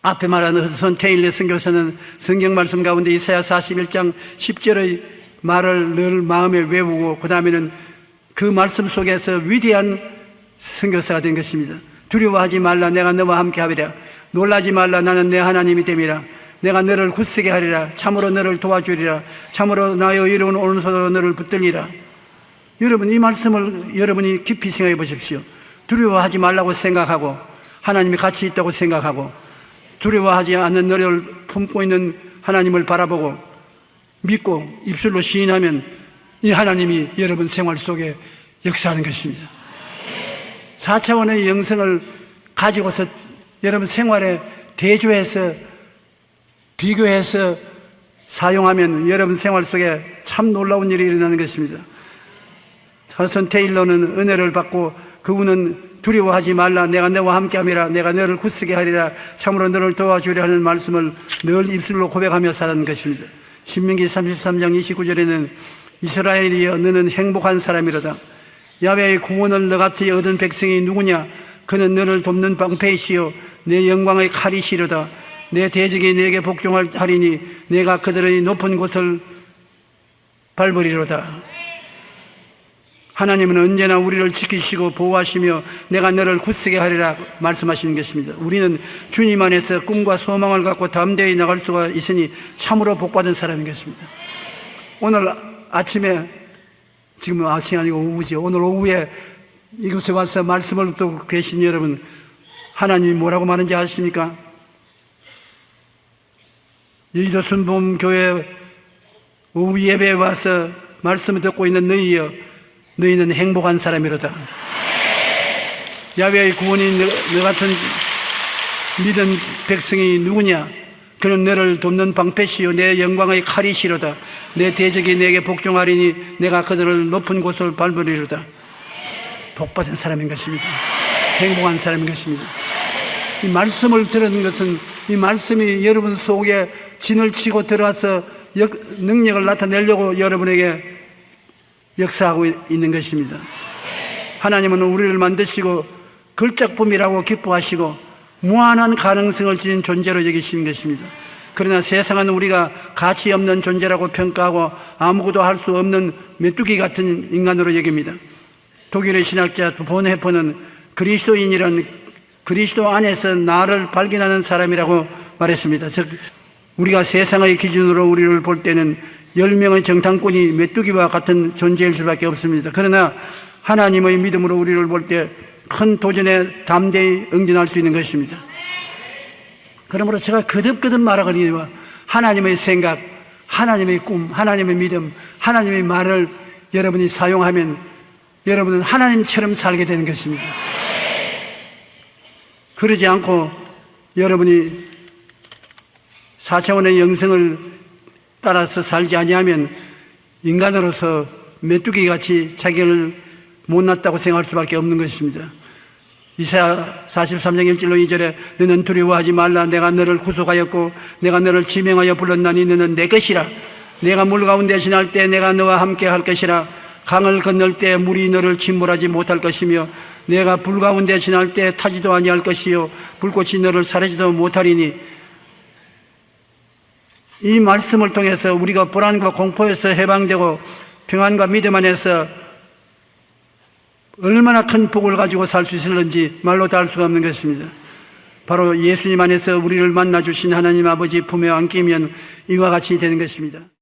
앞에 말한 허드슨 테일러 선교사는 성경 말씀 가운데 이사야 41장 10절의 말을 늘 마음에 외우고 그 다음에는 그 말씀 속에서 위대한 선교사가 된 것입니다. 두려워하지 말라. 내가 너와 함께 하리라. 놀라지 말라. 나는 내 하나님이 됨이라. 내가 너를 굳세게 하리라. 참으로 너를 도와주리라. 참으로 나의 의로운 오른손으로 너를 붙들리라. 여러분 이 말씀을 여러분이 깊이 생각해 보십시오. 두려워하지 말라고 생각하고 하나님이 같이 있다고 생각하고 두려워하지 않는 너를 품고 있는 하나님을 바라보고 믿고 입술로 시인하면 이 하나님이 여러분 생활 속에 역사하는 것입니다. 4차원의 영성을 가지고서 여러분 생활에 대조해서 비교해서 사용하면 여러분 생활 속에 참 놀라운 일이 일어나는 것입니다. 허드슨 테일러는 은혜를 받고 그분은 두려워하지 말라. 내가 너와 함께함이라. 내가 너를 굳세게 하리라. 참으로 너를 도와주리라 하는 말씀을 늘 입술로 고백하며 살았는 것입니다. 신명기 33장 29절에는 이스라엘이여 너는 행복한 사람이로다. 야훼의 구원을 너같이 얻은 백성이 누구냐? 그는 너를 돕는 방패이시요 내 영광의 칼이시로다. 내 대적이 내게 복종하리니 내가 그들의 높은 곳을 밟으리로다. 하나님은 언제나 우리를 지키시고 보호하시며 내가 너를 굳세게 하리라 말씀하시는 것입니다. 우리는 주님 안에서 꿈과 소망을 갖고 담대히 나갈 수가 있으니 참으로 복받은 사람인 것입니다. 오늘 아침에, 지금 아침이 아니고 오후죠. 오늘 오후에 이곳에 와서 말씀을 듣고 계신 여러분, 하나님이 뭐라고 말하는지 아십니까? 여의도 순복음교회 오후 예배에 와서 말씀을 듣고 있는 너희여, 너희는 행복한 사람이로다. 야훼의 구원인 너 같은 믿은 백성이 누구냐? 그는 너를 돕는 방패시요 내 영광의 칼이시로다. 내 대적이 내게 복종하리니 내가 그들을 높은 곳을 밟으리로다. 복받은 사람인 것입니다. 행복한 사람인 것입니다. 이 말씀을 들은 것은, 이 말씀이 여러분 속에 진을 치고 들어와서 능력을 나타내려고 여러분에게 역사하고 있는 것입니다. 하나님은 우리를 만드시고 걸작품이라고 기뻐하시고 무한한 가능성을 지닌 존재로 여기시는 것입니다. 그러나 세상은 우리가 가치 없는 존재라고 평가하고 아무것도 할 수 없는 메뚜기 같은 인간으로 여깁니다. 독일의 신학자 본헤퍼는 그리스도인이란 그리스도 안에서 나를 발견하는 사람이라고 말했습니다. 즉, 우리가 세상의 기준으로 우리를 볼 때는 10명의 정탐꾼이 메뚜기와 같은 존재일 수밖에 없습니다. 그러나 하나님의 믿음으로 우리를 볼 때 큰 도전에 담대히 응진할 수 있는 것입니다. 그러므로 제가 거듭거듭 말하거든요. 하나님의 생각, 하나님의 꿈, 하나님의 믿음, 하나님의 말을 여러분이 사용하면 여러분은 하나님처럼 살게 되는 것입니다. 그러지 않고 여러분이 4차원의 영성을 따라서 살지 아니하면 인간으로서 메뚜기같이 자기를 못났다고 생각할 수밖에 없는 것입니다. 이사야 43장 1절로 2절에 너는 두려워하지 말라. 내가 너를 구속하였고 내가 너를 지명하여 불렀나니 너는 내 것이라. 내가 물 가운데 지날 때 내가 너와 함께 할 것이라. 강을 건널 때 물이 너를 침몰하지 못할 것이며 내가 불 가운데 지날 때 타지도 아니할 것이요 불꽃이 너를 사르지도 못하리니. 이 말씀을 통해서 우리가 불안과 공포에서 해방되고 평안과 믿음 안에서 얼마나 큰 복을 가지고 살 수 있을는지 말로 다 할 수가 없는 것입니다. 바로 예수님 안에서 우리를 만나주신 하나님 아버지 품에 안기면 이와 같이 되는 것입니다.